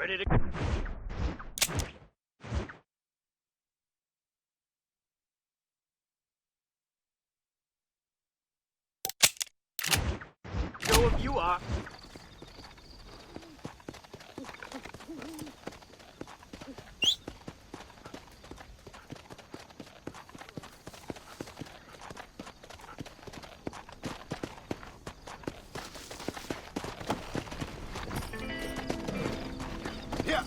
Ready to... Go if you are. Here.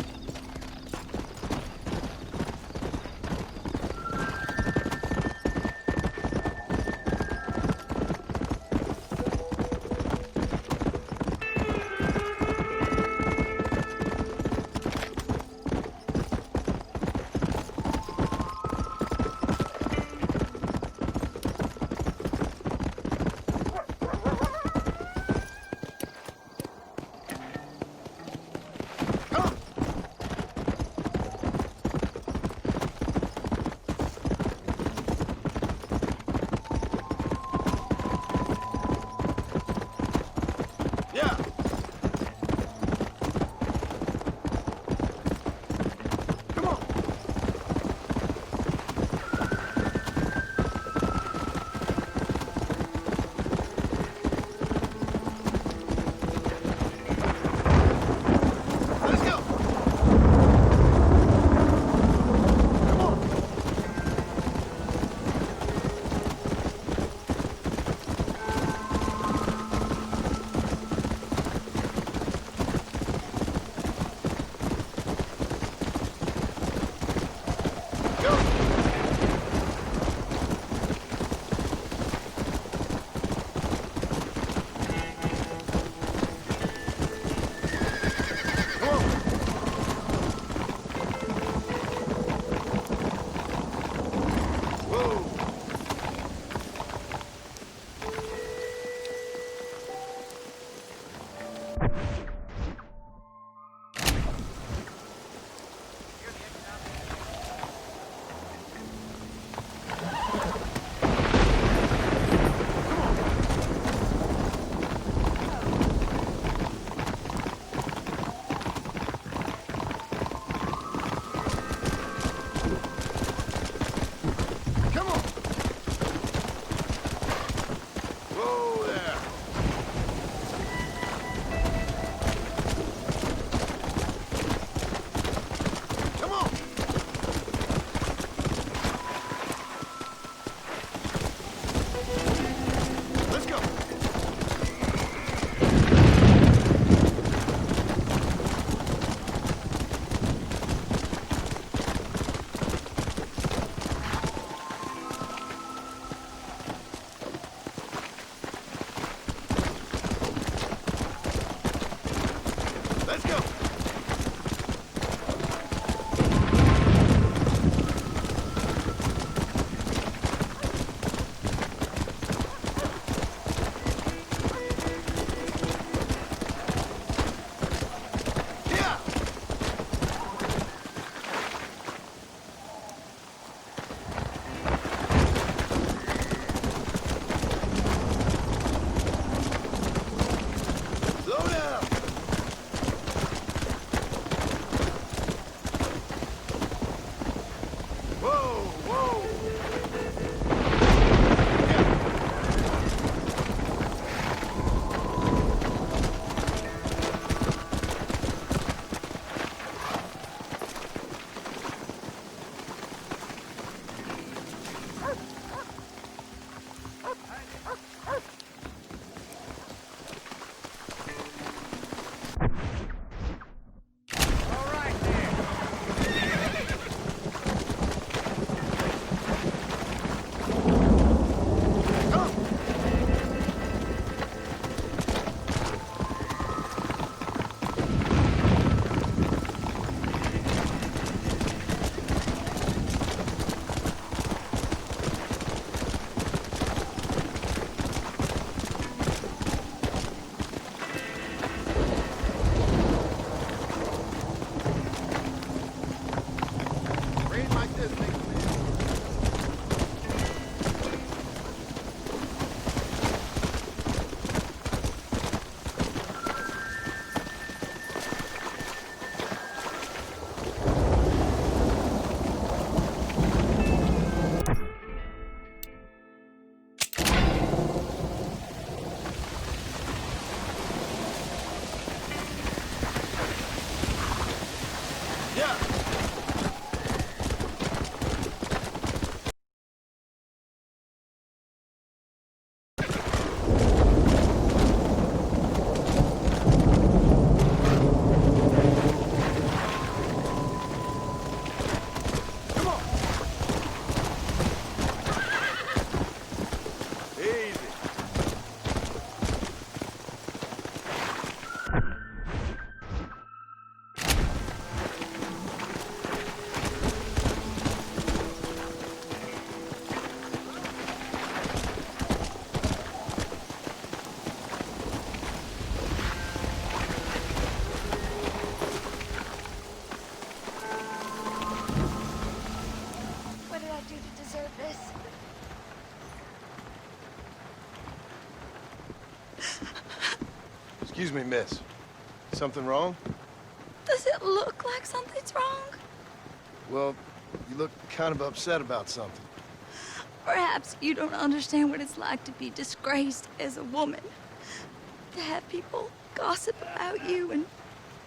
Excuse me, miss. Something wrong? Does it look like something's wrong? Well, you look kind of upset about something. Perhaps you don't understand what it's like to be disgraced as a woman. To have people gossip about you and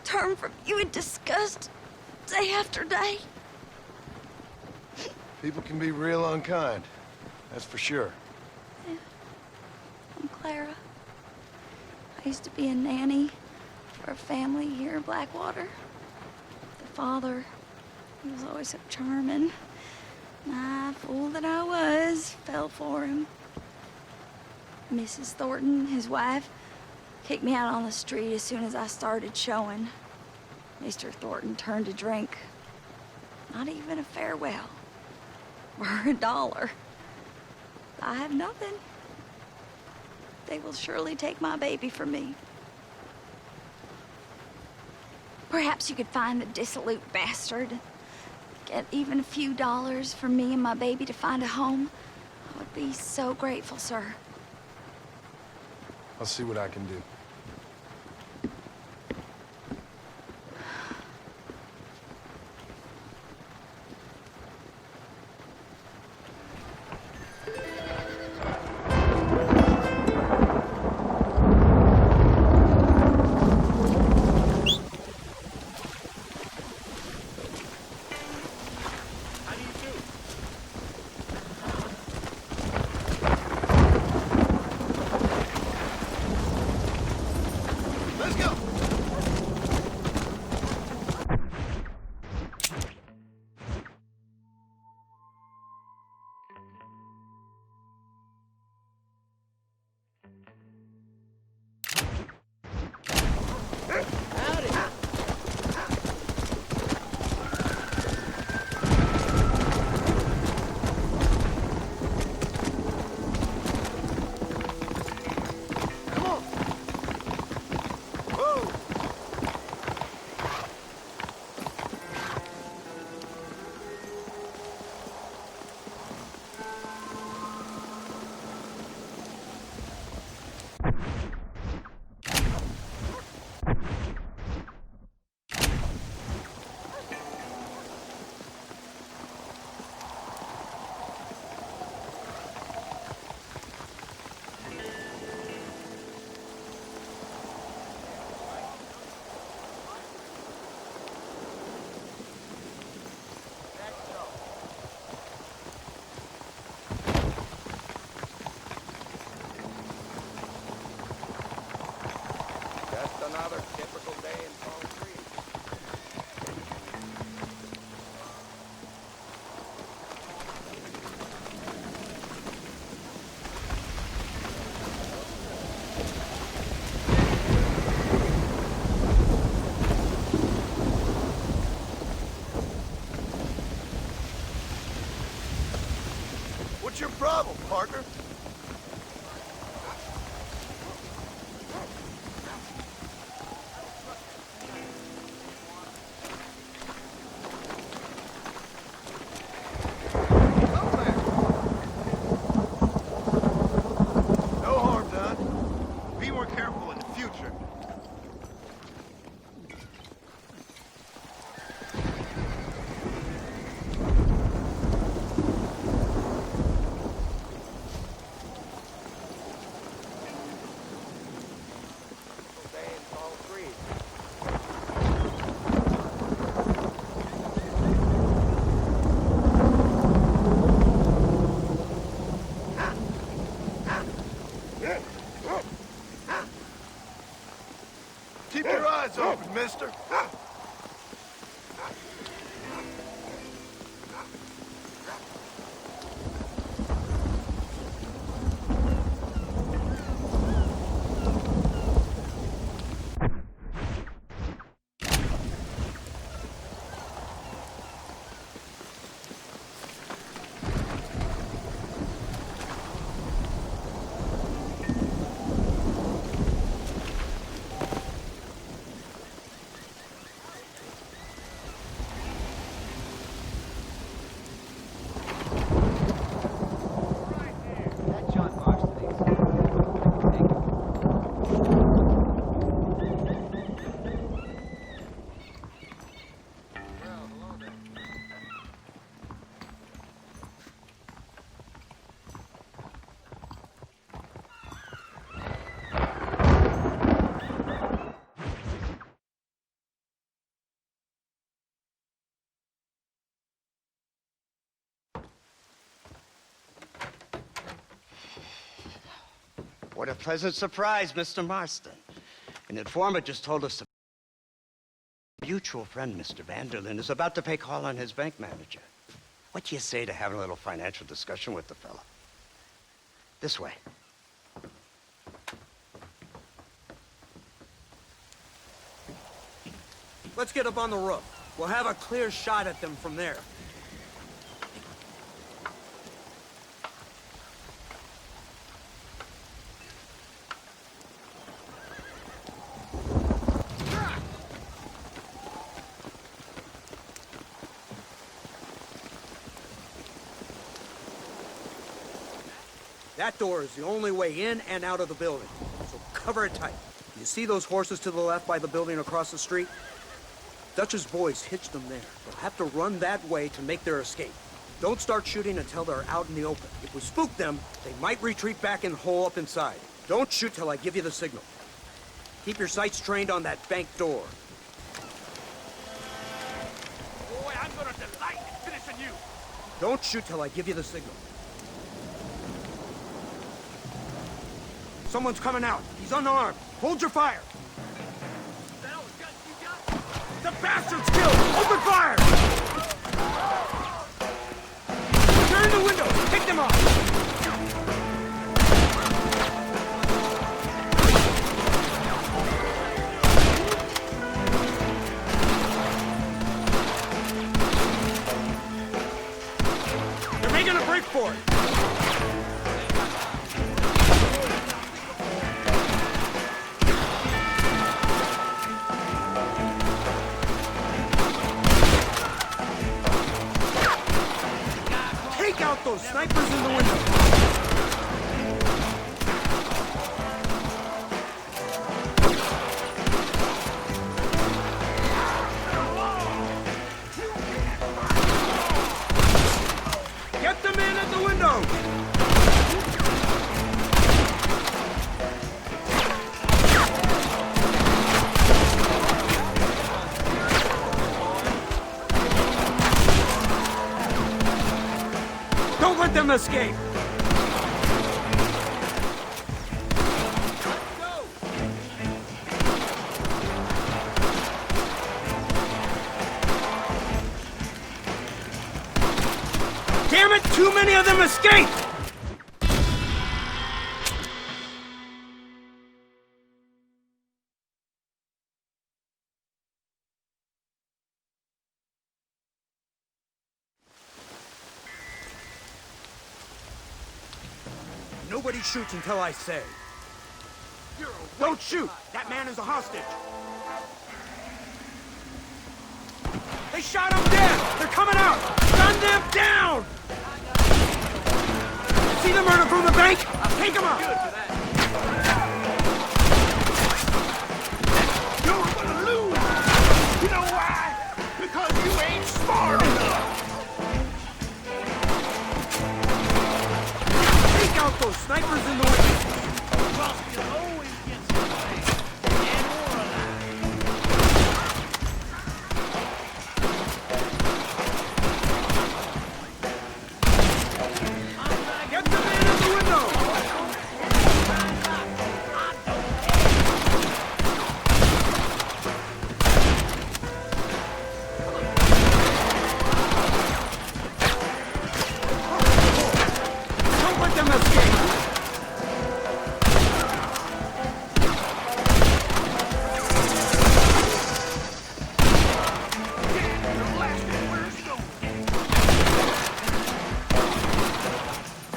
turn from you in disgust day after day. People can be real unkind, that's for sure. Yeah. I'm Clara. I used to be a nanny for a family here in Blackwater. The father, he was always so charming. I, fool that I was, fell for him. Mrs. Thornton, his wife, kicked me out on the street as soon as I started showing. Mr. Thornton turned to drink. Not even a farewell. Or $1. I have nothing. They will surely take my baby from me. Perhaps you could find the dissolute bastard. Get even a few dollars for me and my baby to find a home. I would be so grateful, sir. I'll see what I can do. Another typical day in Palm Creek. What's your problem, partner? Keep your eyes open, mister. What a pleasant surprise, Mr. Marston. An informant just told us a mutual friend, Mr. Vanderlyn, is about to pay call on his bank manager. What do you say to having a little financial discussion with the fella? This way. Let's get up on the roof. We'll have a clear shot at them from there. That door is the only way in and out of the building, so cover it tight. You see those horses to the left by the building across the street? Dutch's boys hitched them there. They'll have to run that way to make their escape. Don't start shooting until they're out in the open. If we spook them, they might retreat back and hole up inside. Don't shoot till I give you the signal. Keep your sights trained on that bank door. Boy, I'm gonna delight in finishing you. Don't shoot till I give you the signal. Someone's coming out. He's unarmed. Hold your fire. The bastard's killed! Open fire! Turn the window! Take them off! They're making a break for it! Take out those snipers in the window! Get the man at the window! Don't let them escape! Damn it! Too many of them escaped! Nobody shoots until I say. Don't shoot! That man is a hostage! They shot him dead! They're coming out! Gun them down! See the murder from the bank? Take him out! You're gonna lose! You know why? Because you ain't smart enough! Take out those snipers in the window! You always get somebody dead or alive. Get the man in the window! Don't let them escape!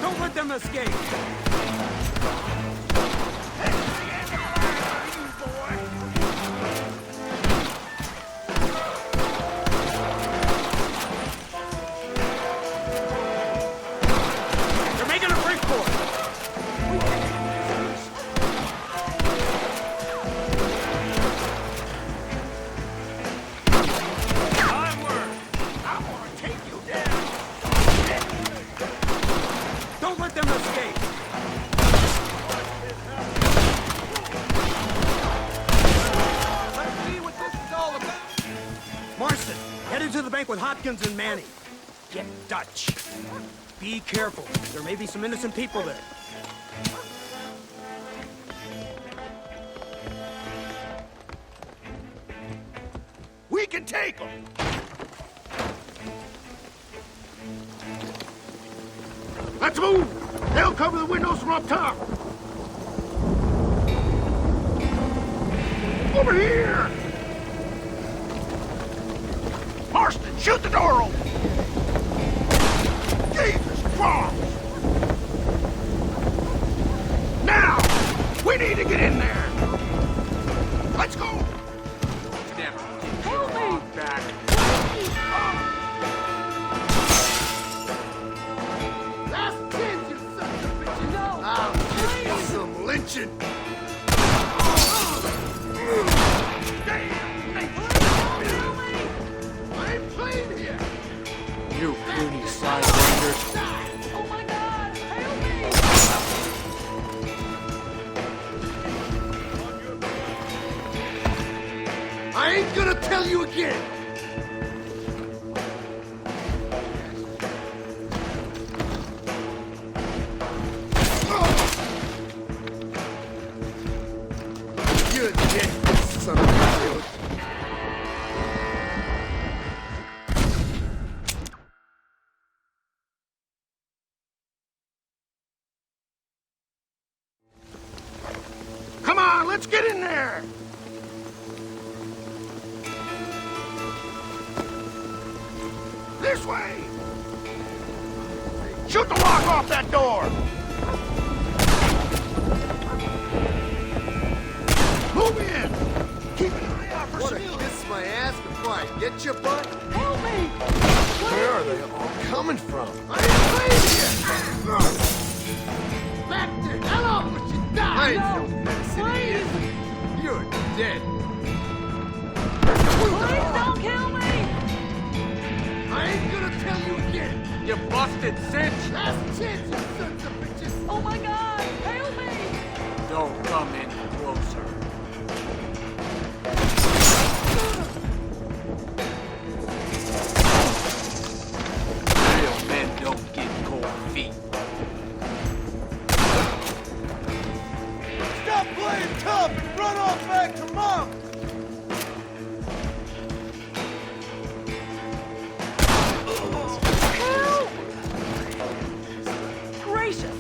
Don't let them escape! They're making a break for it! Onward! I'm gonna take you down! Don't let them escape! Let's see what this is all about. Marston, headed to the bank with Hopkins and Manny. Get Dutch. Be careful. There may be some innocent people there. take them. Let's move. They'll cover the windows from up top. Over here. Marston, shoot the door open. Jesus Christ. Now, we need to get in there. Let's go. Help me! Back. Last chance, you sons of bitches. No! I'll give you some lynching. I ain't playing here. You puny sidewinder. Oh my God! Help me! I ain't gonna tell you again. You're dead, son of a bitch. Come on, let's get in there. This way! Shoot the lock off that door! Move in! Keep an eye out for Wanna Steele. kiss my ass before I get your butt? Help me! Where are they all coming from? I ain't playing here! Back the hell off when you I die! ain't No, no medicine please. idiot. You're dead. Please don't kill me! I ain't gonna tell you again! You busted cinch. Last chance, you sons of bitches! Oh my God! Help me! Don't come any closer. Real men don't get cold feet. Stop playing tough and run off back to mom! Help! Gracious!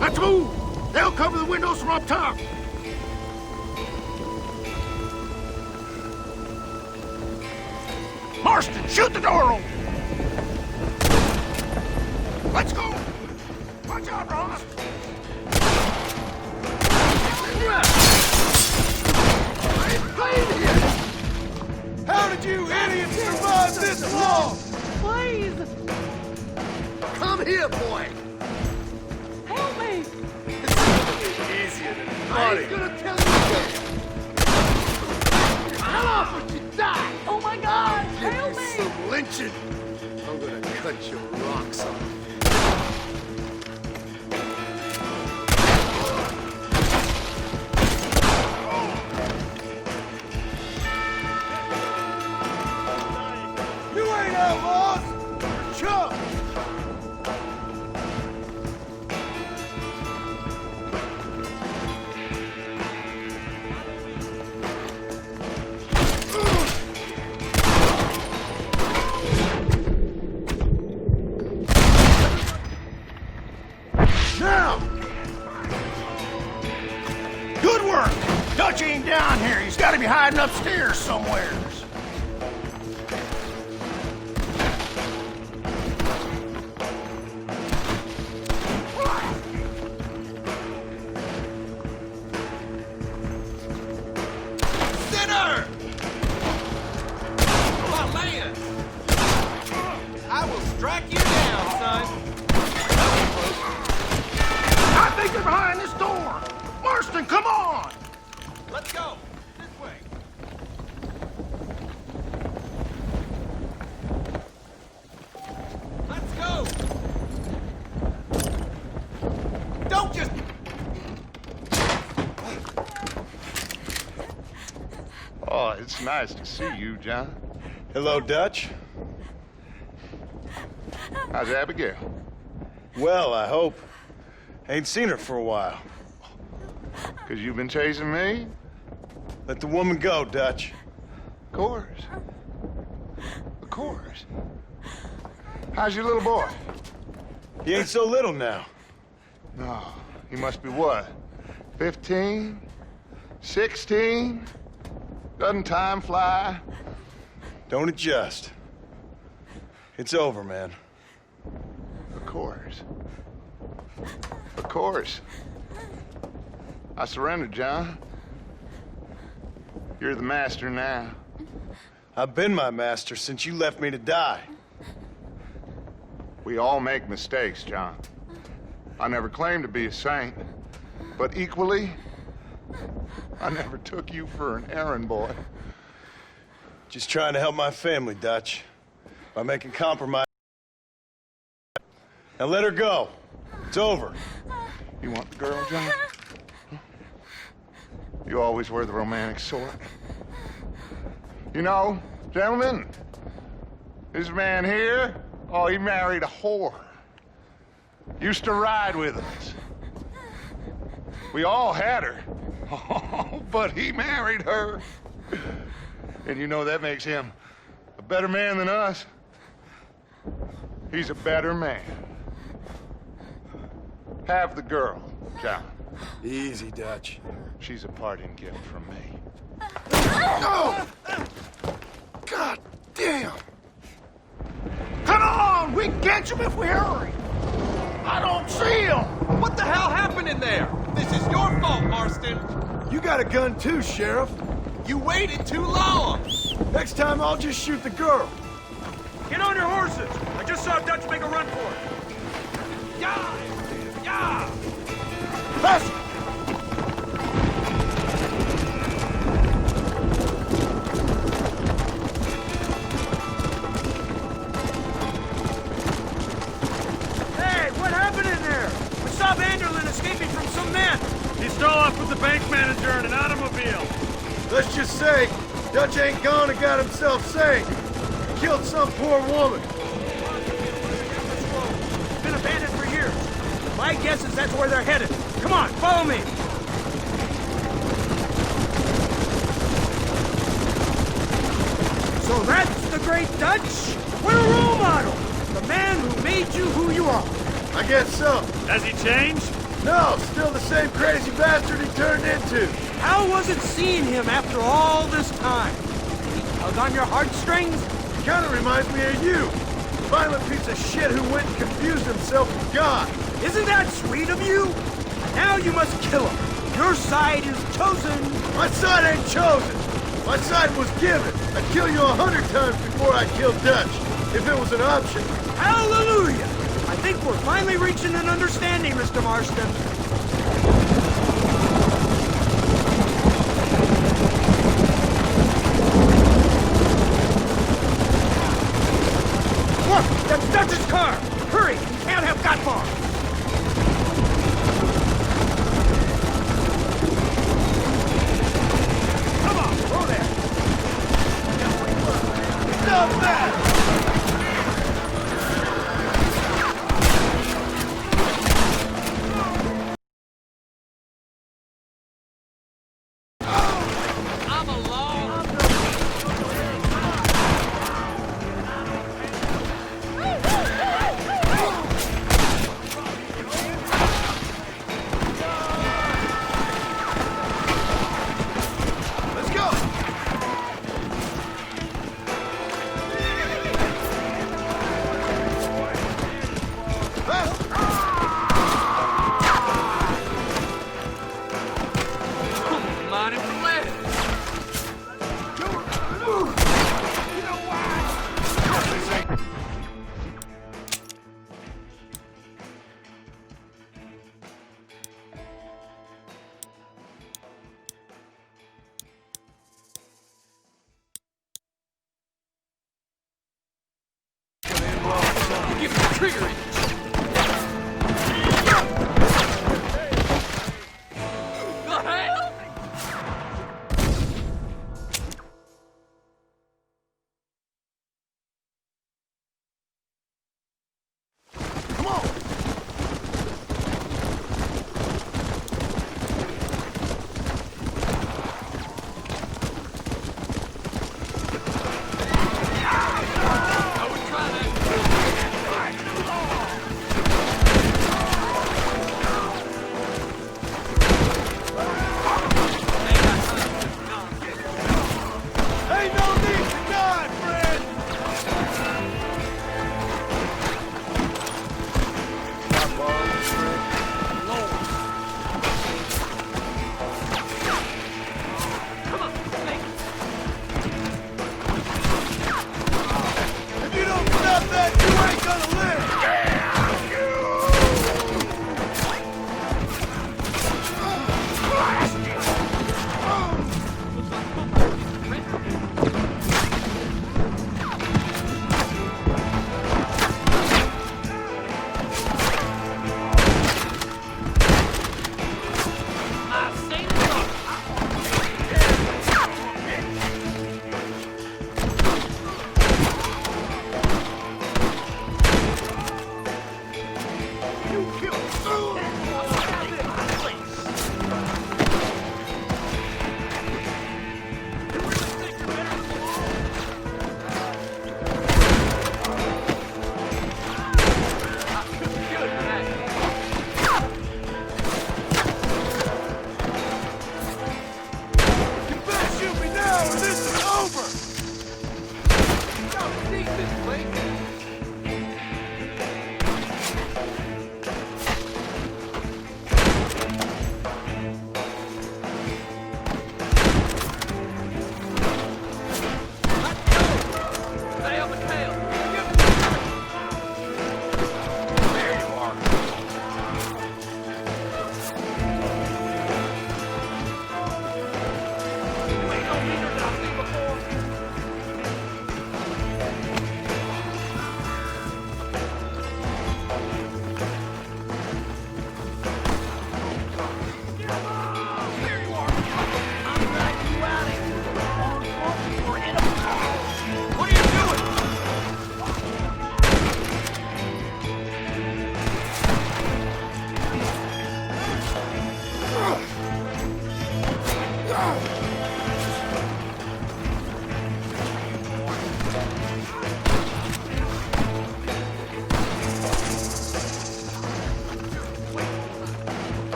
Let's move! They'll cover the windows from up top! Marston, shoot the door open! Let's go! Watch out, Ross! I ain't playing here! How did you idiots survive this long? Please! Come here, boy! Help me! Easier than I funny. ain't gonna tell you again! Hell off when you die! Oh my God! Give Help you me! some lynching. I'm gonna cut your rocks off. You ain't outlaws! You're chumps! Now! Good work! Dutch ain't down here. He's gotta be hiding upstairs somewhere. Sinner! My man! I will strike you down, son. I think they're behind this door. Marston, come on! Let's go. This way. Let's go. Don't just... It's nice to see you, John. Hello, Dutch. How's Abigail? Well, I hope. Ain't seen her for a while. 'Cause you've been chasing me? Let the woman go, Dutch. Of course. Of course. How's your little boy? He ain't so little now. No, he must be what? 15? 16? Doesn't time fly? Don't adjust. It's over, man. Of course. Of course. I surrendered, John. You're the master now. I've been my master since you left me to die. We all make mistakes, John. I never claimed to be a saint, but equally, I never took you for an errand boy. Just trying to help my family, Dutch. By making compromise. Now let her go. It's over. You want the girl, John? You always were the romantic sort. You know, gentlemen, this man here, oh, he married a whore. Used to ride with us. We all had her. Oh, but he married her. And you know that makes him a better man than us. He's a better man. Have the girl, John. Easy, Dutch. She's a parting gift from me. No! God damn! Come on! We can catch him if we hurry! I don't see him! What the hell happened in there? This is your fault, Marston. You got a gun too, Sheriff. You waited too long. Next time I'll just shoot the girl. Get on your horses! I just saw Dutch make a run for it. Yeah! Yeah! Pass! Hey, what happened in there? We saw Vanderlyn escaping from some men. He stole off with the bank manager in an automobile. Let's just say, Dutch ain't gone and got himself saved. Killed some poor woman. It's been abandoned for years. My guess is that's where they're headed. Come on, follow me. So that's the great Dutch? What a role model! The man who made you who you are. I guess so. Has he changed? No, still the same crazy bastard he turned into. How was it seeing him after all this time? He tug on your heartstrings? Kinda reminds me of you. Violent piece of shit who went and confused himself with God. Isn't that sweet of you? Now you must kill him. Your side is chosen. My side ain't chosen. My side was given. I'd kill you 100 times before I killed Dutch, if it was an option. Hallelujah! I think we're finally reaching an understanding, Mr. Marston. Look! That's Dutch's car! Hurry! He can't have got far! Come on! Go there! Stop that! I'm alone.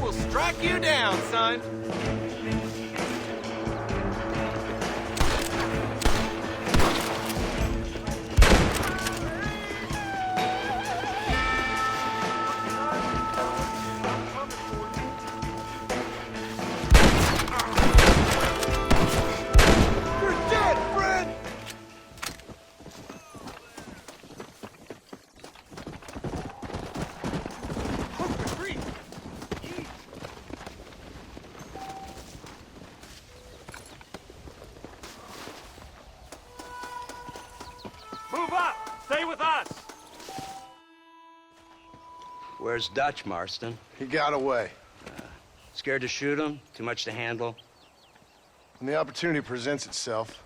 will strike you down, son. You're dead, Fred! Move up! Stay with us! Where's Dutch, Marston? He got away. Scared to shoot him? Too much to handle? When the opportunity presents itself,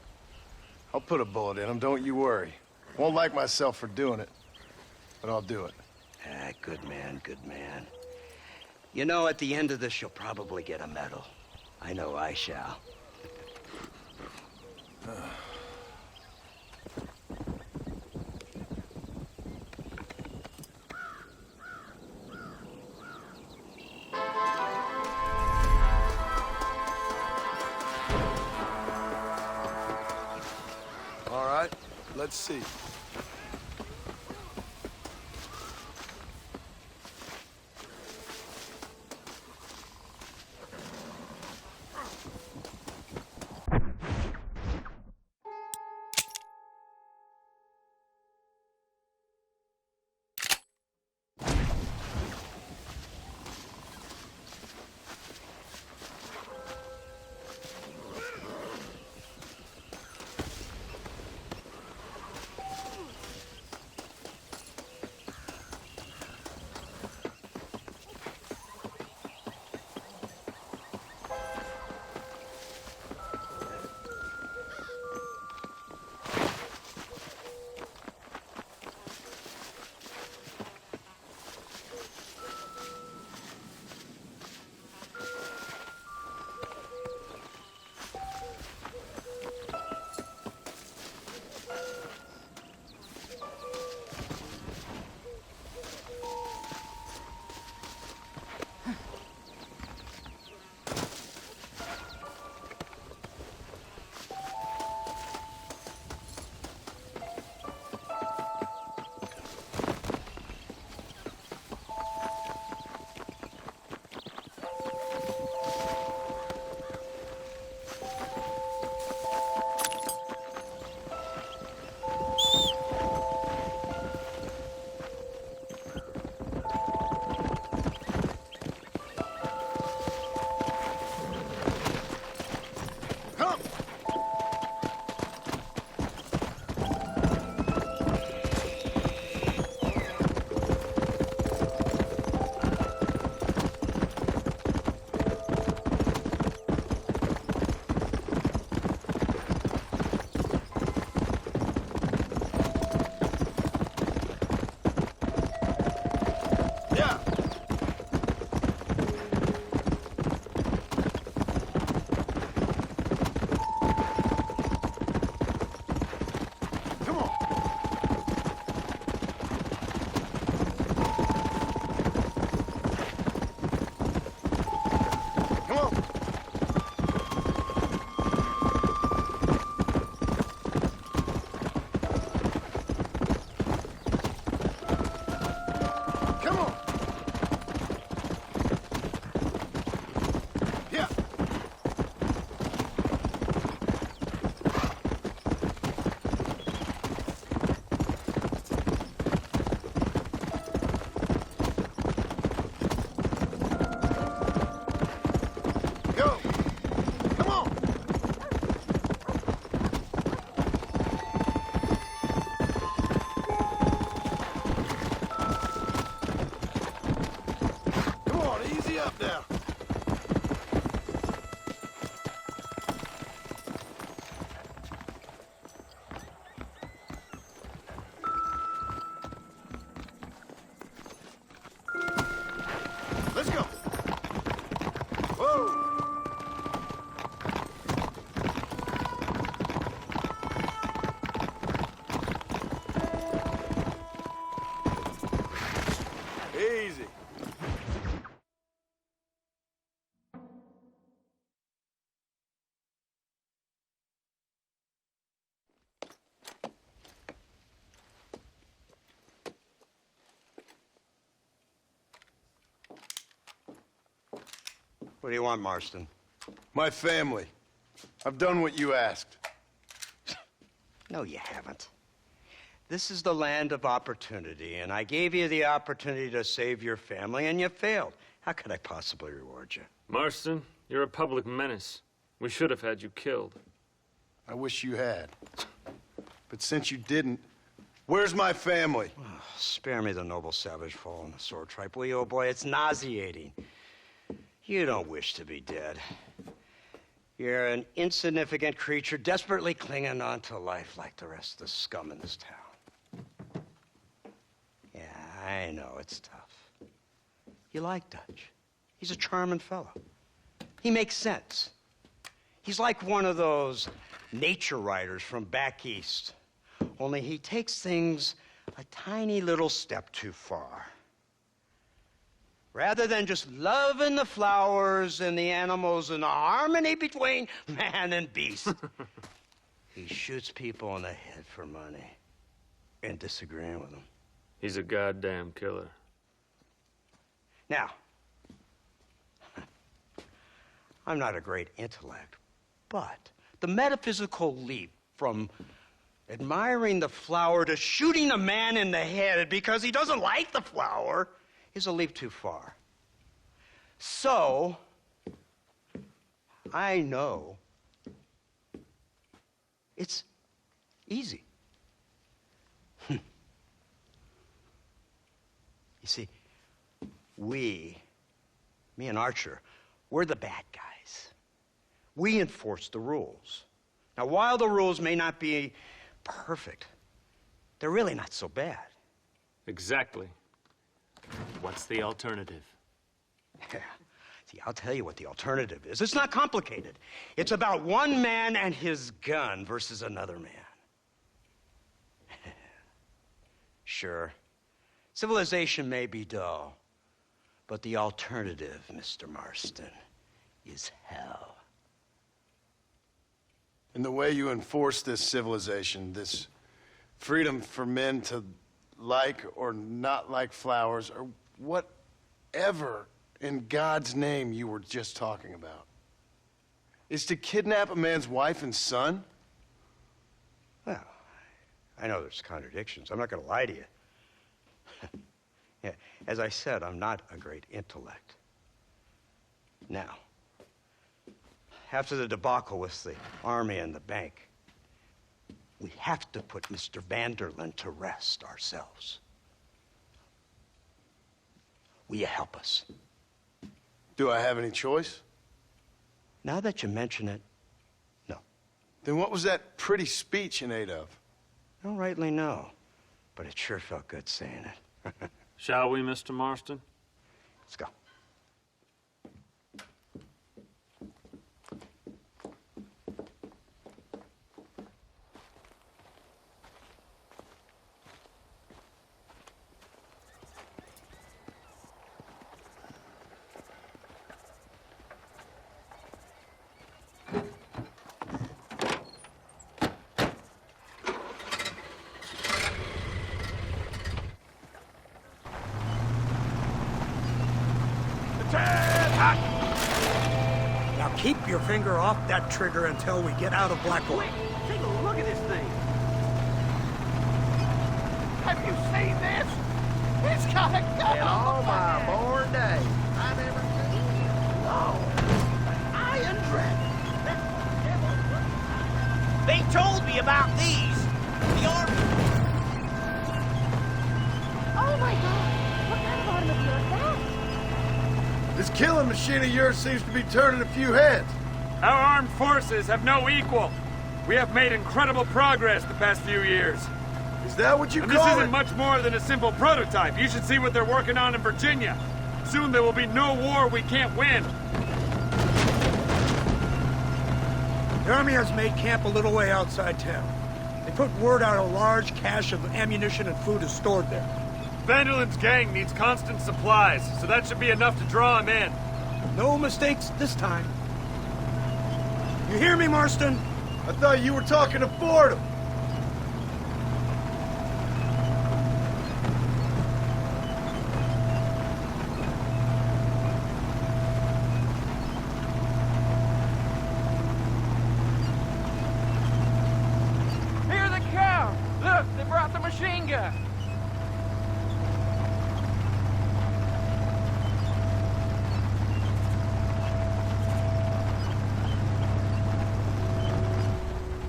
I'll put a bullet in him, don't you worry. Won't like myself for doing it, but I'll do it. Ah, good man, good man. You know, at the end of this, you'll probably get a medal. I know I shall. All right, let's see. What do you want, Marston? My family. I've done what you asked. No, you haven't. This is the land of opportunity, and I gave you the opportunity to save your family, and you failed. How could I possibly reward you? Marston, you're a public menace. We should have had you killed. I wish you had. But since you didn't, where's my family? Spare me the noble savage fall on the sword tripe, will you, old boy? It's nauseating. You don't wish to be dead. You're an insignificant creature desperately clinging on to life like the rest of the scum in this town. Yeah, I know, it's tough. You like Dutch. He's a charming fellow. He makes sense. He's like one of those nature writers from back east. Only he takes things a tiny little step too far. Rather than just loving the flowers and the animals and the harmony between man and beast, he shoots people in the head for money and disagreeing with them. He's a goddamn killer. Now, I'm not a great intellect, but the metaphysical leap from admiring the flower to shooting a man in the head because he doesn't like the flower is a leap too far. So, I know it's easy. You see, me and Archer, we're the bad guys. We enforce the rules. Now, while the rules may not be perfect, they're really not so bad. Exactly. What's the alternative? Yeah. See, I'll tell you what the alternative is. It's not complicated. It's about one man and his gun versus another man. Sure, civilization may be dull, but the alternative, Mr. Marston, is hell. And the way you enforce this civilization, this freedom for men to like or not like flowers, or whatever in God's name you were just talking about, is to kidnap a man's wife and son? Well, I know there's contradictions. I'm not going to lie to you. Yeah, as I said, I'm not a great intellect. Now, after the debacle with the army and the bank, we have to put Mr. Vanderlyn to rest ourselves. Will you help us? Do I have any choice? Now that you mention it, no. Then what was that pretty speech in aid of? I don't rightly know, but it sure felt good saying it. Shall we, Mr. Marston? Let's go. Now keep your finger off that trigger until we get out of Blackwater. Take a look at this thing. Have you seen this? It's got a gun on my born day. I never seen it. Oh, Iron Dragon. They told me about these. The army. Oh my God! What kind of automobile is that? This killing machine of yours seems to be turning a few heads. Our armed forces have no equal. We have made incredible progress the past few years. Is that what you And this call isn't it? much more than a simple prototype. You should see what they're working on in Virginia. Soon there will be no war we can't win. The army has made camp a little way outside town. They put word out a large cache of ammunition and food is stored there. Vanderlyn's gang needs constant supplies, so that should be enough to draw him in. No mistakes this time. You hear me, Marston? I thought you were talking to Fordham. brought the machine gun.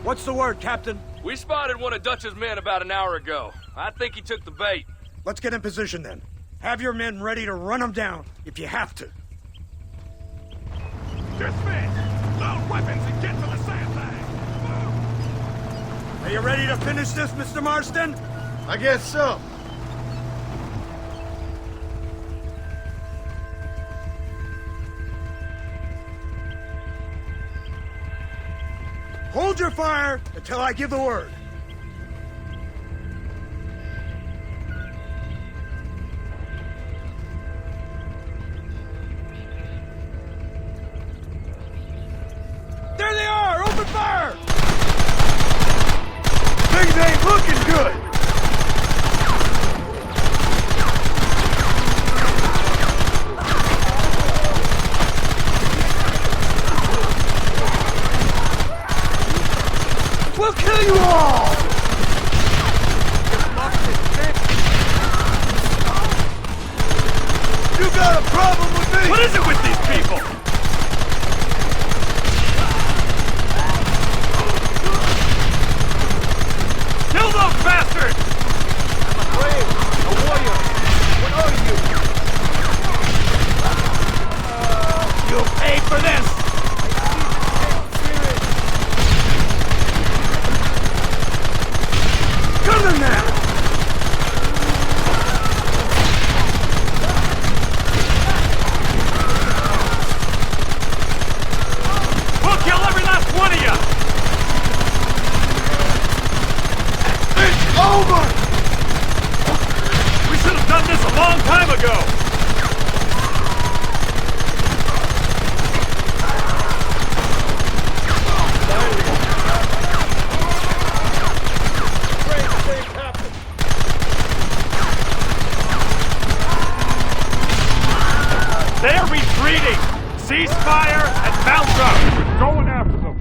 What's the word, Captain? We spotted one of Dutch's men about an hour ago. I think he took the bait. Let's get in position then. Have your men ready to run them down if you have to. Dismiss! Load weapons and get to the sandbag! Are you ready to finish this, Mr. Marston? I guess so. Hold your fire until I give the word. There they are! Open fire! Things ain't looking good. We'll kill you all! You got a problem with me? What is it with these people? Kill those bastards! I'm a brave, a warrior. What are you? You'll pay for this! Kill them now! We'll kill every last one of you! It's over! We should have done this a long time ago! They're retreating! Cease fire and mount up! We're going after them!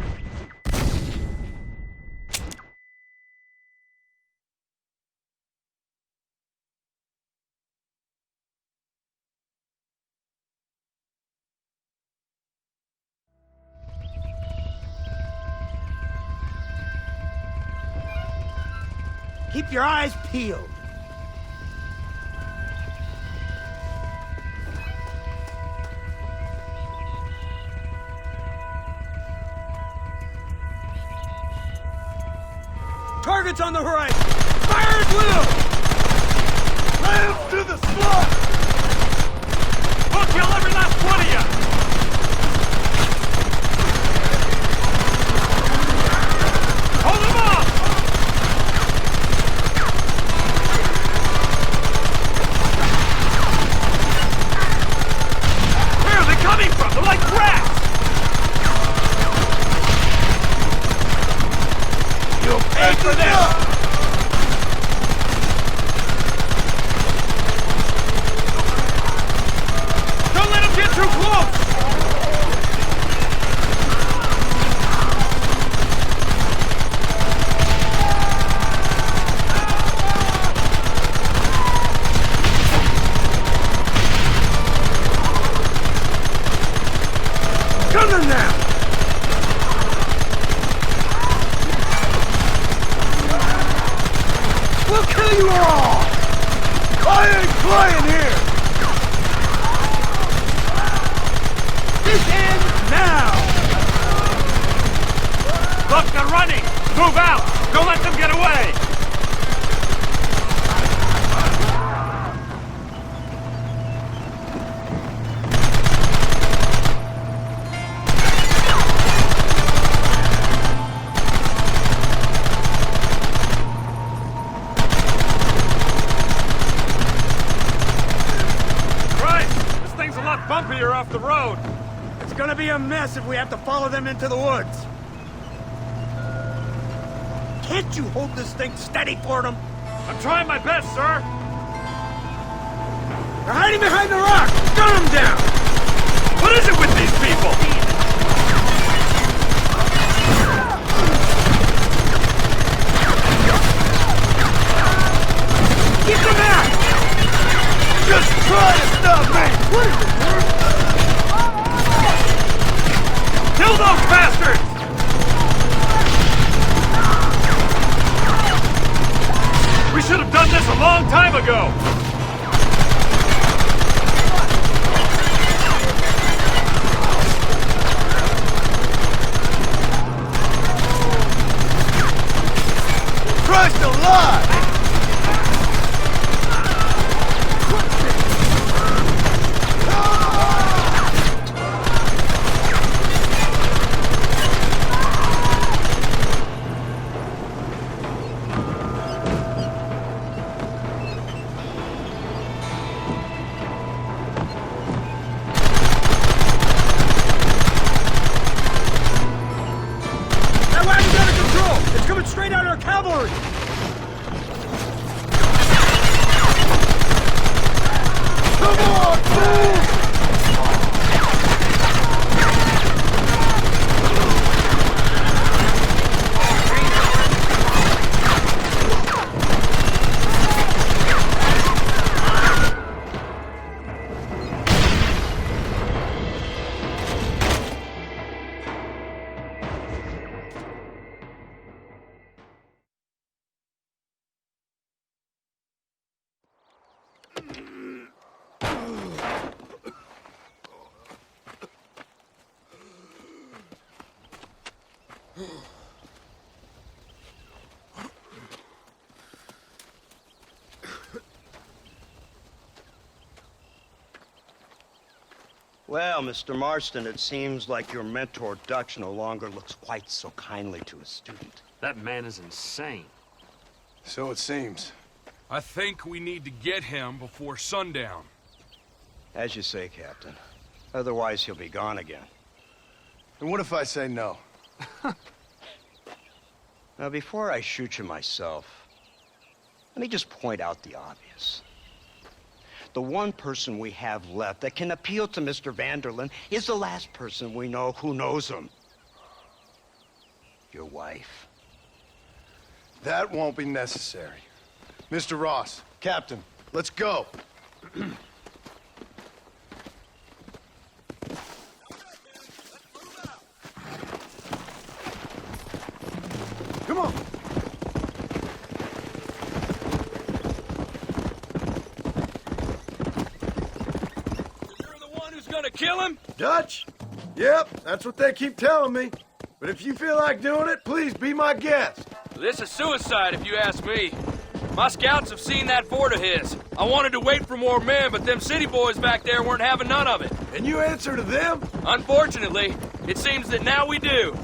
Keep your eyes peeled. Targets on the horizon! Fire at will! Lay to the slot! We'll kill every last one of you! Hold them off! Where are they coming from? They're like rats! You'll pay for this! Don't let them get too close! Kill them now! We'll kill you all! I ain't playing here! This ends now! Look, they're running! Move out! Don't let them get away! Bumpier off the road. It's gonna be a mess if we have to follow them into the woods. Can't you hold this thing steady for them? I'm trying my best, sir. They're hiding behind the rock! Gun them down! What is it with these people? We should have done this a long time ago! Christ alive! That wagon's out of control! It's coming straight at our cavalry! Come on, move! Well, Mr. Marston, it seems like your mentor Dutch no longer looks quite so kindly to his student. That man is insane. So it seems. I think we need to get him before sundown. As you say, Captain. Otherwise, he'll be gone again. And what if I say no? Now, before I shoot you myself, let me just point out the obvious. The one person we have left that can appeal to Mr. Vanderlyn is the last person we know who knows him. Your wife. That won't be necessary. Mr. Ross, Captain, let's go. Come on. You're the one who's gonna kill him? Dutch? Yep, that's what they keep telling me. But if you feel like doing it, please be my guest. This is suicide, if you ask me. My scouts have seen that fort of his. I wanted to wait for more men, but them city boys back there weren't having none of it. And you answer to them? Unfortunately, it seems that now we do.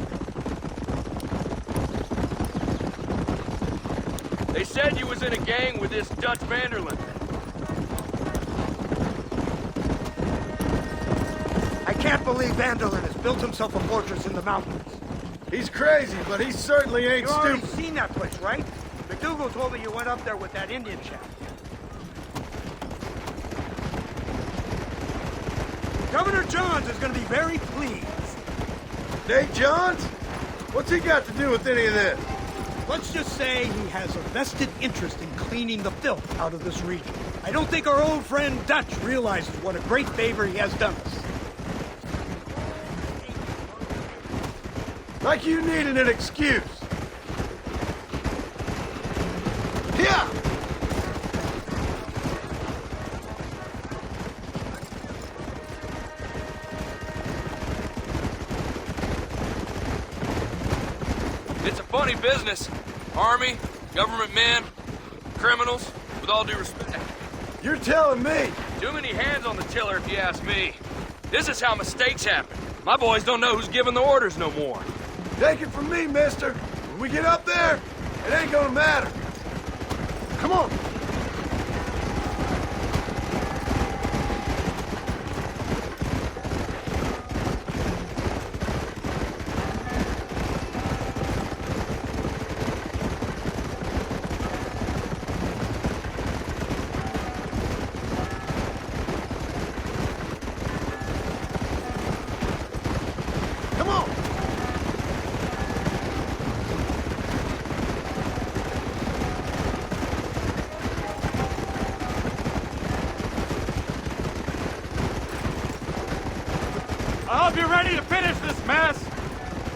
They said you was in a gang with this Dutch Vanderlyn. I can't believe Vanderlyn has built himself a fortress in the mountains. He's crazy, but he certainly ain't You've already stupid. seen that place, right? McDougal told me you went up there with that Indian chap. Governor Johns is going to be very pleased. Nate Johns? What's he got to do with any of this? Let's just say he has a vested interest in cleaning the filth out of this region. I don't think our old friend Dutch realizes what a great favor he has done us. Like you needed an excuse. Here! It's a funny business. Army, government men, criminals, with all due respect. You're telling me. Too many hands on the tiller, if you ask me. This is how mistakes happen. My boys don't know who's giving the orders no more. Take it from me, mister. When we get up there, it ain't gonna matter. Come on. Come on. I hope you're ready to finish this mess!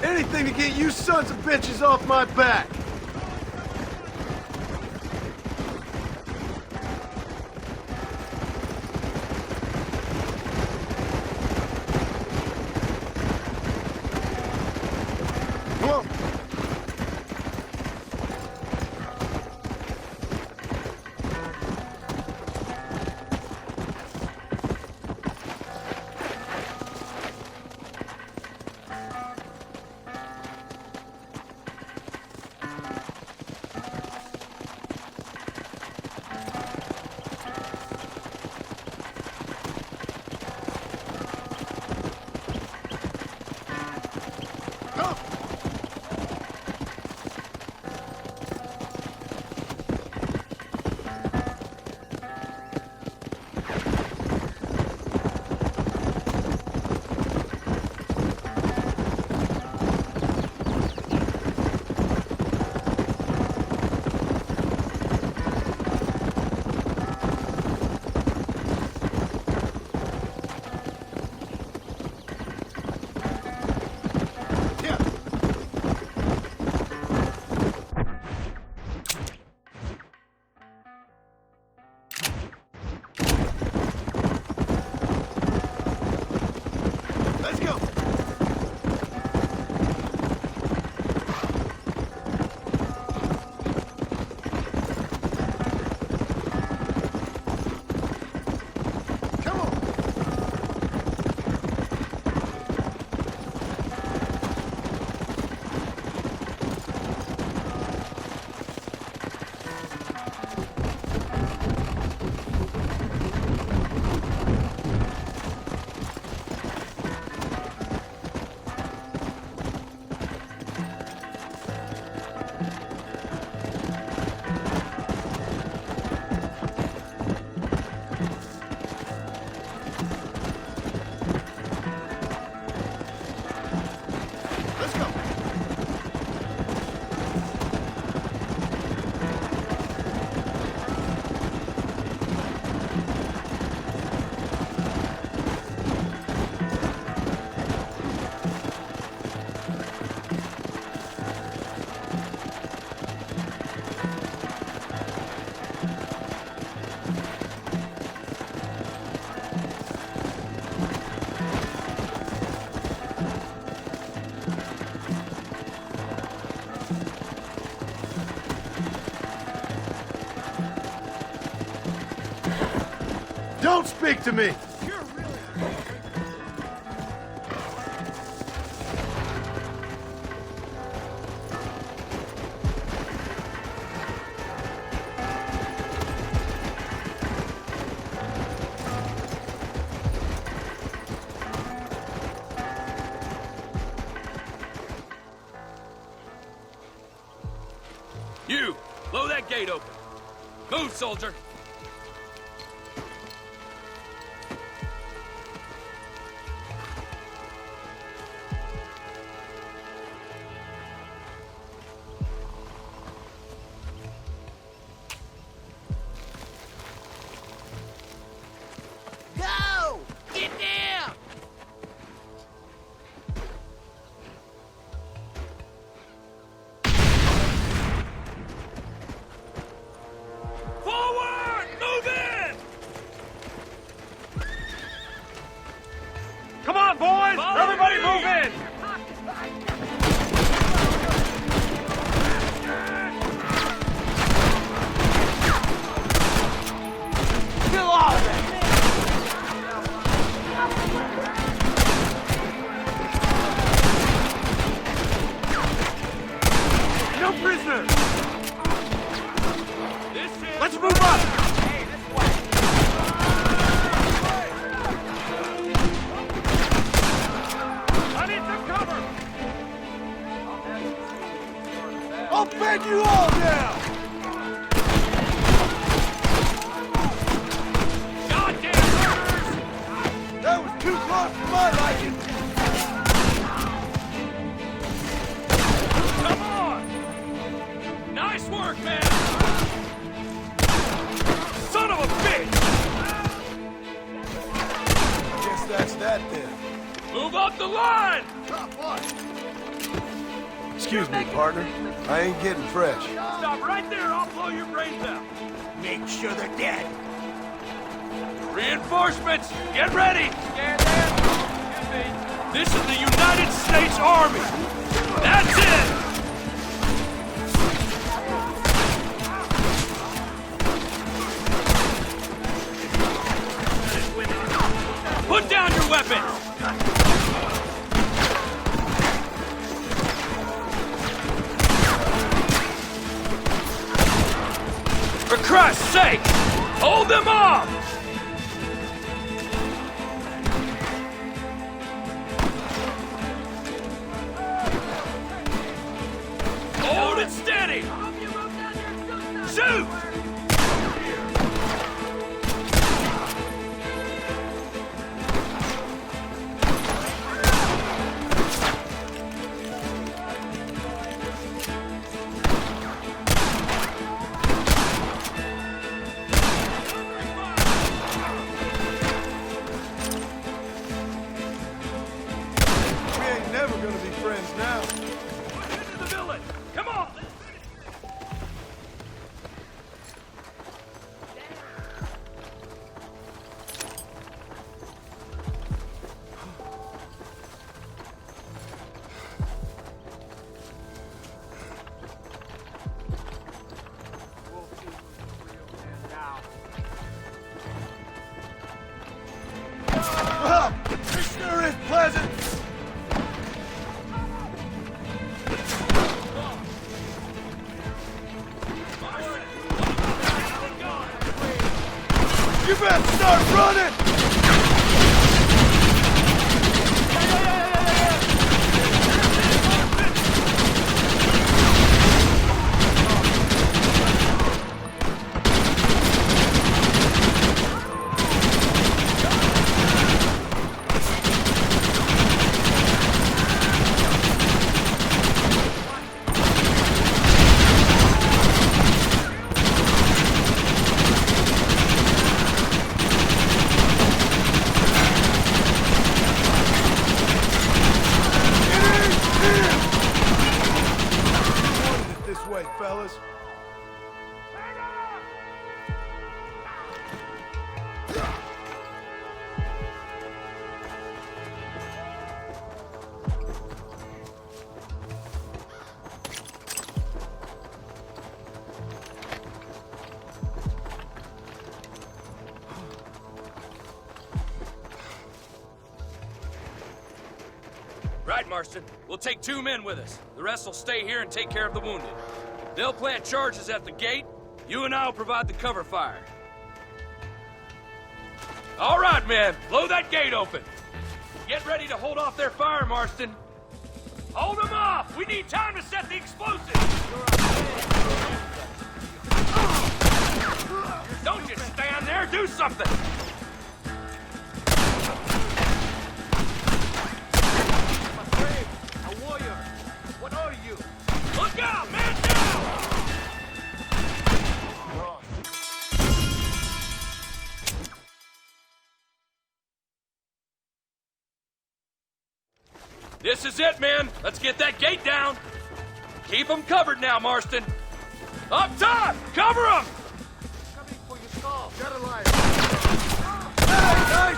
Anything to get you sons of bitches off my back. Don't speak to me! You, blow that gate open. Move, soldier. Go! Get down! Forward! Move in! Come on, boys! Everybody move in! Kill all of them! No prisoners! This is... Let's move up! I need some cover! I'll bend you all down! Goddamn murders! That was too close for my liking! Come on! Nice work, man! Son of a bitch! Guess that's that then. Move up the line! Excuse me, partner. I ain't getting fresh. Stop right there, I'll blow your brains out. Make sure they're dead. Reinforcements, get ready! This is the United States Army. That's it! Put down your weapons! For Christ's sake! Hold them off! Hold it steady! Shoot! We ain't never gonna be friends now. Push into the village! Come on! Well, this sure is pleasant. You better start running! Right, Marston. We'll take 2 men with us. The rest will stay here and take care of the wounded. They'll plant charges at the gate. You and I will provide the cover fire. All right, men. Blow that gate open. Get ready to hold off their fire, Marston. Hold them off! We need time to set the explosives! Don't just stand there! Do something! A warrior. What are you? Look out! Man down! This is it, men. Let's get that gate down. Keep them covered now, Marston. Up top! Cover them! Coming for your skull. Get alive. Hey, guys!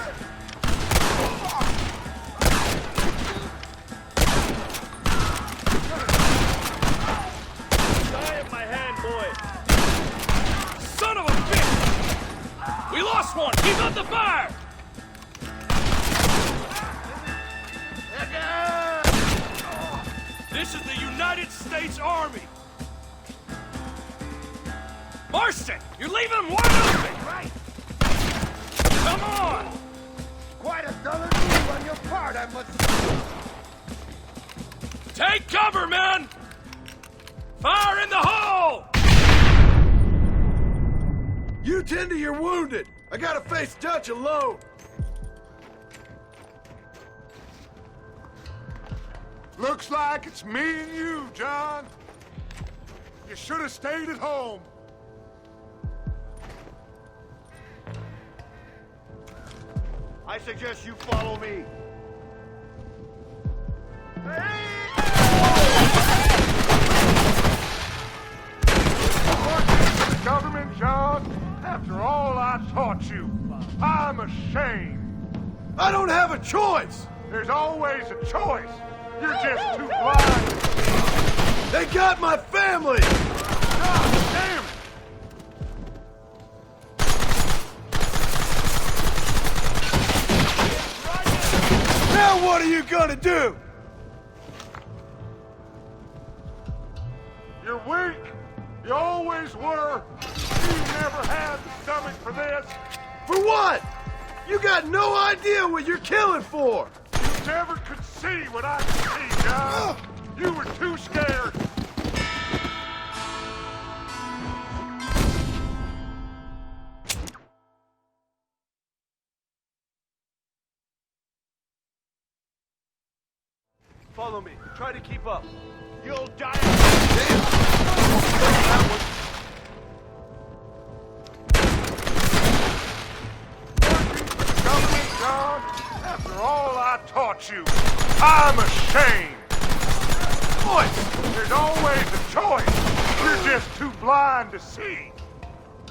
Die in my hand, boy. Son of a bitch! We lost one! Keep up the fire! This is the United States Army! Marston! You're leaving them wide open! Right. Come on! Quite a dollar move on your part, I must say. Take cover, men! Fire in the hole! You tend to your wounded. I gotta face Dutch alone. Looks like it's me and you, John. You should have stayed at home. I suggest you follow me. The government, John, after all I taught you, I'm ashamed. I don't have a choice. There's always a choice. You're just too blind. They got my family. God damn it! Now what are you gonna do? You're weak. You always were. You never had the stomach for this. For what? You got no idea what you're killing for. You never could see what I could see, John. You were too scared. Follow me. Try to keep up. You'll die. Government, John, after all I taught you, I'm ashamed. Choice. There's always a choice. You're just too blind to see.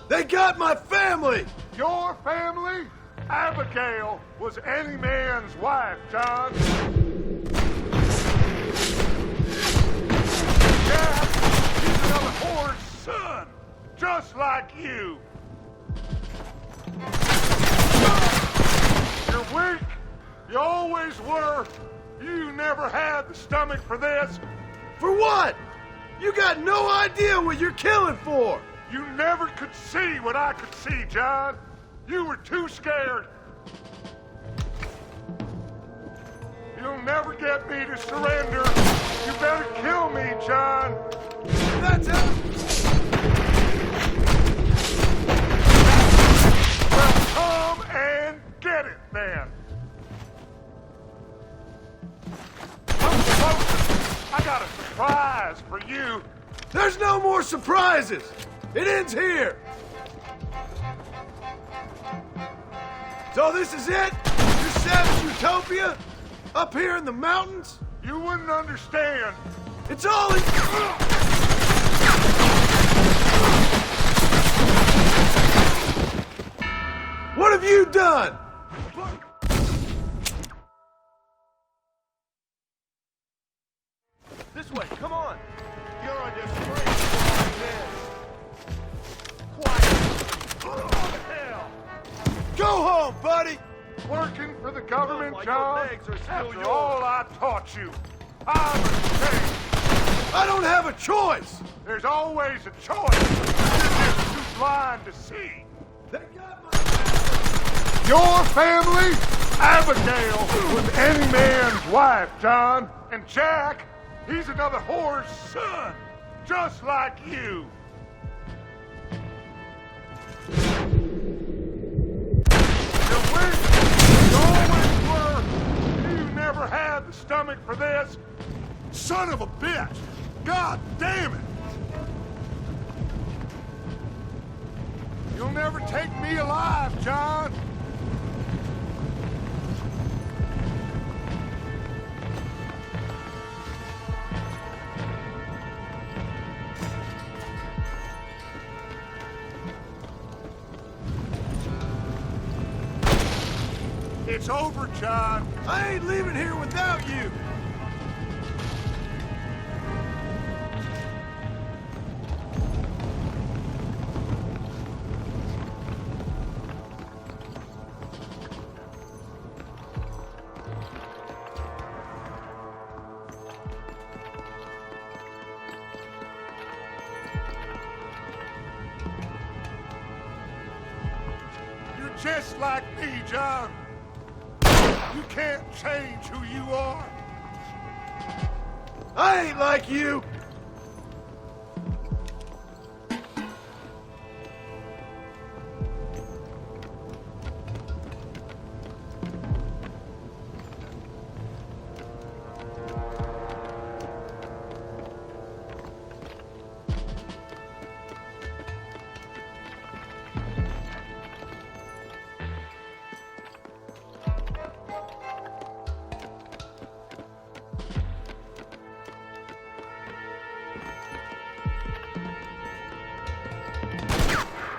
They got my family. Your family? Abigail was any man's wife, John. Yeah, he's another whore's son, just like you. You're weak. You always were. You never had the stomach for this. For what? You got no idea what you're killing for. You never could see what I could see, John. You were too scared. You'll never get me to surrender. You better kill me, John. That's it. Well, come and get it, then. Come closer. I got a surprise for you. There's no more surprises. It ends here. So this is it? Your savage utopia? Up here in the mountains? You wouldn't understand. It's all in... What have you done? This way. Come on. You're a disgrace like this. Quiet. Go home, buddy. working for the government, Like John? your legs are still After yours. all I taught you, I'm ashamed. I don't have a choice! There's always a choice. You're just too blind to see. Your family? Abigail was any man's wife, John. And Jack, he's another whore's son, just like you. You wish you always were. You never had the stomach for this. Son of a bitch! God damn it! You'll never take me alive, John. It's over, John. I ain't leaving here without you! You're just like me, John. You can't change who you are. I ain't like you!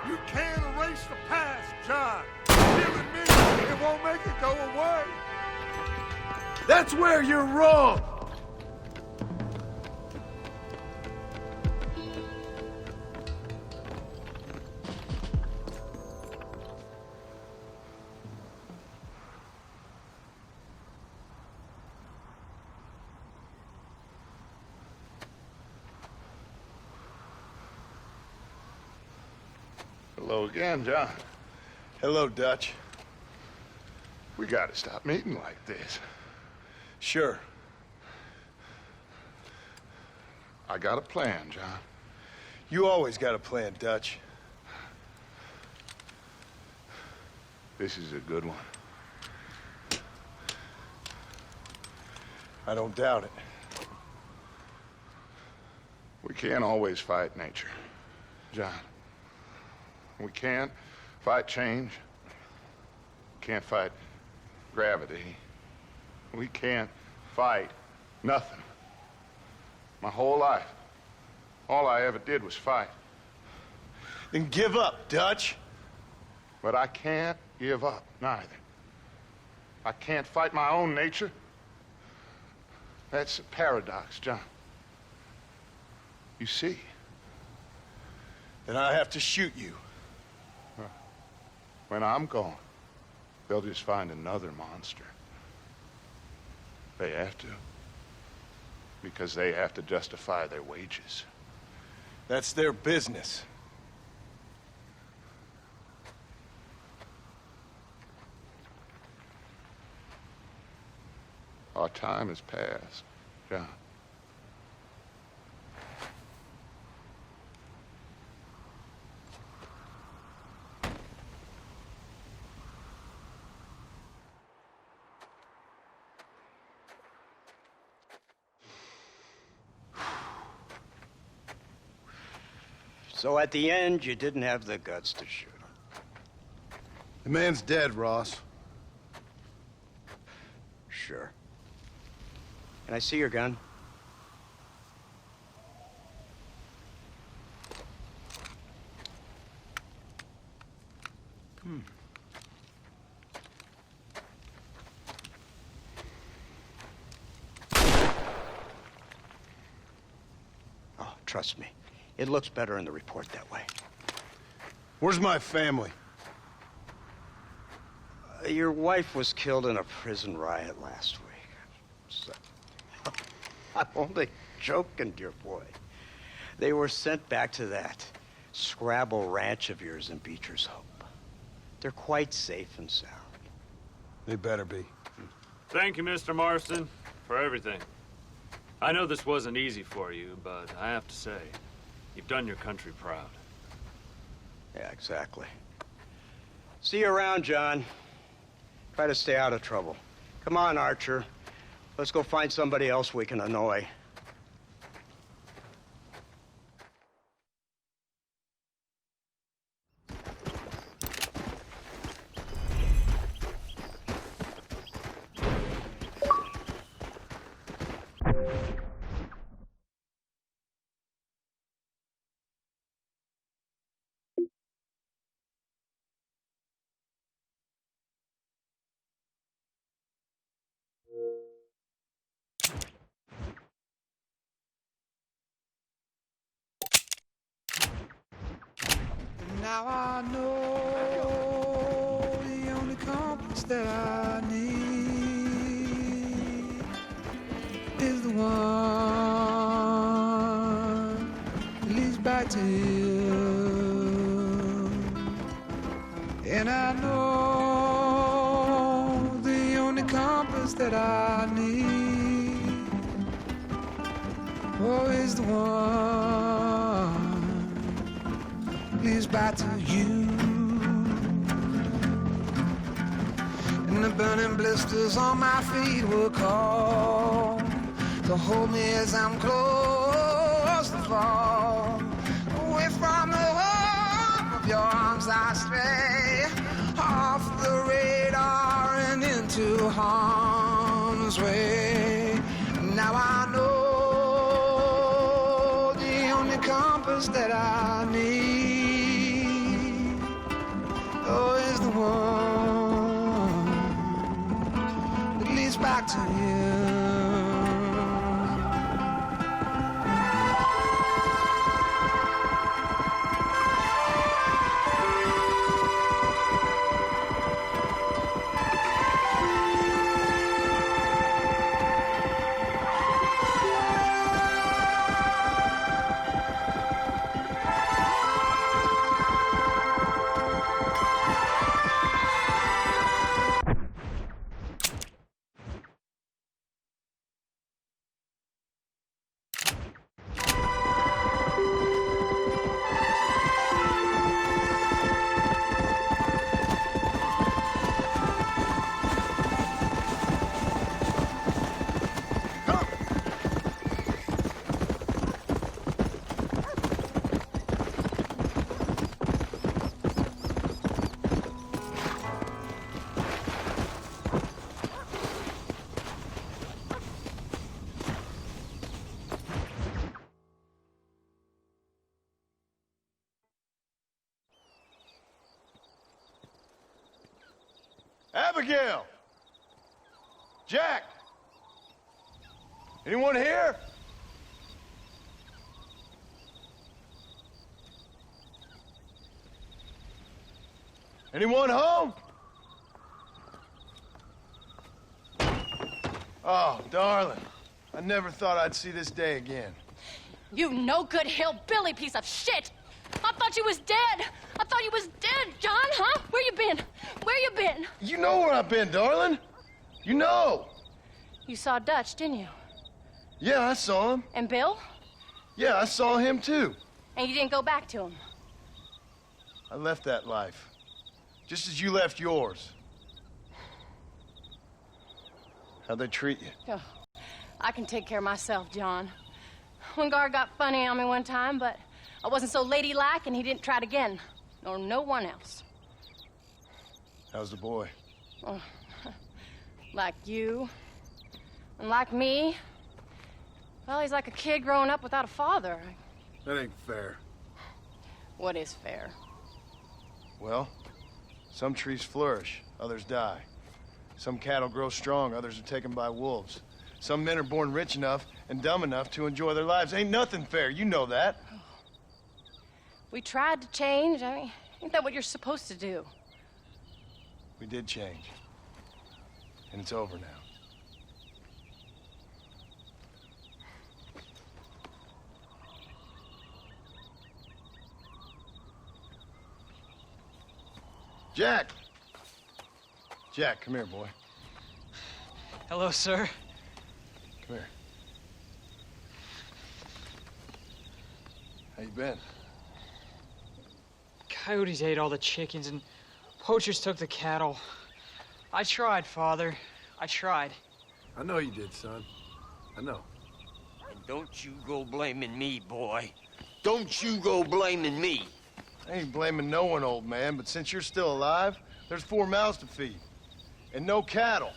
You can't erase the past, John. Killing me, it won't make it go away. That's where you're wrong! Hello again, John. Hello, Dutch. We gotta stop meeting like this. Sure. I got a plan, John. You always got a plan, Dutch. This is a good one. I don't doubt it. We can't always fight nature, John. We can't fight change. Can't fight gravity. We can't fight nothing. My whole life, all I ever did was fight. Then give up, Dutch. But I can't give up, neither. I can't fight my own nature. That's a paradox, John. You see? Then I have to shoot you. When I'm gone, they'll just find another monster. They have to. Because they have to justify their wages. That's their business. Our time has passed, John. So at the end, you didn't have the guts to shoot him. The man's dead, Ross. Sure. Can I see your gun? Oh, trust me. It looks better in the report that way. Where's my family? Your wife was killed in a prison riot last week. So, I'm only joking, dear boy. They were sent back to that Scrabble ranch of yours in Beecher's Hope. They're quite safe and sound. They better be. Thank you, Mr. Marston, for everything. I know this wasn't easy for you, but I have to say, you've done your country proud. Yeah, exactly. See you around, John. Try to stay out of trouble. Come on, Archer. Let's go find somebody else we can annoy. Now I know the only compass that I need is the one that leads back to you. And I know the only compass that I need, oh, is the one leads back to you. And the burning blisters on my feet will call to hold me as I'm close to fall. Away from the warmth of your arms I stray, off the radar and into harm's way. Now I know the only compass that I need, oh, is the one that leads back to you. Abigail! Jack! Anyone here? Anyone home? Oh, darling. I never thought I'd see this day again. You no good hillbilly piece of shit! I thought you was dead! I thought you was dead, John, huh? Where you been? Where you been? You know where I've been, darling. You know. You saw Dutch, didn't you? Yeah, I saw him. And Bill? Yeah, I saw him too. And you didn't go back to him? I left that life. Just as you left yours. How'd they treat you? Oh, I can take care of myself, John. One guard got funny on me one time, but I wasn't so ladylike, and he didn't try it again. Nor no one else. How's the boy? Oh, like you. And like me. Well, he's like a kid growing up without a father. That ain't fair. What is fair? Well, some trees flourish, others die. Some cattle grow strong, others are taken by wolves. Some men are born rich enough and dumb enough to enjoy their lives. Ain't nothing fair, you know that. We tried to change. I mean, ain't that what you're supposed to do? We did change. And it's over now. Jack! Jack, come here, boy. Hello, sir. Come here. How you been? Coyotes ate all the chickens and poachers took the cattle. I tried, Father. I tried. I know you did, son. I know. And don't you go blaming me, boy. Don't you go blaming me. I ain't blaming no one, old man, but since you're still alive, there's 4 mouths to feed. And no cattle.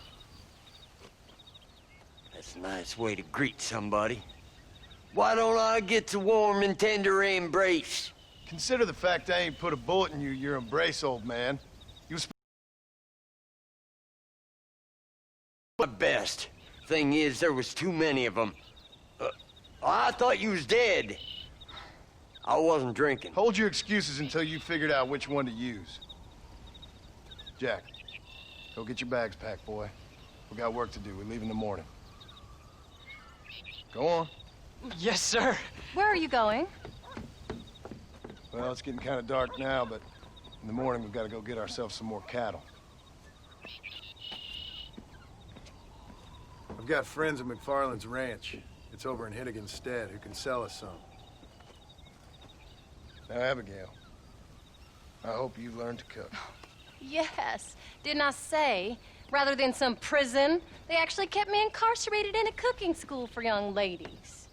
That's a nice way to greet somebody. Why don't I get the warm and tender embrace? Consider the fact I ain't put a bullet in your embrace, old man. You was My best. Thing is, there was too many of them. I thought you was dead. I wasn't drinking. Hold your excuses until you figured out which one to use. Jack, go get your bags packed, boy. We got work to do. We leave in the morning. Go on. Yes, sir. Where are you going? Well, it's getting kind of dark now, but in the morning we've got to go get ourselves some more cattle. I've got friends at McFarland's ranch. It's over in Hittigan's Stead who can sell us some. Now, Abigail, I hope you learned to cook. Yes. Didn't I say, rather than some prison, they actually kept me incarcerated in a cooking school for young ladies.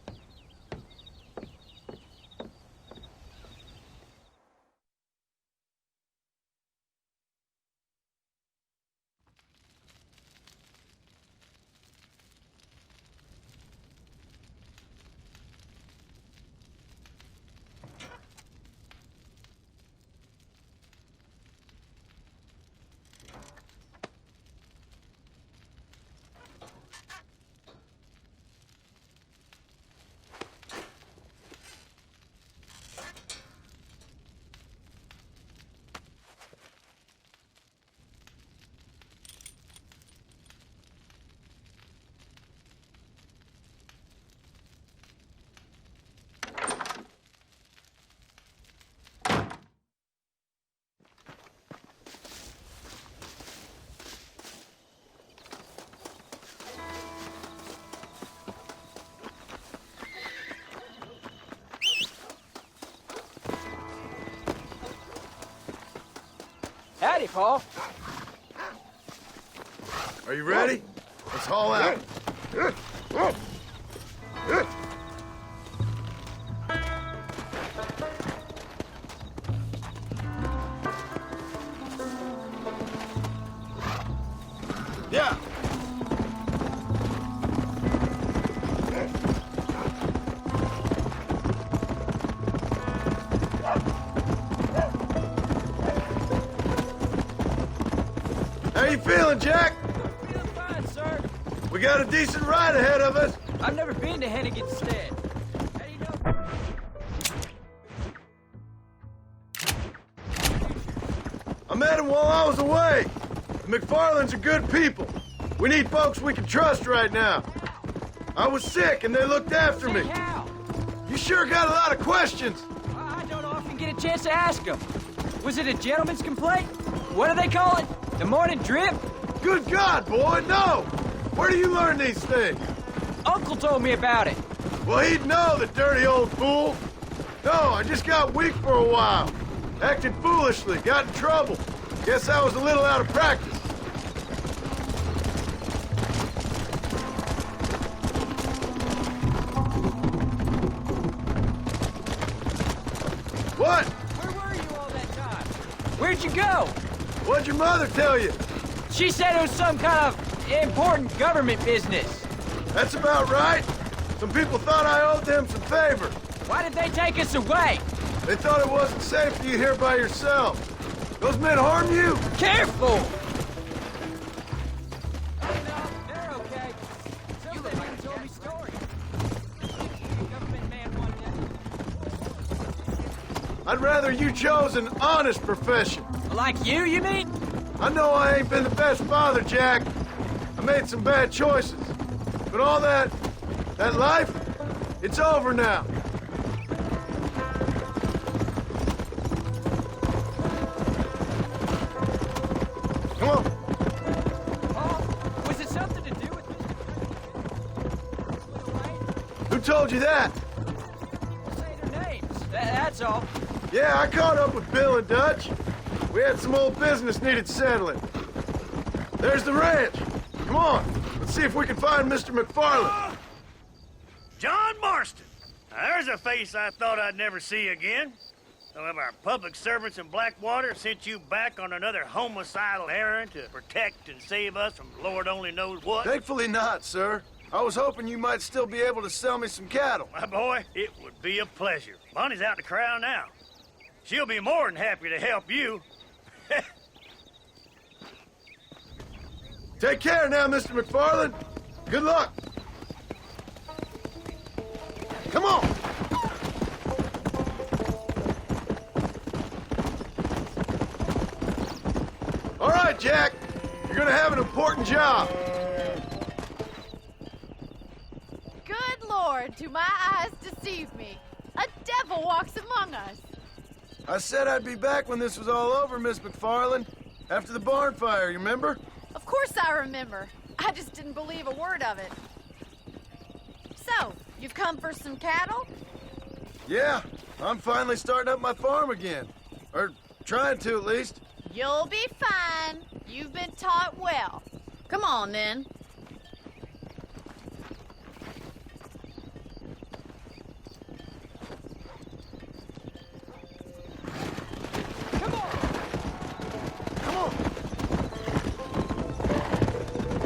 Howdy, Paul. Are you ready? Let's haul out. Yeah. How you feeling, Jack? Feeling fine, sir. We got a decent ride ahead of us. I've never been to Hennigan's Stead. How do you know? I met him while I was away. The McFarlands are good people. We need folks we can trust right now. I was sick and they looked after me. How? You sure got a lot of questions. I don't often get a chance to ask them. Was it a gentleman's complaint? What do they call it? The morning drip? Good God, boy, no! Where do you learn these things? Uncle told me about it. Well, he'd know, the dirty old fool. No, I just got weak for a while. Acted foolishly, got in trouble. Guess I was a little out of practice. What? Where were you all that time? Where'd you go? What'd your mother tell you? She said it was some kind of important government business. That's about right. Some people thought I owed them some favor. Why did they take us away? They thought it wasn't safe for you here by yourself. Those men harm you? Careful! They're okay. Some of them even told me stories. Government man wanted I'd rather you chose an honest profession. Like you mean? I know I ain't been the best father, Jack. I made some bad choices. But all that life, it's over now. Come on. Paul, was it something to do with Mr. Who told you that? Say their names. That's all. Yeah, I caught up with Bill and Dutch. We had some old business needed settling. There's the ranch. Come on, let's see if we can find Mr. McFarland. John Marston. Now, there's a face I thought I'd never see again. Some of our public servants in Blackwater sent you back on another homicidal errand to protect and save us from Lord only knows what. Thankfully not, sir. I was hoping you might still be able to sell me some cattle. My boy, it would be a pleasure. Bonnie's out in the crowd now. She'll be more than happy to help you. Take care now, Mr. McFarland. Good luck. Come on. All right, Jack. You're gonna have an important job. Good Lord, do my eyes deceive me? A devil walks among us. I said I'd be back when this was all over, Miss McFarland. After the barn fire, you remember? Of course I remember. I just didn't believe a word of it. So, you've come for some cattle? Yeah, I'm finally starting up my farm again. Or trying to, at least. You'll be fine. You've been taught well. Come on, then.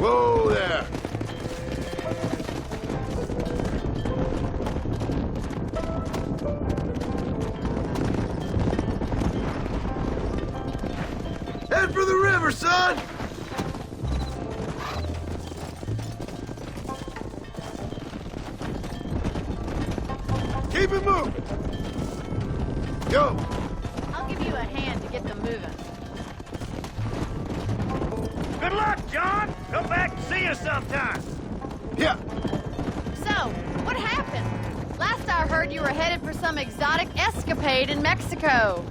Whoa there! Head for the river, son! Keep it moving! Go! I'll give you a hand to get them moving. Good luck, John. Come back and see us sometime. Yeah. So, what happened? Last I heard you were headed for some exotic escapade in Mexico.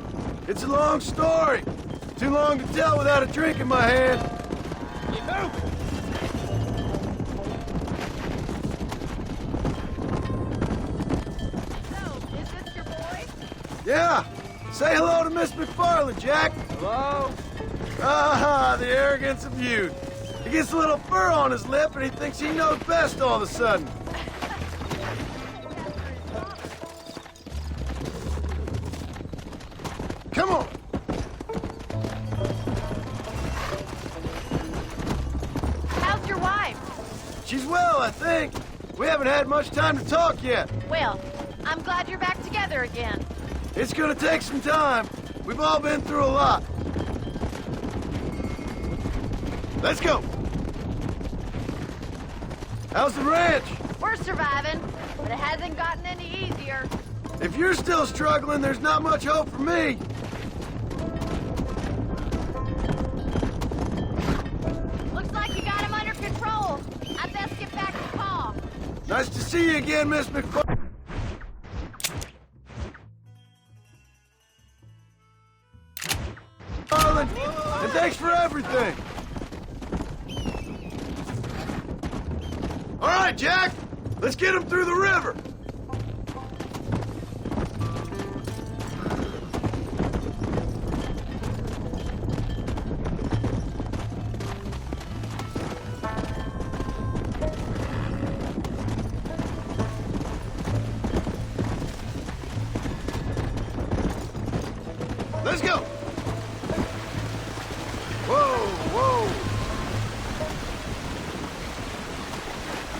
It's a long story. Too long to tell without a drink in my hand. You move. So, is this your boy? Yeah. Say hello to Miss McFarland, Jack. Hello? Ah, the arrogance of youth. He gets a little fur on his lip and he thinks he knows best all of a sudden. Come on. How's your wife? She's well, I think. We haven't had much time to talk yet. Well, I'm glad you're back together again. It's gonna take some time. We've all been through a lot. Let's go. How's the ranch? We're surviving, but it hasn't gotten any easier. If you're still struggling, there's not much hope for me. Looks like you got him under control. I best get back to Pa. Nice to see you again, Miss McFarland. And thanks for everything. All right, Jack. Let's get him through the river. Let's go. Whoa, whoa.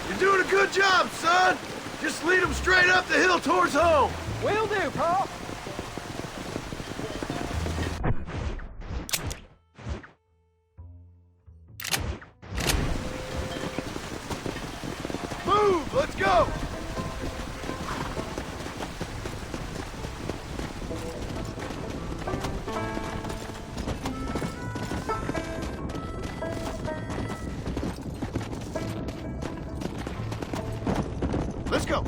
You're doing a good job, son. Just lead them straight up the hill towards home. Will do, Paul. Move, let's go. go.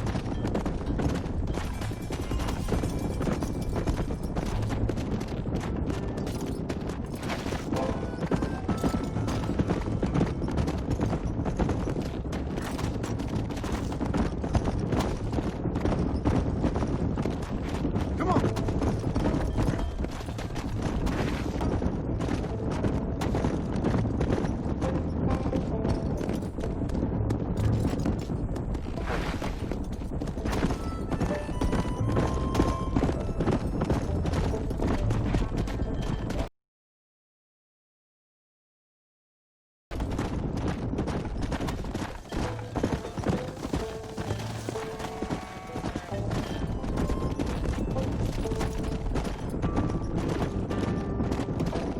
Come on.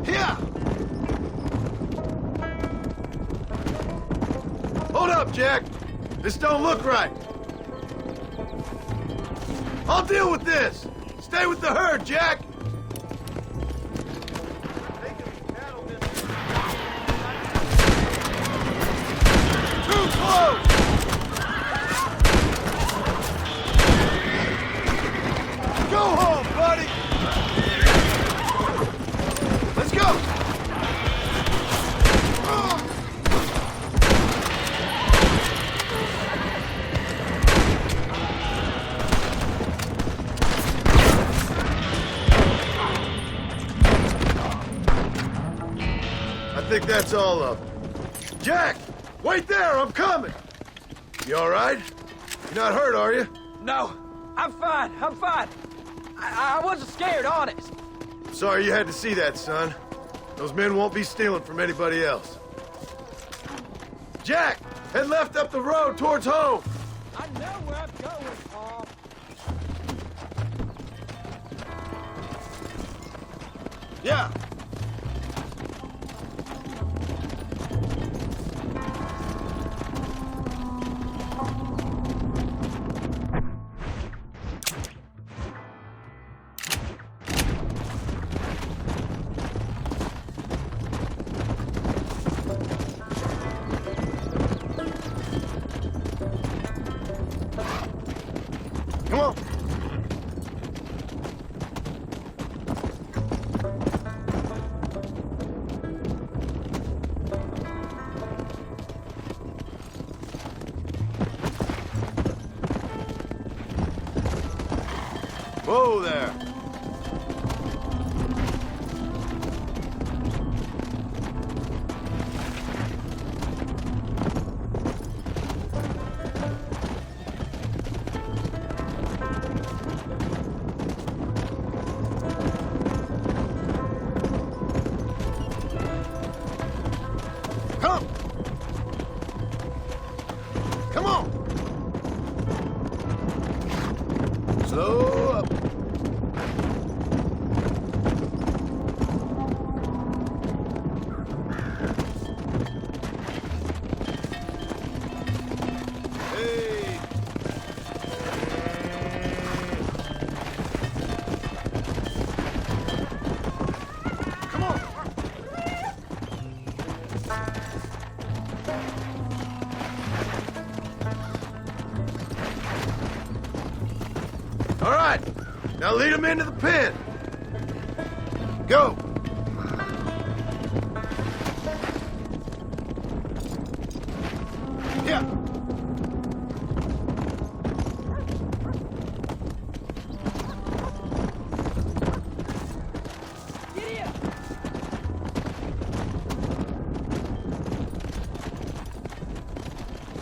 Here! Hold up, Jack. This don't look right. I'll deal with this. Stay with the herd, Jack. Too close! Go home, buddy! Let's go! I think that's all of them. Jack! Wait there! I'm coming! You all right? You're not hurt, are you? No, I'm fine. I'm fine. I wasn't scared, honest. Sorry you had to see that, son. Those men won't be stealing from anybody else. Jack! Head left up the road towards home! I know where I'm going, Paul. Yeah! Come on! Whoa there! Come! Come on! Slow up. Hey! Come on! All right, now lead them into the pen. Go. Yeah.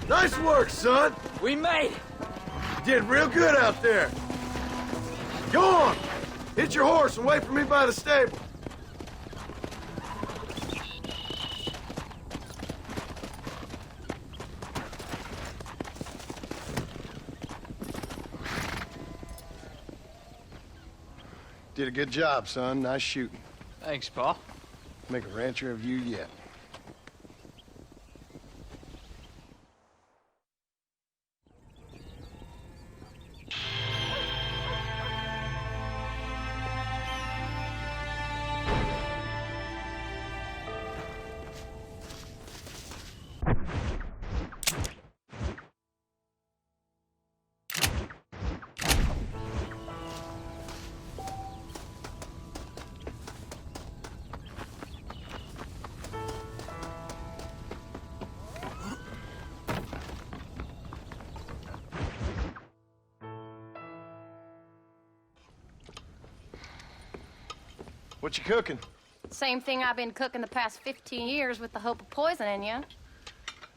Nice work, son. We made it. You did real good out there. Go on! Hit your horse and wait for me by the stable. Did a good job, son. Nice shooting. Thanks, Paul. Make a rancher of you yet. What you cooking? Same thing I've been cooking the past 15 years with the hope of poisoning you.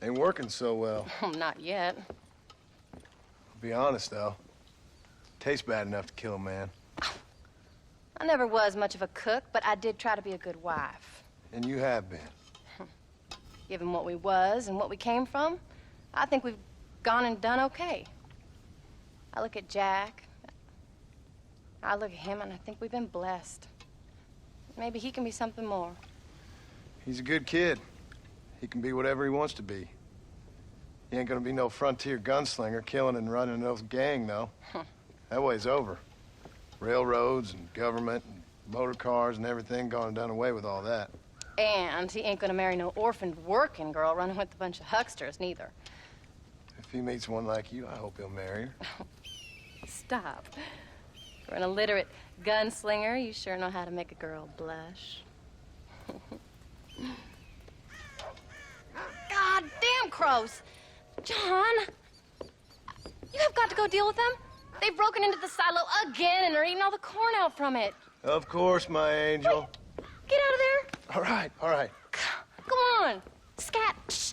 Ain't working so well. Not yet. I'll be honest, though. Tastes bad enough to kill a man. I never was much of a cook, but I did try to be a good wife. And you have been. Given what we was and what we came from, I think we've gone and done okay. I look at Jack. I look at him, and I think we've been blessed. Maybe he can be something more. He's a good kid. He can be whatever he wants to be. He ain't gonna be no frontier gunslinger killing and running no gang, though. That way's over. Railroads and government and motor cars and everything gone and done away with all that. And he ain't gonna marry no orphaned working girl running with a bunch of hucksters, neither. If he meets one like you, I hope he'll marry her. Stop. For an illiterate gunslinger, you sure know how to make a girl blush. God damn crows! John! You have got to go deal with them. They've broken into the silo again and are eating all the corn out from it. Of course, my angel. Wait, get out of there. All right, all right. Come on. Scat. Shh.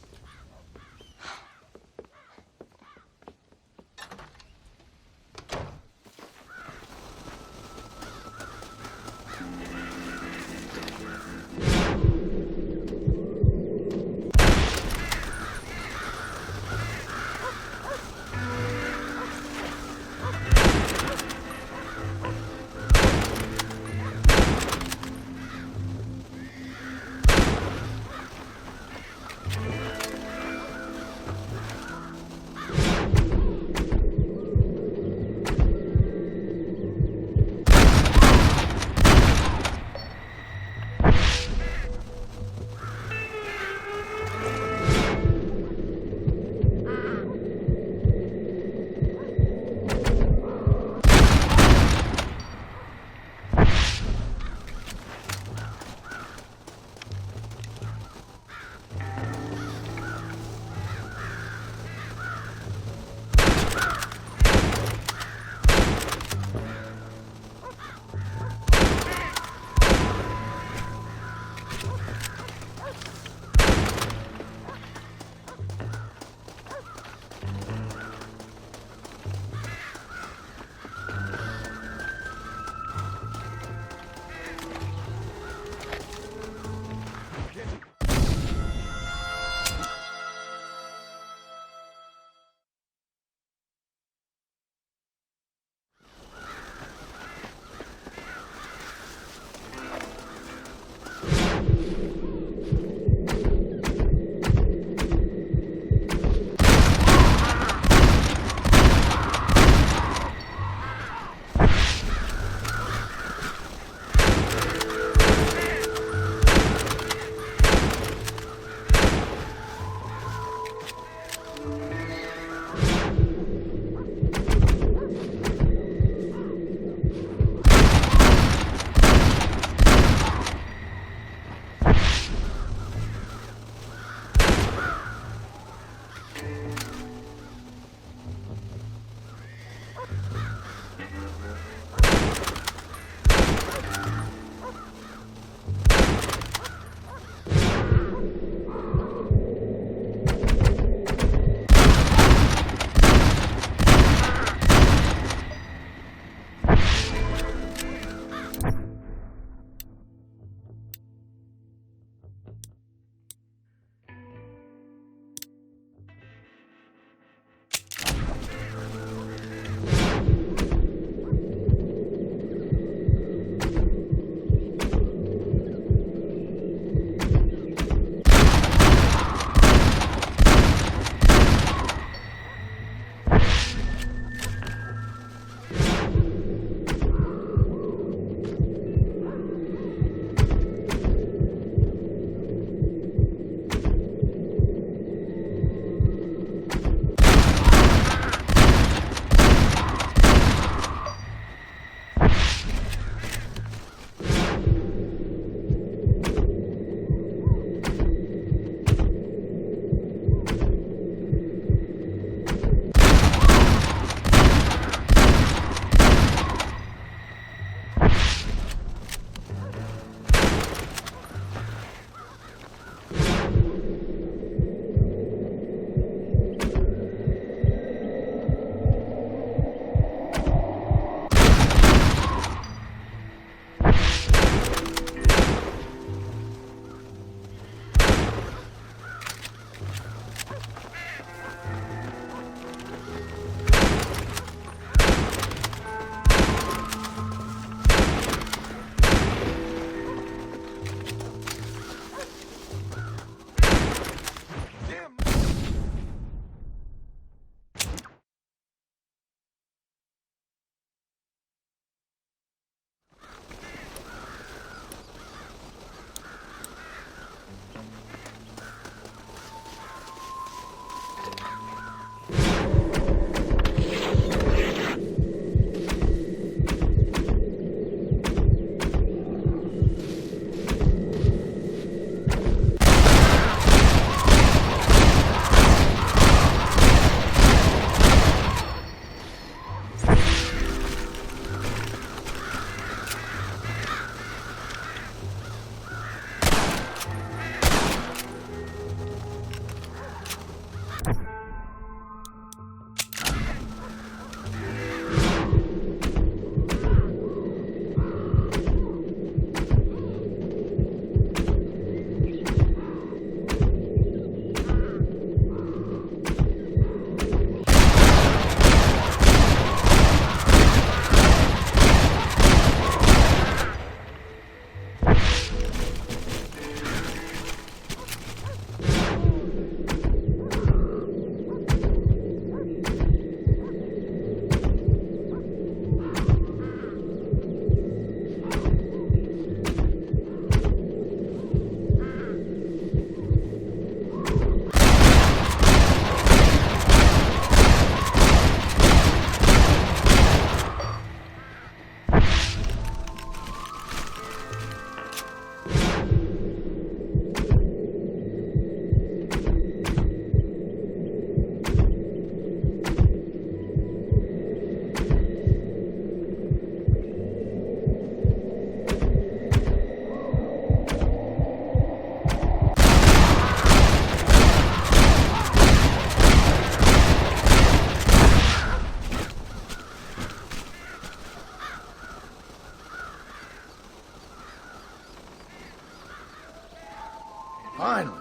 Finally.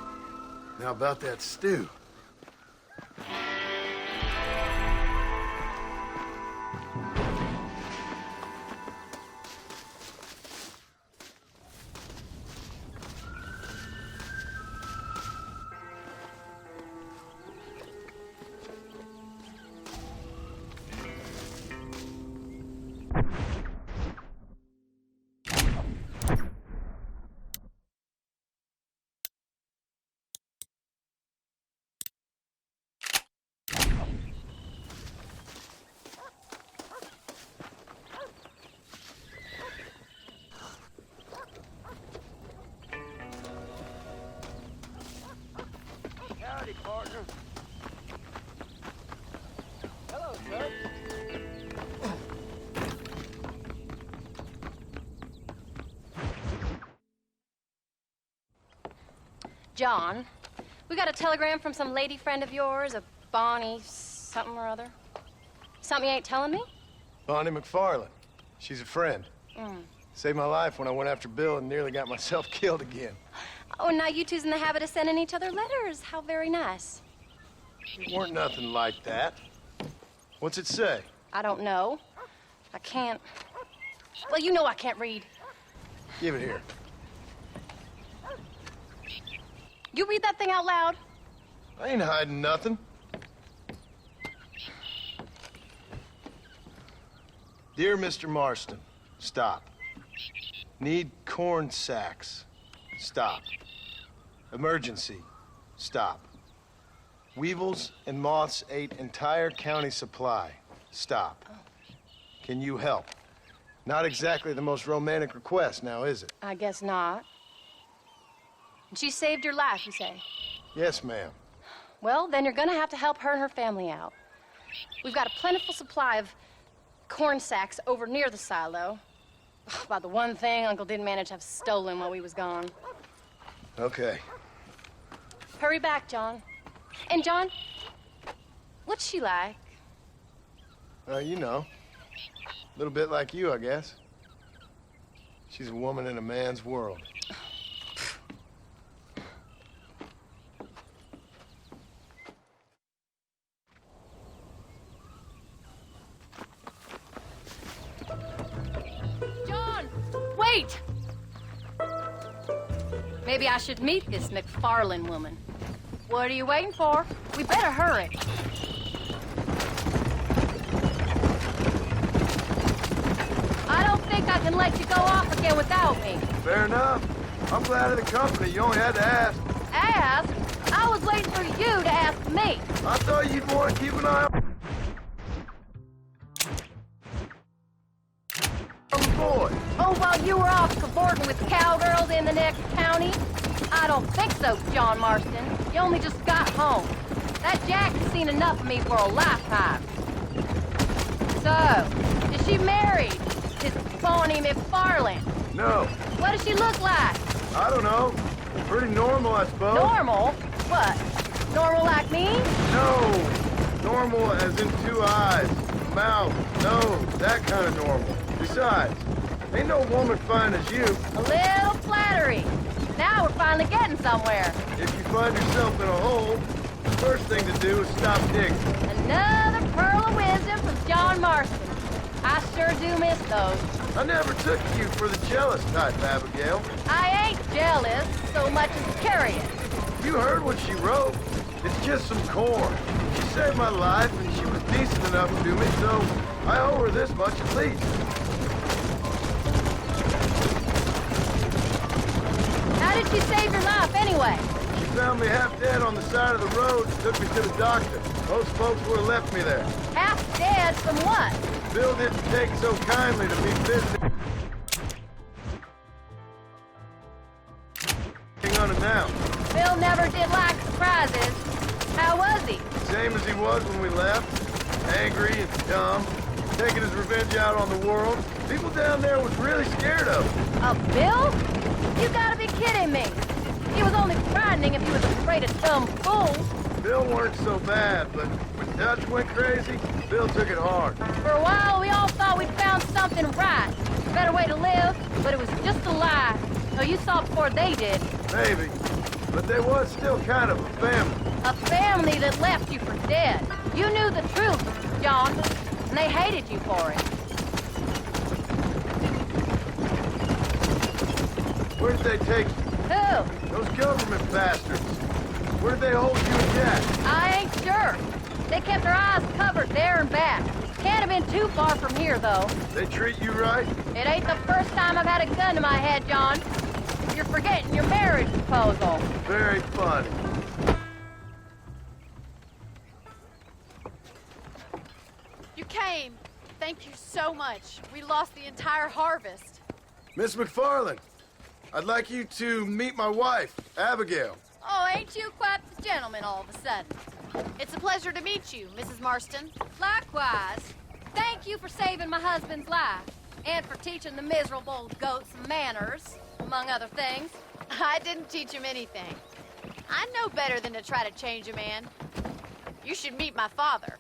Now about that stew. Howdy, partner. Hello, sir. John, we got a telegram from some lady friend of yours, a Bonnie something or other. Something you ain't telling me? Bonnie McFarland. She's a friend. Mm. Saved my life when I went after Bill and nearly got myself killed again. Oh, now you two's in the habit of sending each other letters. How very nice. It weren't nothing like that. What's it say? I don't know. I can't. Well, you know I can't read. Give it here. You read that thing out loud? I ain't hiding nothing. Dear Mr. Marston, stop. Need corn sacks. Stop. Emergency. Stop. Weevils and moths ate entire county supply. Stop. Can you help? Not exactly the most romantic request, now is it? I guess not. And she saved your life, you say? Yes, ma'am. Well, then you're gonna have to help her and her family out. We've got a plentiful supply of corn sacks over near the silo. About the one thing Uncle didn't manage to have stolen while we was gone. Okay. Hurry back, John. And John, what's she like? You know. A little bit like you, I guess. She's a woman in a man's world. John, wait! Maybe I should meet this McFarland woman. What are you waiting for? We better hurry. I don't think I can let you go off again without me. Fair enough. I'm glad of the company. You only had to ask. Ask? I was waiting for you to ask me. I thought you'd want to keep an eye on the boy. Oh, while you were off cavorting with cowgirls in the next county? I don't think so, John Marston. You only just got home. That Jack has seen enough of me for a lifetime. So, is she married? This Bonnie McFarland? No. What does she look like? I don't know. Pretty normal, I suppose. Normal? What? Normal like me? No. Normal as in 2 eyes, mouth, nose, that kind of normal. Besides, ain't no woman fine as you. A little flattery. Now we're finally getting somewhere. If you find yourself in a hole, the first thing to do is stop digging. Another pearl of wisdom from John Marston. I sure do miss those. I never took you for the jealous type, Abigail. I ain't jealous so much as curious. You heard what she wrote. It's just some corn. She saved my life, and she was decent enough to me, so I owe her this much at least. How did she save your life anyway? She found me half dead on the side of the road and took me to the doctor. Most folks would have left me there. Half dead from what? Bill didn't take so kindly to me visiting unannounced. Bill never did like surprises. How was he? Same as he was when we left. Angry and dumb. Taking his revenge out on the world. People down there was really scared of him. Of Bill? You gotta be kidding me. He was only frightening if he was afraid of dumb fools. Bill weren't so bad, but when Dutch went crazy, Bill took it hard. For a while, we all thought we'd found something right. A better way to live, but it was just a lie. So you saw before they did. Maybe. but they was still kind of a family. A family that left you for dead. You knew the truth, John, and they hated you for it. Where did they take you? Who? Those government bastards. Where did they hold you and Jack? I ain't sure. They kept their eyes covered there and back. Can't have been too far from here, though. They treat you right? It ain't the first time I've had a gun to my head, John. You're forgetting your marriage proposal. Very funny. You came. Thank you so much. We lost the entire harvest. Miss McFarland, I'd like you to meet my wife, Abigail. Oh, ain't you quite the gentleman all of a sudden? It's a pleasure to meet you, Mrs. Marston. Likewise. Thank you for saving my husband's life. And for teaching the miserable goat some manners, among other things. I didn't teach him anything. I know better than to try to change a man. You should meet my father.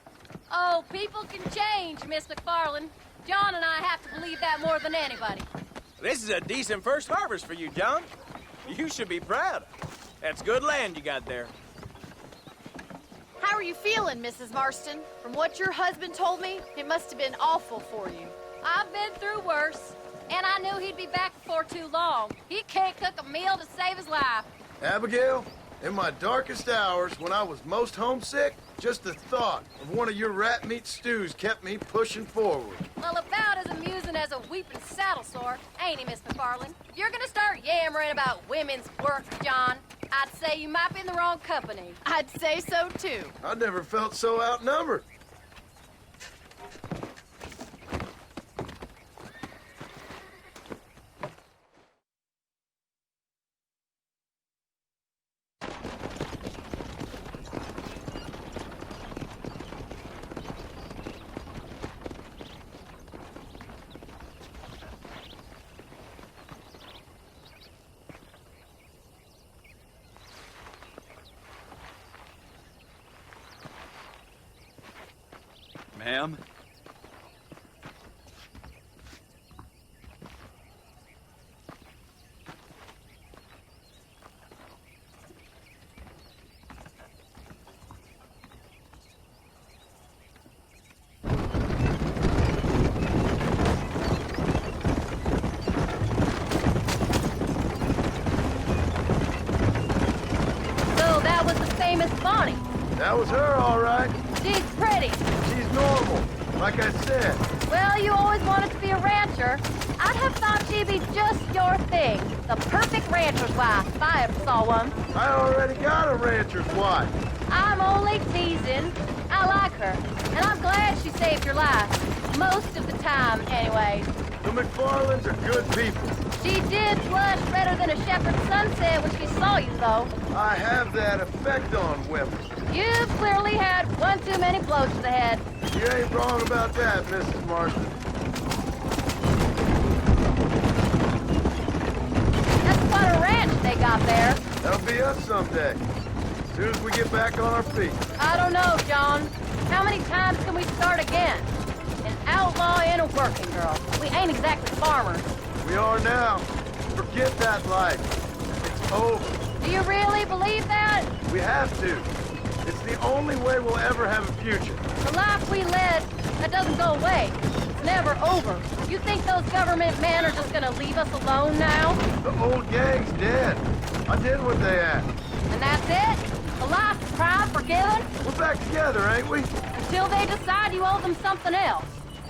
Oh, people can change, Miss McFarland. John and I have to believe that more than anybody. This is a decent first harvest for you, John. You should be proud. That's good land you got there. How are you feeling, Mrs. Marston? From what your husband told me, it must have been awful for you. I've been through worse, and I knew he'd be back before too long. He can't cook a meal to save his life. Abigail, in my darkest hours, when I was most homesick, just the thought of one of your rat meat stews kept me pushing forward. Well, about as amusing as a weeping saddle sore, ain't he, Miss McFarland? If you're gonna start yammering about women's work, John, I'd say you might be in the wrong company. I'd say so, too. I never felt so outnumbered. Ma'am? So that was the famous Bonnie. That was her, all right. She's pretty. She's normal, like I said. Well, you always wanted to be a rancher. I'd have thought she'd be just your thing. The perfect rancher's wife, if I ever saw one. I already got a rancher's wife. I'm only teasing. I like her, and I'm glad she saved your life. Most of the time, anyway. The McFarlands are good people. She did blush redder than a shepherd's sunset when she saw you, though. I have that effect on women. You've clearly had one too many blows to the head. You ain't wrong about that, Mrs. Marston. That's quite a ranch they got there. That'll be us someday. As soon as we get back on our feet. I don't know, John. How many times can we start again? An outlaw and a working girl. We ain't exactly farmers. We are now. Forget that life. It's over. Do you really believe that? We have to. It's the only way we'll ever have a future. The life we led, that doesn't go away. It's never over. You think those government men are just gonna leave us alone now? The old gang's dead. I did what they asked. And that's it? A life of crime forgiven? We're back together, ain't we? Until they decide you owe them something else.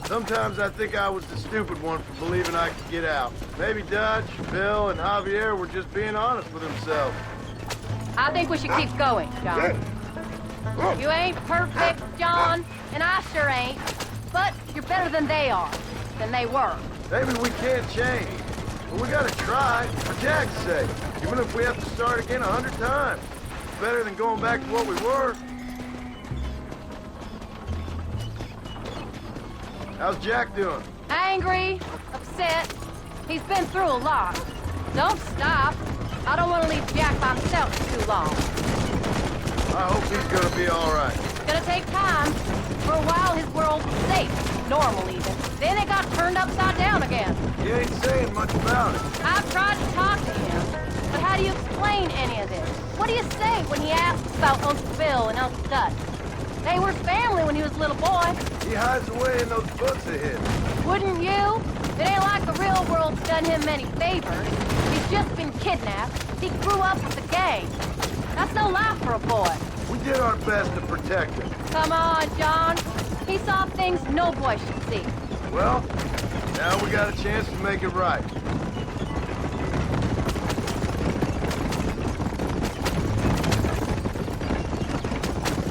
Sometimes I think I was the stupid one for believing I could get out. Maybe Dutch, Bill, and Javier were just being honest with themselves. I think we should keep going, John. You ain't perfect, John, and I sure ain't. But you're better than they are, than they were. Maybe we can't change, but we gotta try, for Jack's sake. Even if we have to start again 100 times. It's better than going back to what we were. How's Jack doing? Angry, upset. He's been through a lot. Don't stop. I don't want to leave Jack by himself too long. I hope he's gonna be all right. It's gonna take time. For a while, his world was safe. Normal, even. Then it got turned upside down again. He ain't saying much about it. I've tried to talk to him. But how do you explain any of this? What do you say when he asks about Uncle Bill and Uncle Dutch? They were family when he was a little boy. He hides away in those books of his. Wouldn't you? It ain't like the real world's done him many favors. He's just been kidnapped. He grew up with the gang. That's no life for a boy. We did our best to protect him. Come on, John. He saw things no boy should see. Well, now we got a chance to make it right.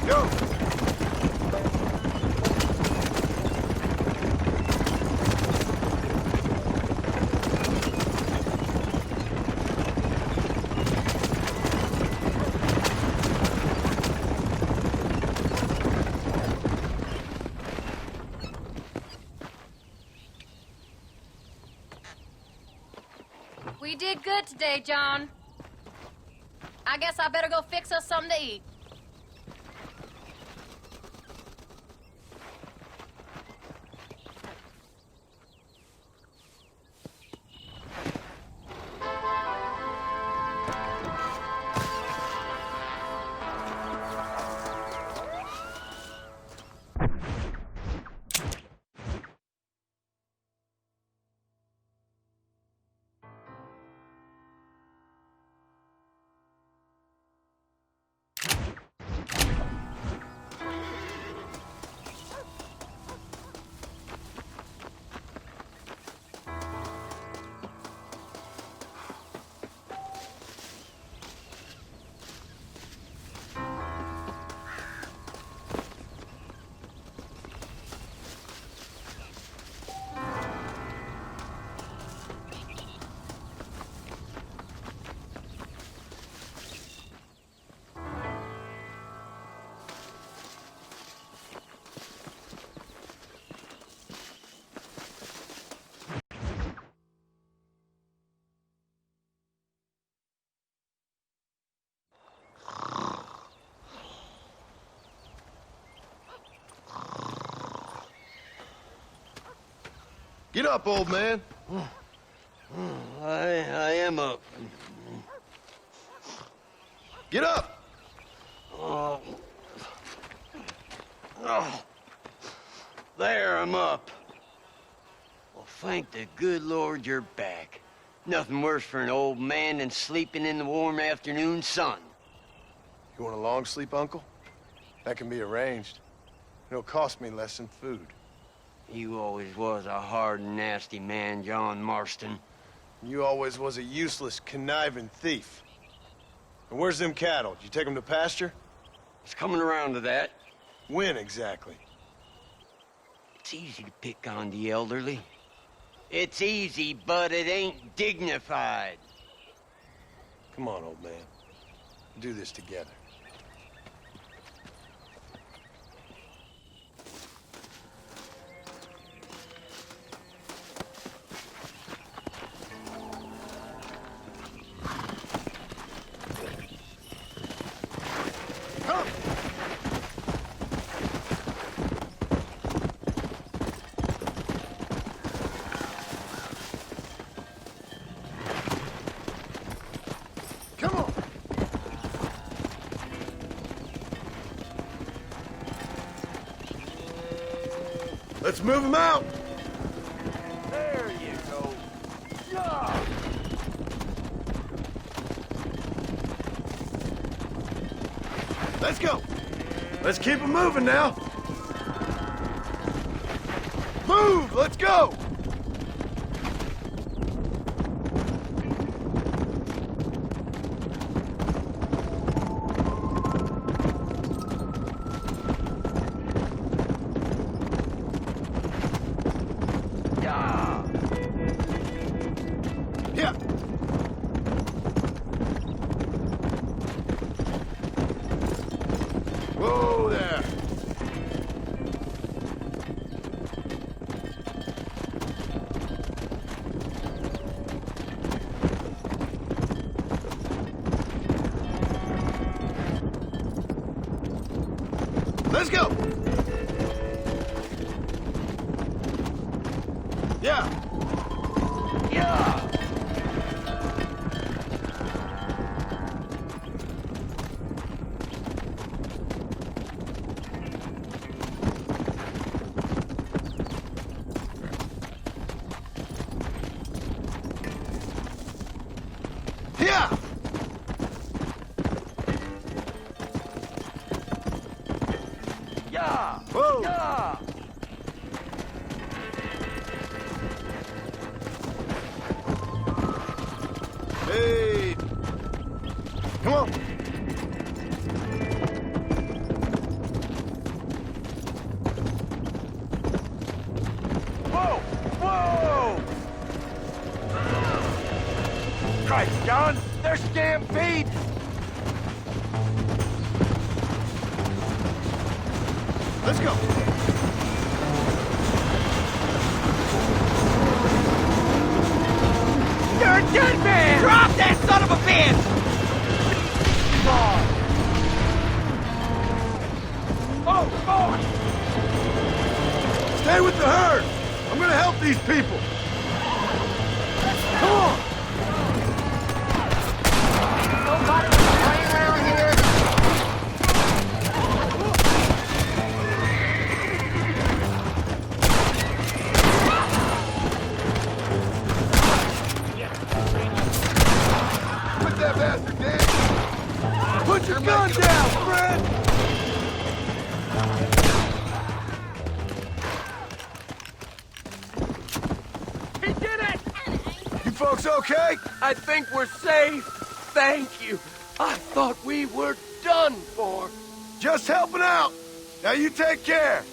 Go! We did good today, John. I guess I better go fix us something to eat. Get up, old man. I am up. Get up! Oh. There, I'm up. Well, thank the good Lord you're back. Nothing worse for an old man than sleeping in the warm afternoon sun. You want a long sleep, Uncle? That can be arranged. It'll cost me less than food. You always was a hard and nasty man, John Marston. You always was a useless, conniving thief. And where's them cattle? Did you take them to pasture? It's coming around to that. When exactly? It's easy to pick on the elderly. It's easy, but it ain't dignified. Come on, old man. We'll do this together. Let's move him out! There you go. Yeah. Let's go! Let's keep him moving now! Move! Let's go! Whoa there! Let's go! Yeah! Yeah! Whoa! Hey! Come on! Whoa! Whoa! Christ, John! They're stampede! Let's go! You're a dead man! Drop that son of a bitch! Oh, boy! Stay with the herd! I'm gonna help these people! Come on! Nobody playing around here! Put that bastard down! Put your gun down, Fred! He did it! You folks okay? I think we're safe. Thank you. I thought we were done for. Just helping out. Now you take care.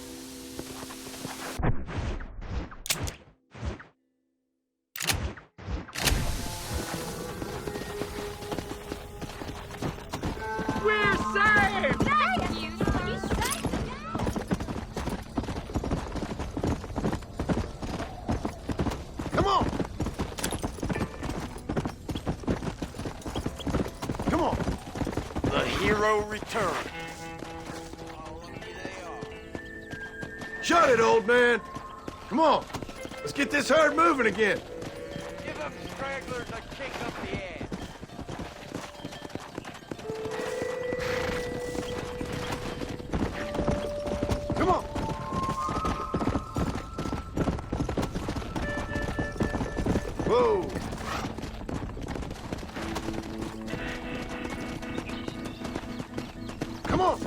We're safe! Thank you. He's safe now. Come on. Come on. The hero returned. Shut it, old man. Come on. Let's get this herd moving again. Give them stragglers a kick up the ass. Come on. Whoa. Come on.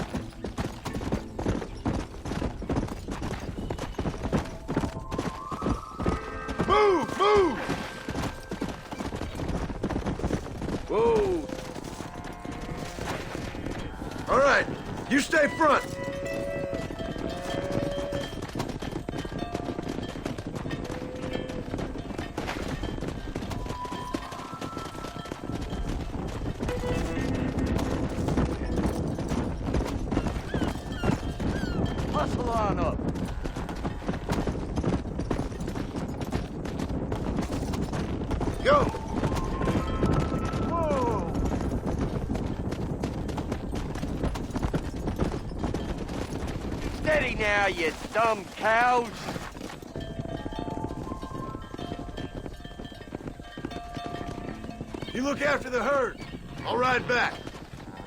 Move, move. Whoa. All right, you stay front. Hustle on up. Go. Whoa! Steady now, you dumb cows. You look after the herd. I'll ride back.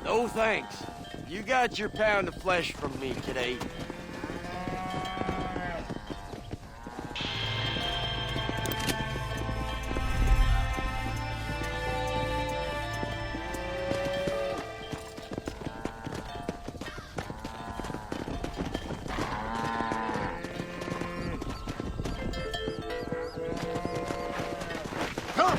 No thanks. You got your pound of flesh from me today. Come.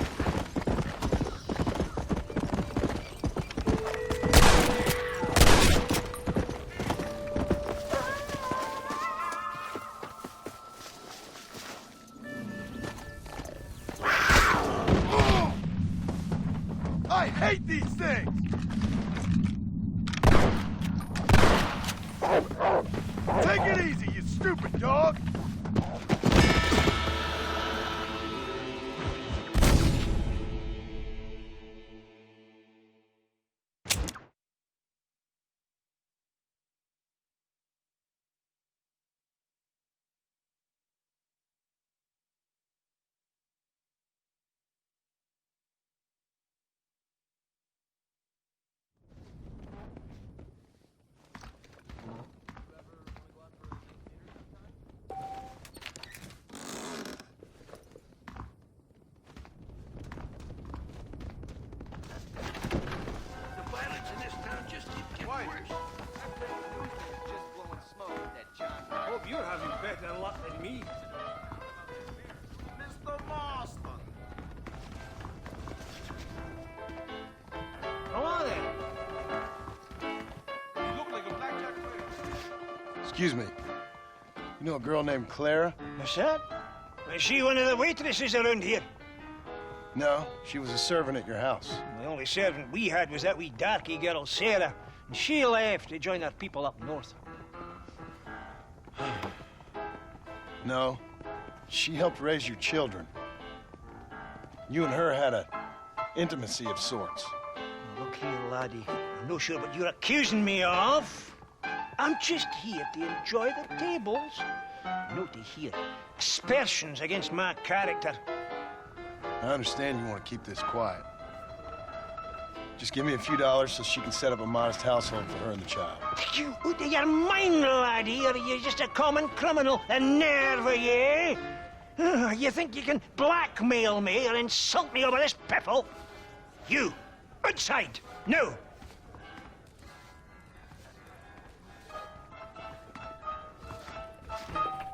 Excuse me. You know a girl named Clara? What's that? Is she one of the waitresses around here? No, she was a servant at your house. The only servant we had was that wee darky girl, Sarah. And she left to join our people up north. No, she helped raise your children. You and her had an intimacy of sorts. Look here, laddie. I'm not sure what you're accusing me of. I'm just here to enjoy the tables, not to hear aspersions against my character. I understand you want to keep this quiet. Just give me a few dollars so she can set up a modest household for her and the child. You out of your mind, laddie, or are you just a common criminal? A nerve, are you? You think you can blackmail me or insult me over this pipple? You, outside, no.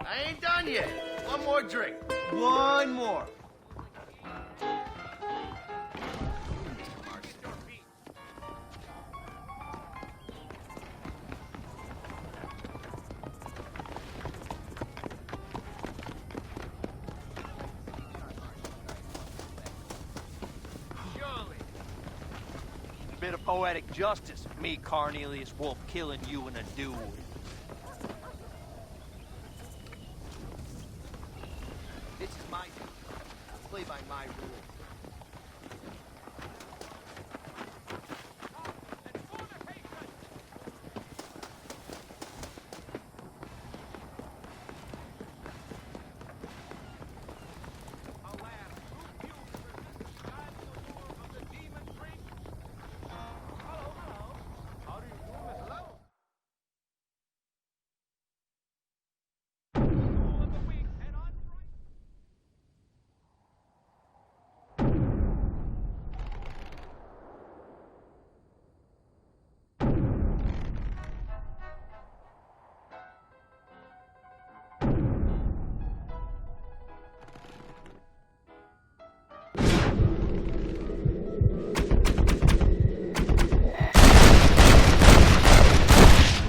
I ain't done yet. One more drink. One more. A bit of poetic justice, me, Cornelius Wolf, killing you in a duel. This is my duel. I play by my rules.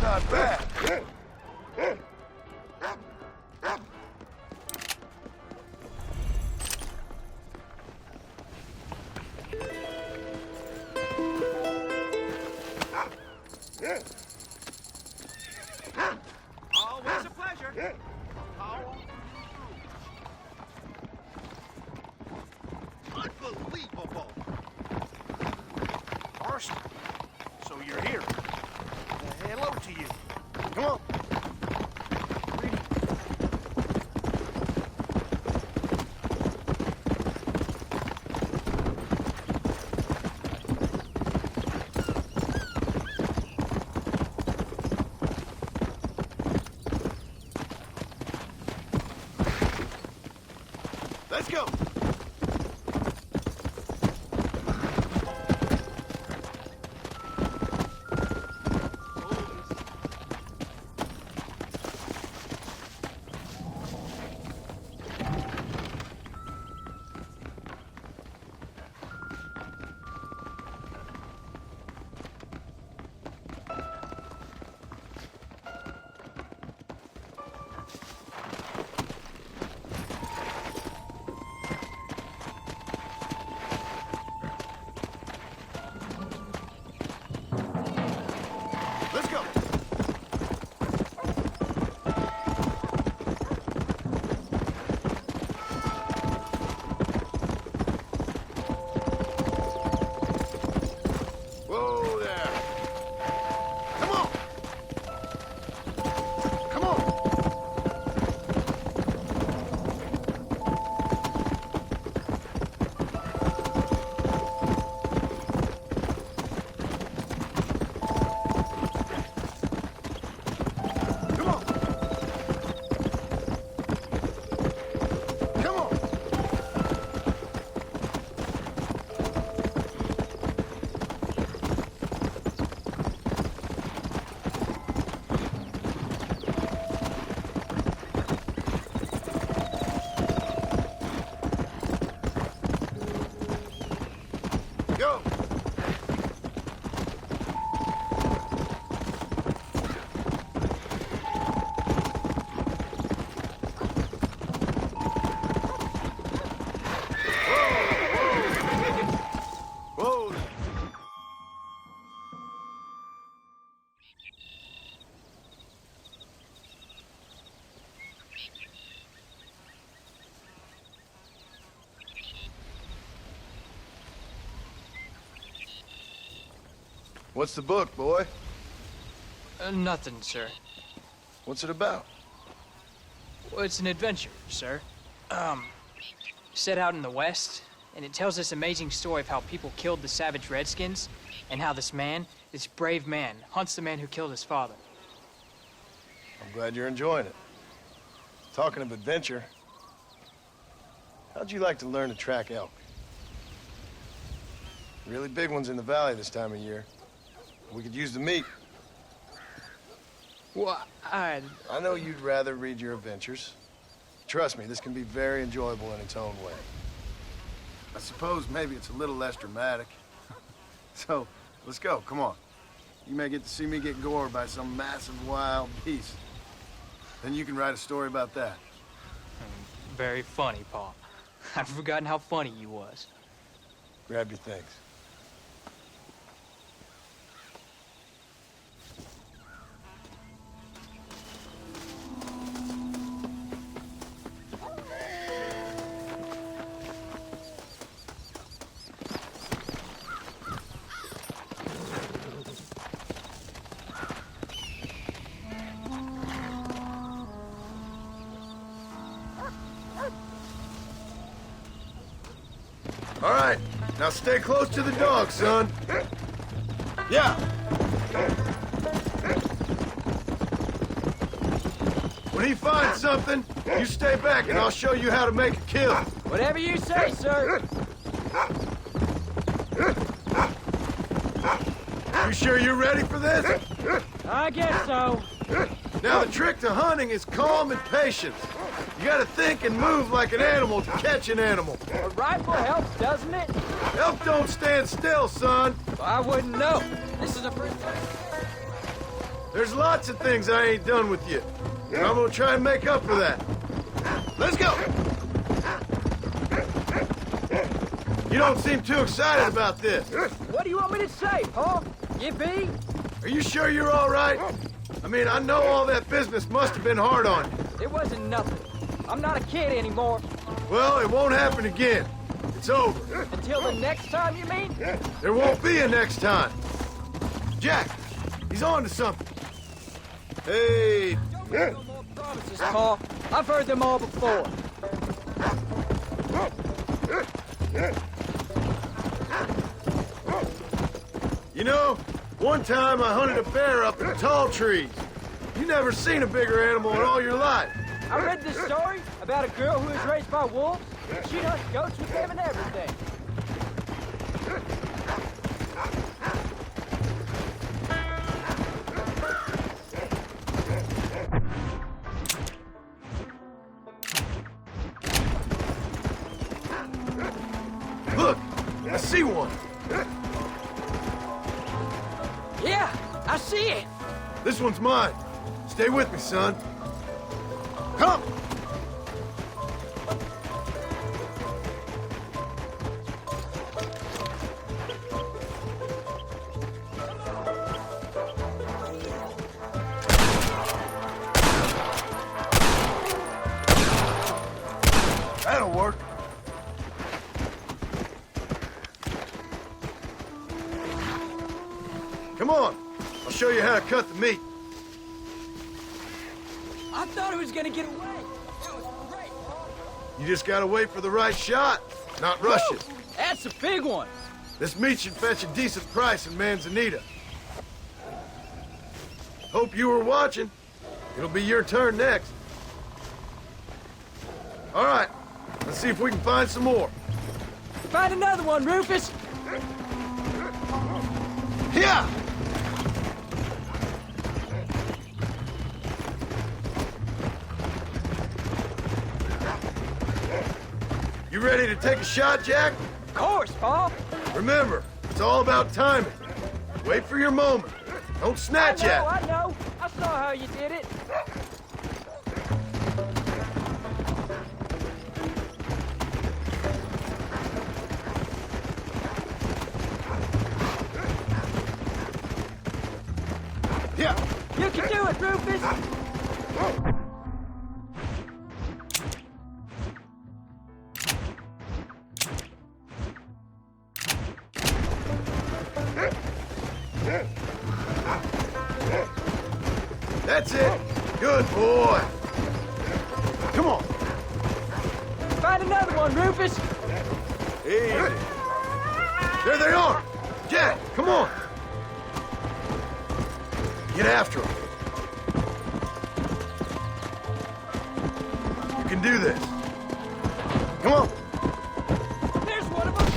Not bad. Always a pleasure. Unbelievable. Marston, so you're here. Hello to you. Come on. Let's go. What's the book, boy? Nothing, sir. What's it about? Well, it's an adventure, sir. Set out in the West, and it tells this amazing story of how people killed the savage Redskins, and how this man, this brave man, hunts the man who killed his father. I'm glad you're enjoying it. Talking of adventure, how'd you like to learn to track elk? Really big ones in the valley this time of year. We could use the meat. Well, I know you'd rather read your adventures. Trust me, this can be very enjoyable in its own way. I suppose maybe it's a little less dramatic. So, let's go, come on. You may get to see me get gored by some massive wild beast. Then you can write a story about that. Very funny, Paul. I'd forgotten how funny you was. Grab your things. All right, now stay close to the dog, son. Yeah. When he finds something, you stay back and I'll show you how to make a kill. Whatever you say, sir. You sure you're ready for this? I guess so. Now, the trick to hunting is calm and patience. You gotta think and move like an animal to catch an animal. A rifle helps, doesn't it? Elk don't stand still, son. I wouldn't know. This is the first time. There's lots of things I ain't done with you. And I'm gonna try and make up for that. Let's go! You don't seem too excited about this. What do you want me to say, Paul? Yippee? Are you sure you're all right? I mean, I know all that business must have been hard on you. It wasn't nothing. I'm not a kid anymore. Well, it won't happen again. It's over. Until the next time, you mean? There won't be a next time. Jack, he's on to something. Hey. Don't make no more promises, Paul. I've heard them all before. You know, one time I hunted a bear up in the tall trees. You never seen a bigger animal in all your life. I read this story about a girl who was raised by wolves. She'd hunt goats with them and everything. Look, I see one. Yeah, I see it. This one's mine. Stay with me, son. Come! That'll work. Come on. I'll show you how to cut the meat. I thought he was gonna get away. That was great, Paul. You just gotta wait for the right shot, not rush it. That's a big one. This meat should fetch a decent price in Manzanita. Hope you were watching. It'll be your turn next. All right, let's see if we can find some more. Find another one, Rufus. Yeah! You ready to take a shot, Jack? Of course, Paul. Remember, it's all about timing. Wait for your moment. Don't snatch at it. I know. I saw how you did it. Yeah. You can do it, Rufus. That's it. Good boy. Come on. Find another one, Rufus. Easy. There they are. Jack, come on. Get after them. You can do this. Come on. There's one of them.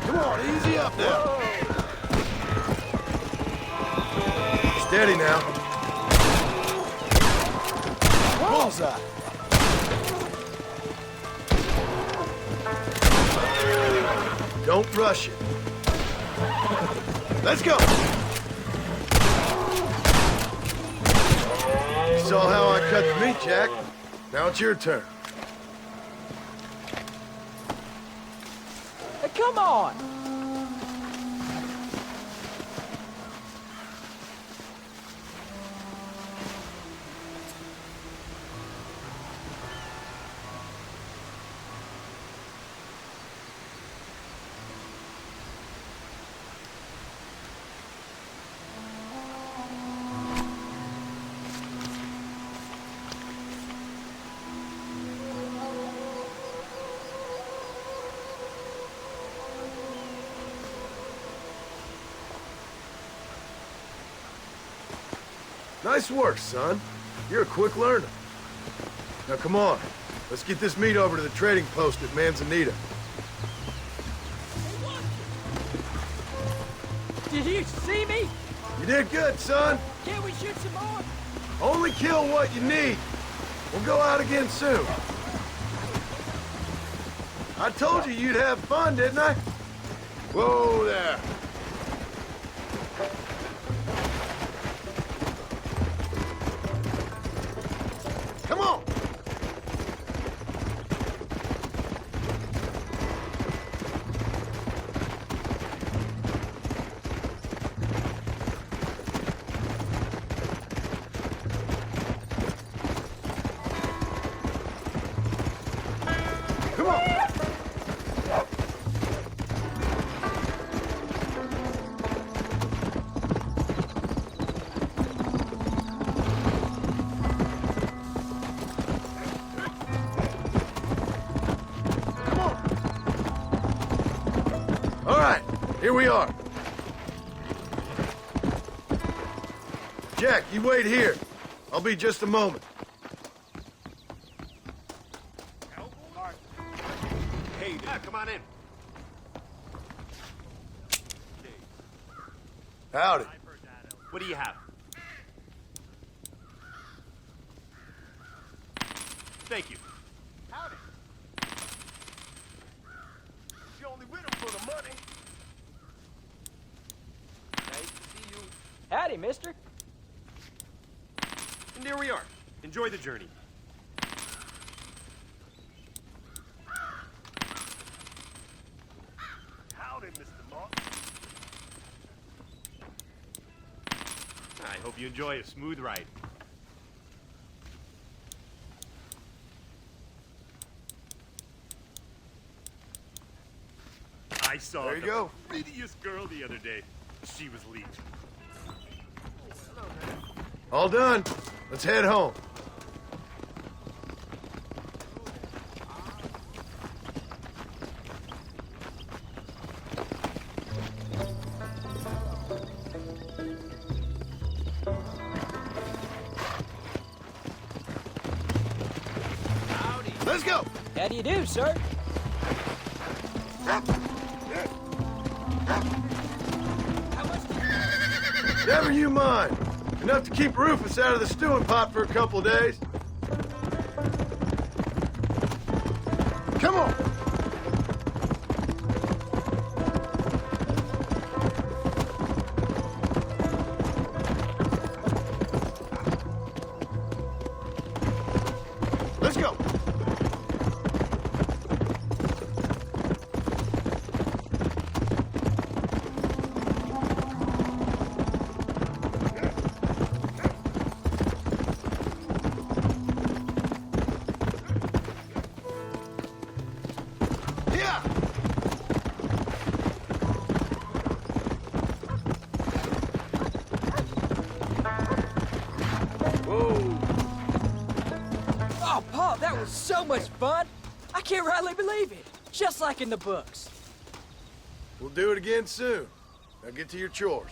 Come on, easy up now. Steady now. Bullseye. Don't rush it. Let's go. You saw how I cut the meat, Jack. Now it's your turn. Hey, come on. Nice work, son. You're a quick learner. Now come on. Let's get this meat over to the trading post at Manzanita. Did you see me? You did good, son. Can't we shoot some more? Only kill what you need. We'll go out again soon. I told you you'd have fun, didn't I? Whoa there. Come on. Come on. All right, here we are. Jack, you wait here. I'll be just a moment. Hey, come on in. Howdy. What do you have? Thank you. Howdy. You only with him for the money. Nice to see you. Howdy, mister. And there we are. Enjoy the journey. Howdy, Mr. Moss. I hope you enjoy a smooth ride. I saw There you the go. prettiest girl the other day. She was Legion. All done. Let's head home. Let's go. How do you do, sir? Never you mind. Enough to keep Rufus out of the stewing pot for a couple of days. Come on. Let's go. Oh, Pa, that was so much fun. I can't rightly believe it. Just like in the books. We'll do it again soon. Now get to your chores.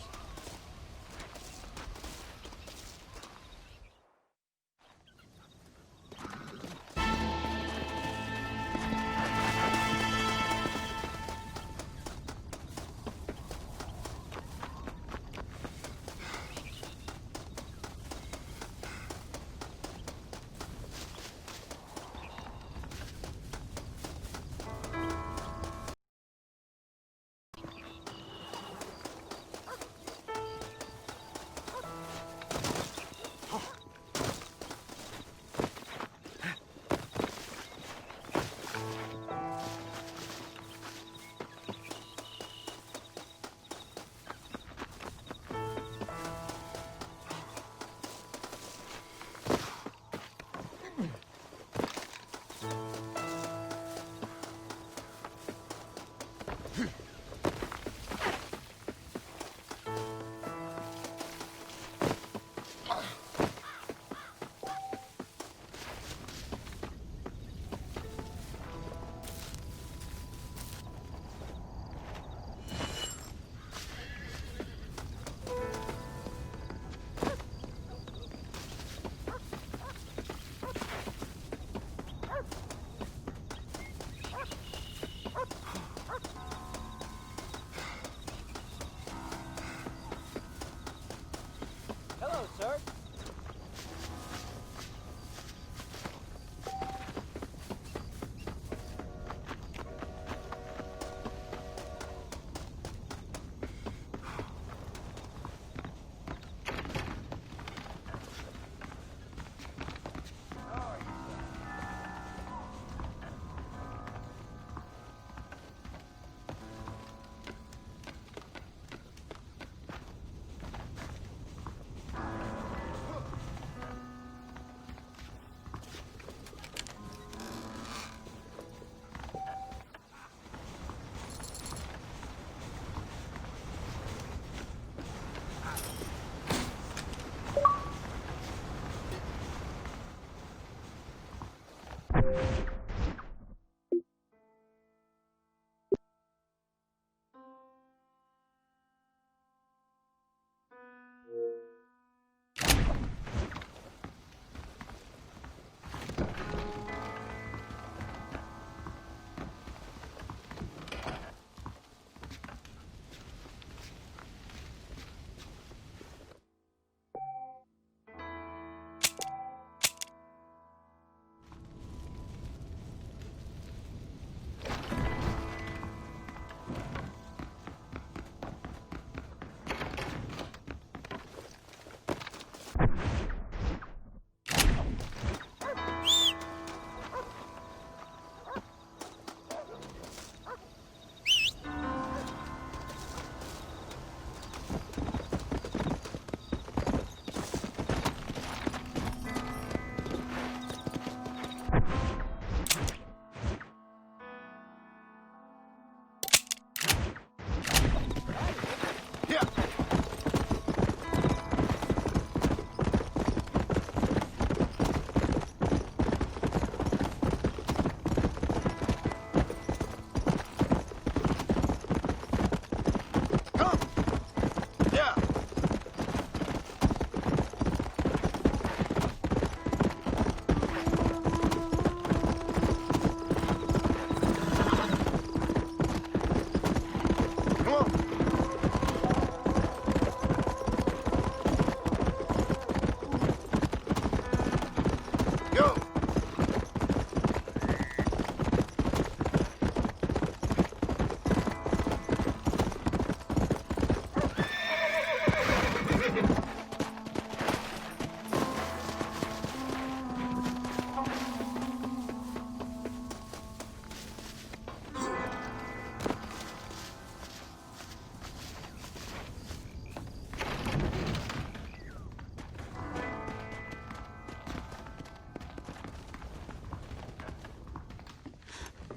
Hello, sir.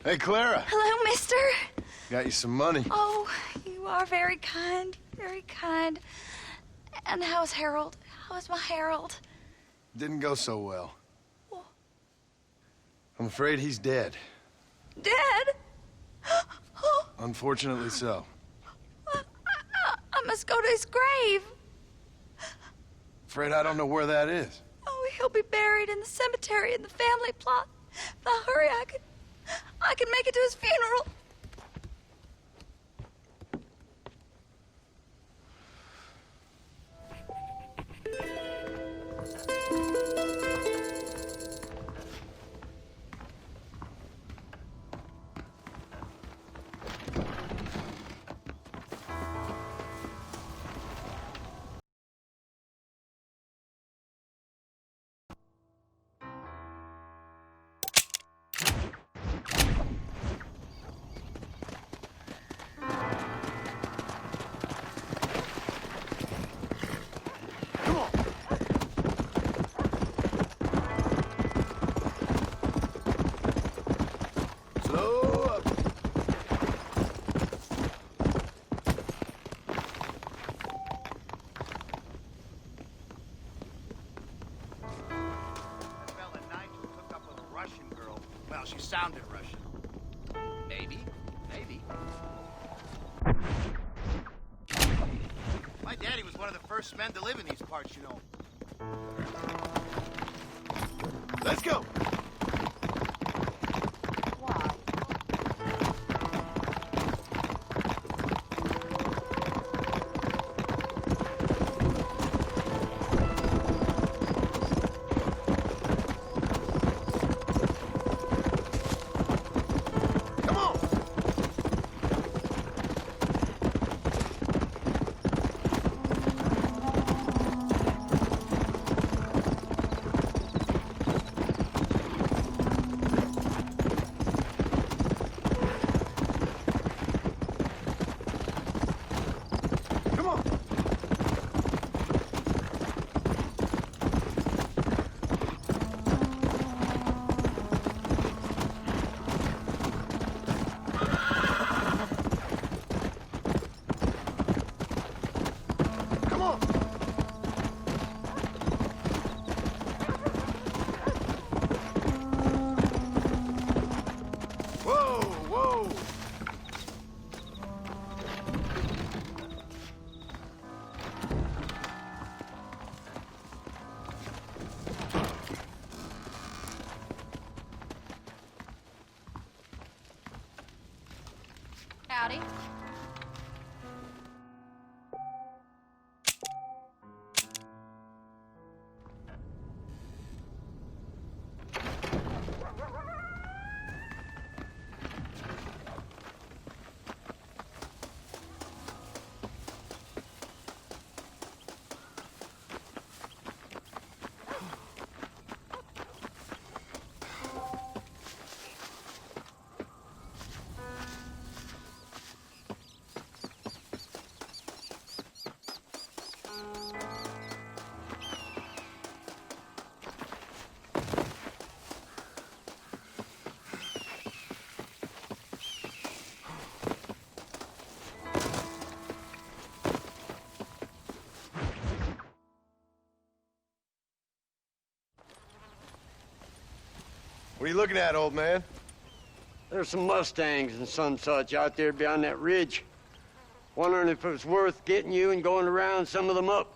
Hey, Clara. Hello, mister. Got you some money. Oh, you are very kind, very kind. And how's Harold? How's my Harold? Didn't go so well. I'm afraid he's dead. Dead? Unfortunately so. I must go to his grave. Afraid I don't know where that is. Oh, he'll be buried in the cemetery in the family plot. If I hurry, I can make it to his funeral. Well, she sounded Russian. Maybe. My daddy was one of the first men to live in these parts, you know. Let's go! Howdy. What are you looking at, old man? There's some Mustangs and some such out there beyond that ridge. Wondering if it was worth getting you and going to round some of them up.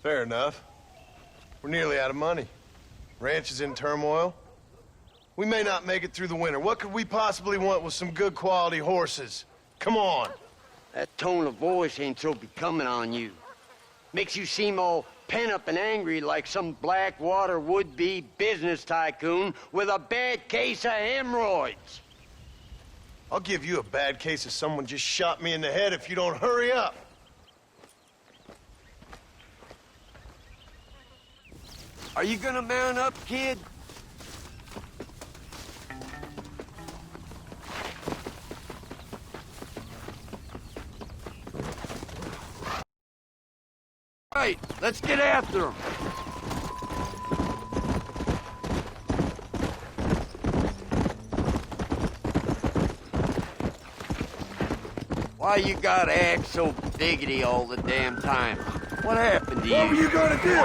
Fair enough. We're nearly out of money. Ranch is in turmoil. We may not make it through the winter. What could we possibly want with some good quality horses? Come on. That tone of voice ain't so becoming on you. Makes you seem all pent up and angry like some Blackwater would-be business tycoon with a bad case of hemorrhoids. I'll give you a bad case of someone just shot me in the head if you don't hurry up. Are you gonna mount up, kid? Right, let's get after him. Why you gotta act so biggity all the damn time? What happened to you? What were you gonna do?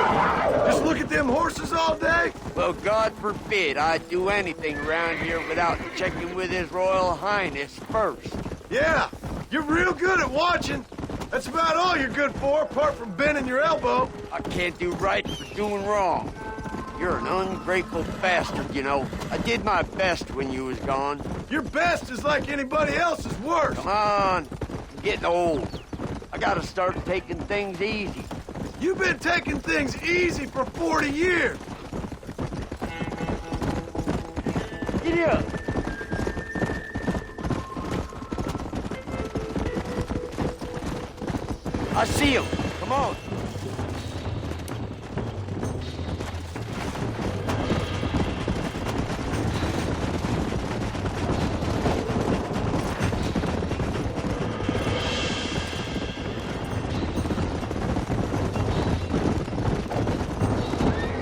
Just look at them horses all day? Well, God forbid I'd do anything around here without checking with His Royal Highness first. Yeah, you're real good at watching. That's about all you're good for, apart from bending your elbow. I can't do right for doing wrong. You're an ungrateful bastard, you know. I did my best when you was gone. Your best is like anybody else's worst. Come on, I'm getting old. I gotta start taking things easy. You've been taking things easy for 40 years. Get up. I see him. Come on.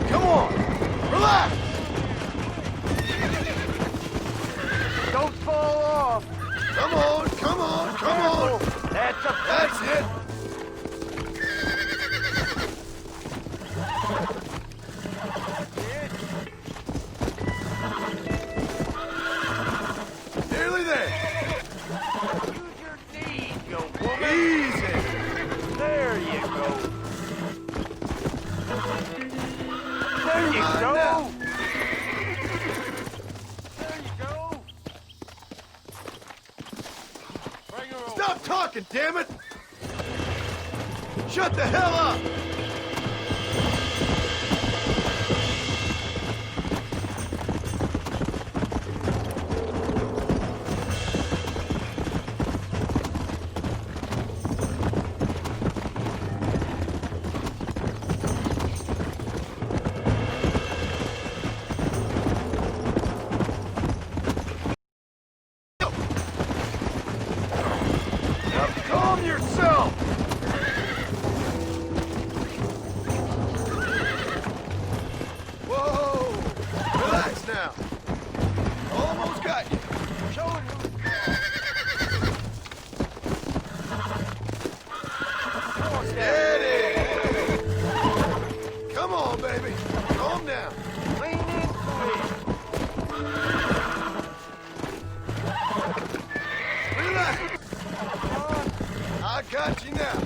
Come on, relax. Don't fall off. Come on, come on, come on. That's it. Nearly there. Use your knees, you woman. Easy. There you go. There you Come on go. now. There you go. Stop talking, damn it. Shut the hell up. Now calm yourself. Whoa! Relax now. Almost got you. Showing you. Steady. Come on, baby. Calm down. Lean into it. Relax. I got you now.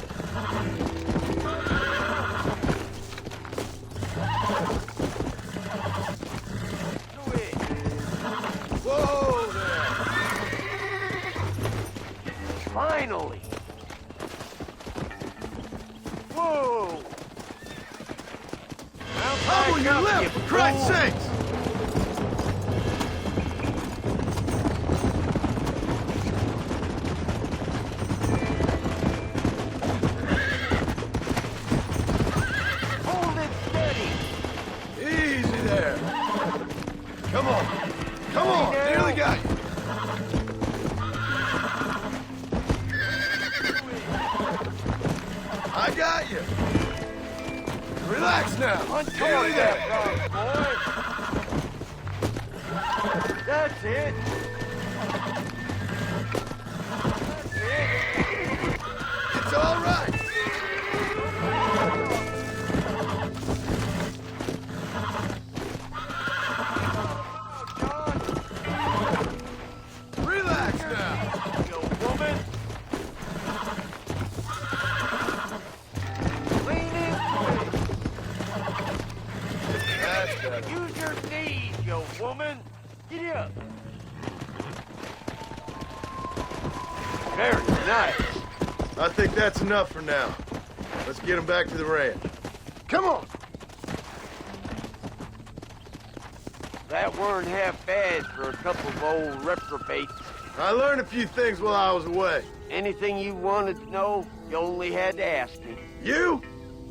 Whoa there. Finally. Whoa. Hobble your lip, for Christ's sakes! Hold it steady. Easy there. Come on. Come on. Nearly got you. I got you. Relax now. Nearly there. That's it. It's all right. Relax now. You woman. Lean into it. That's better. Use your knees, you woman. Get up. Very nice. I think that's enough for now. Let's get him back to the ranch. Come on. That weren't half bad for a couple of old reprobates. I learned a few things while I was away. Anything you wanted to know, you only had to ask me. You?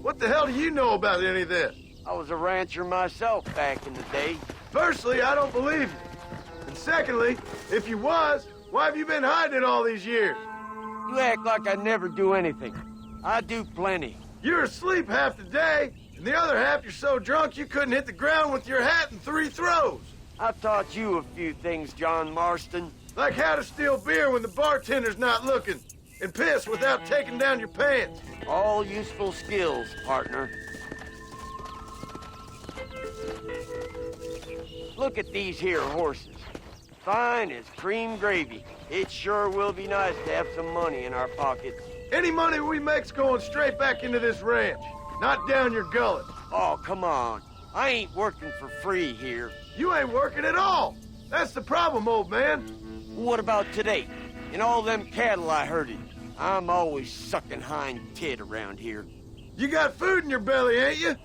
What the hell do you know about any of this? I was a rancher myself back in the day. Firstly, I don't believe you. And secondly, if you was, why have you been hiding it all these years? You act like I never do anything. I do plenty. You're asleep half the day, and the other half you're so drunk you couldn't hit the ground with your hat in 3 throws. I taught you a few things, John Marston. Like how to steal beer when the bartender's not looking, and piss without taking down your pants. All useful skills, partner. Look at these here horses. Fine as cream gravy. It sure will be nice to have some money in our pockets. Any money we make's going straight back into this ranch, not down your gullet. Oh, come on. I ain't working for free here. You ain't working at all. That's the problem, old man. What about today? And all them cattle I herded? I'm always sucking hind tit around here. You got food in your belly, ain't you?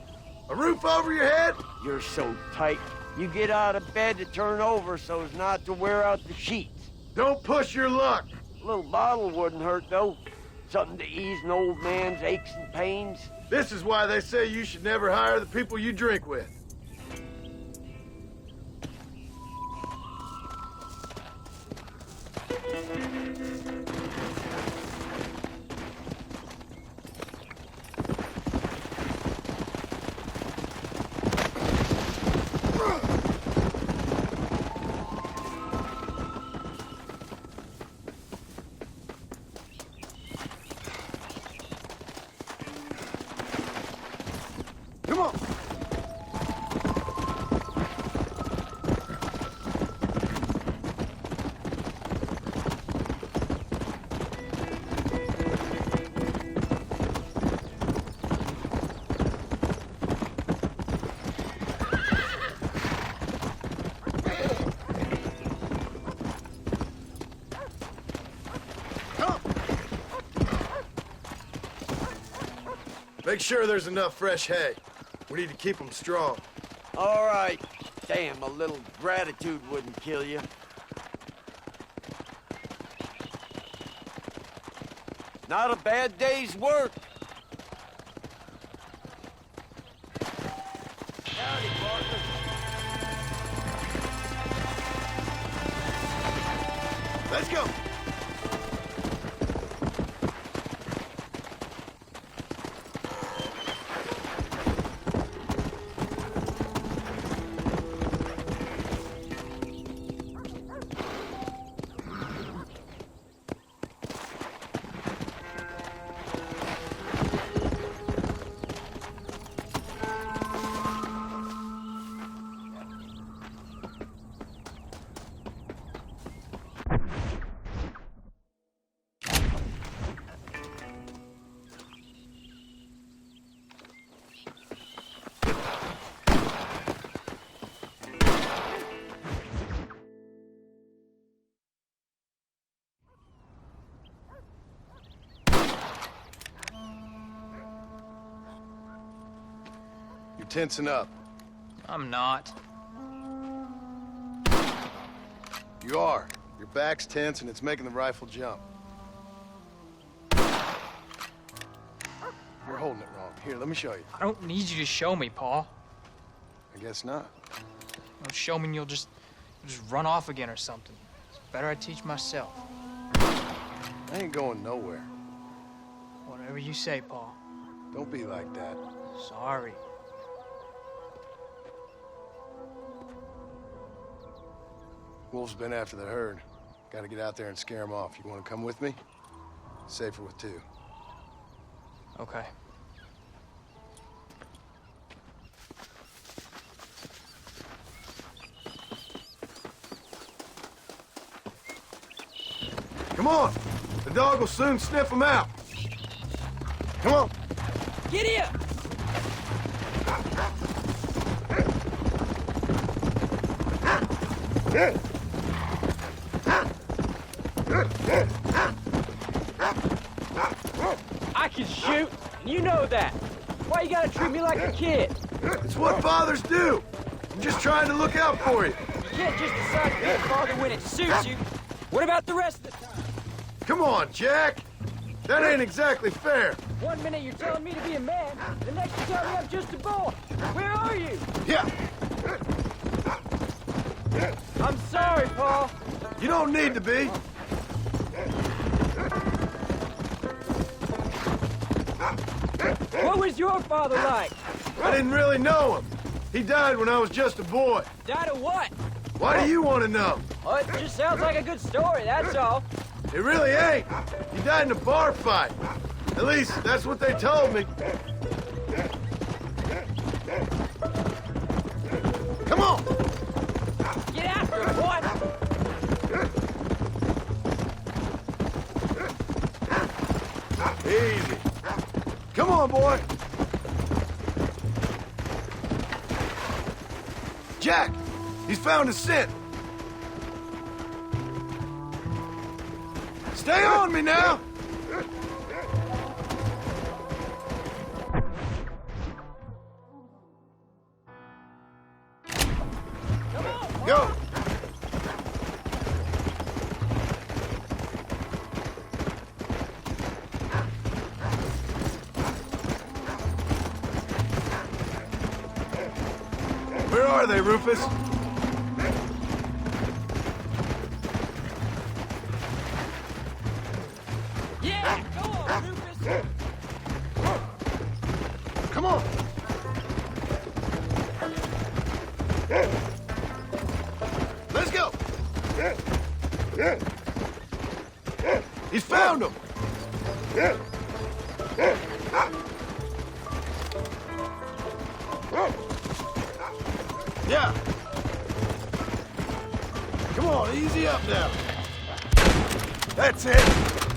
A roof over your head? You're so tight. You get out of bed to turn over so as not to wear out the sheets. Don't push your luck. A little bottle wouldn't hurt, though. Something to ease an old man's aches and pains. This is why they say you should never hire the people you drink with. Come on. Make sure there's enough fresh hay. We need to keep them strong. All right. Damn, a little gratitude wouldn't kill you. Not a bad day's work. Howdy, partner. Let's go. You're tensing up. I'm not. You are. Your back's tense and it's making the rifle jump. You're holding it wrong. Here, let me show you. I don't need you to show me, Paul. I guess not. Don't show me and you'll just run off again or something. It's better I teach myself. I ain't going nowhere. Whatever you say, Paul. Don't be like that. Sorry. Wolf's been after the herd. Gotta get out there and scare him off. You wanna come with me? Safer with two. Okay. Come on. The dog will soon sniff them out. Come on. Giddy up! I can shoot, and you know that. Why you gotta treat me like a kid? It's what fathers do. I'm just trying to look out for you. You can't just decide to be a father when it suits you. What about the rest of the time? Come on, Jack. That ain't exactly fair. 1 minute you're telling me to be a man, the next you tell me I'm just a boy. Where are you? Yeah. I'm sorry, Paul. You don't need to be. What was your father like? I didn't really know him. He died when I was just a boy. Died of what? Why do you want to know? Oh, it just sounds like a good story, that's all. It really ain't. He died in a bar fight. At least, that's what they told me. Come on! Get after him, boy! Easy. Come on, boy. Jack, he's found a scent. Stay on me now. Go. Where are they, Rufus? Yeah, go on, Rufus! Come on. Let's go. He's found him. Yeah. Come on, easy up now. That's it.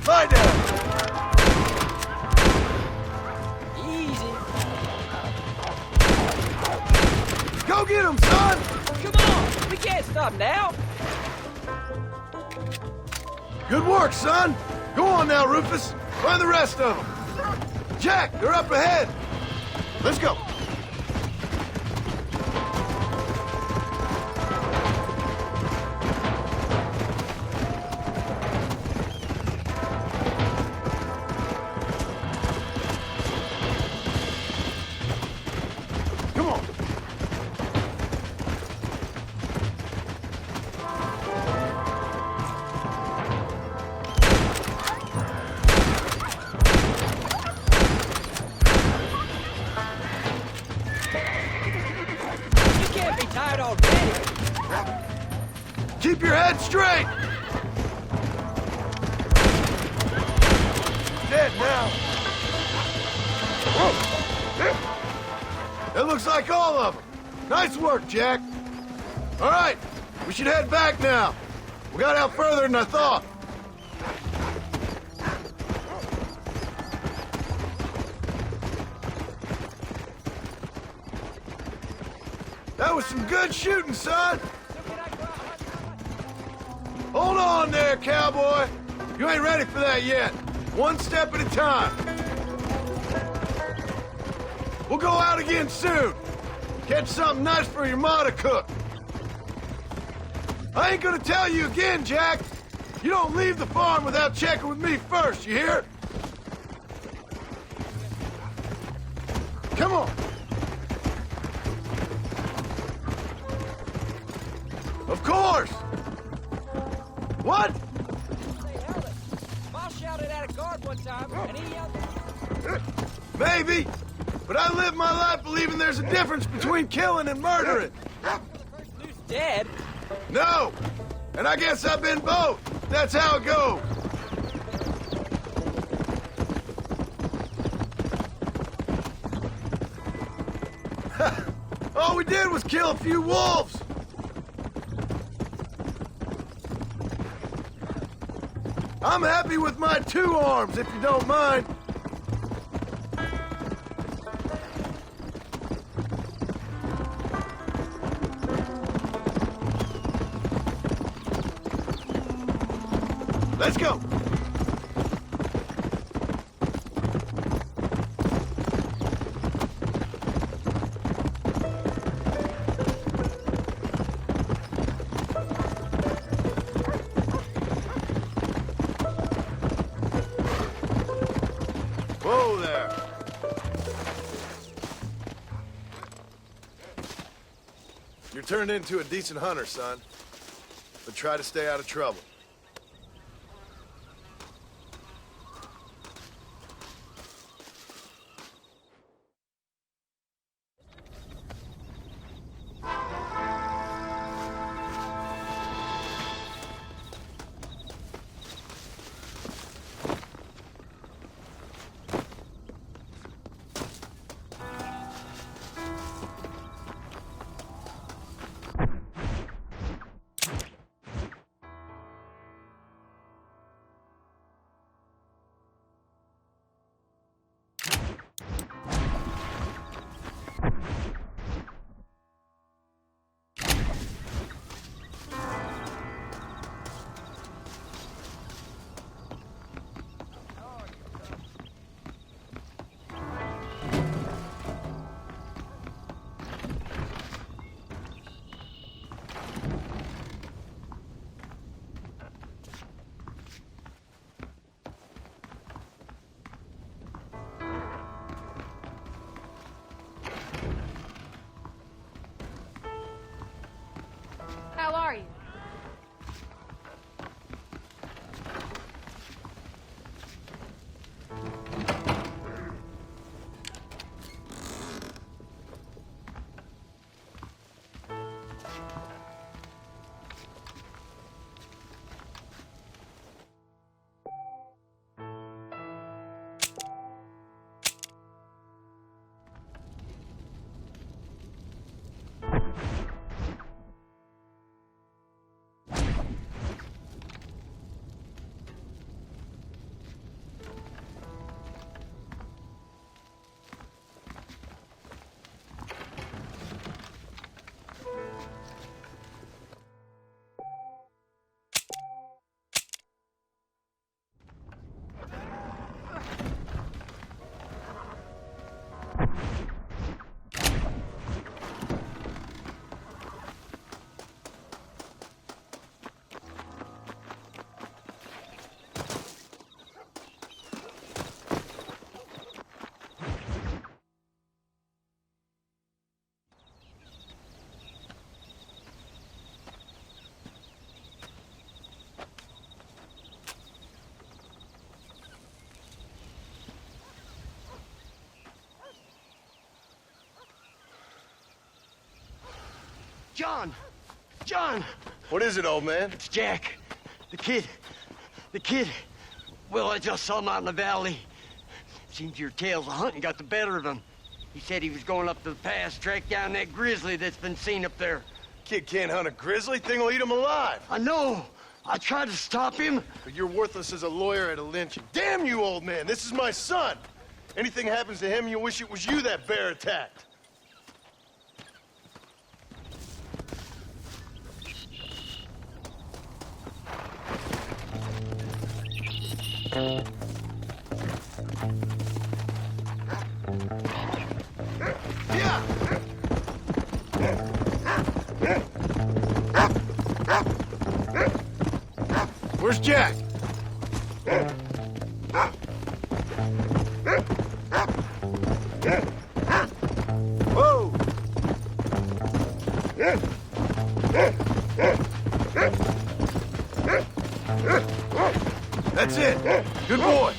Lie down. Easy. Go get him, son. Come on, we can't stop now. Good work, son. Go on now, Rufus. Find the rest of them. Jack, they're up ahead. Let's go. Come on. You can't be tired already. Keep your head straight. Dead now. Whoa. That looks like all of them. Nice work, Jack. All right, we should head back now. We got out further than I thought. That was some good shooting, son. Hold on there, cowboy. You ain't ready for that yet. One step at a time. We'll go out again soon. Catch something nice for your ma to cook. I ain't gonna tell you again, Jack. You don't leave the farm without checking with me first, you hear? Come on. Of course. What? Ma shouted at a guard one time, and he yelled. Maybe. But I live my life believing there's a difference between killing and murdering. Who's dead? No. And I guess I've been both. That's how it goes. All we did was kill a few wolves. I'm happy with my 2 arms, if you don't mind. Let's go. Whoa there. You're turned into a decent hunter, son. But try to stay out of trouble. John! John! What is it, old man? It's Jack. The kid. The kid. Well, I just saw him out in the valley. Seems your tales of hunting got the better of him. He said he was going up to the pass, track down that grizzly that's been seen up there. Kid can't hunt a grizzly. Thing will eat him alive. I know. I tried to stop him. But you're worthless as a lawyer at a lynching. Damn you, old man. This is my son. Anything happens to him, you'll wish it was you that bear attacked. Where's Jack? Whoa! That's it. Good boy.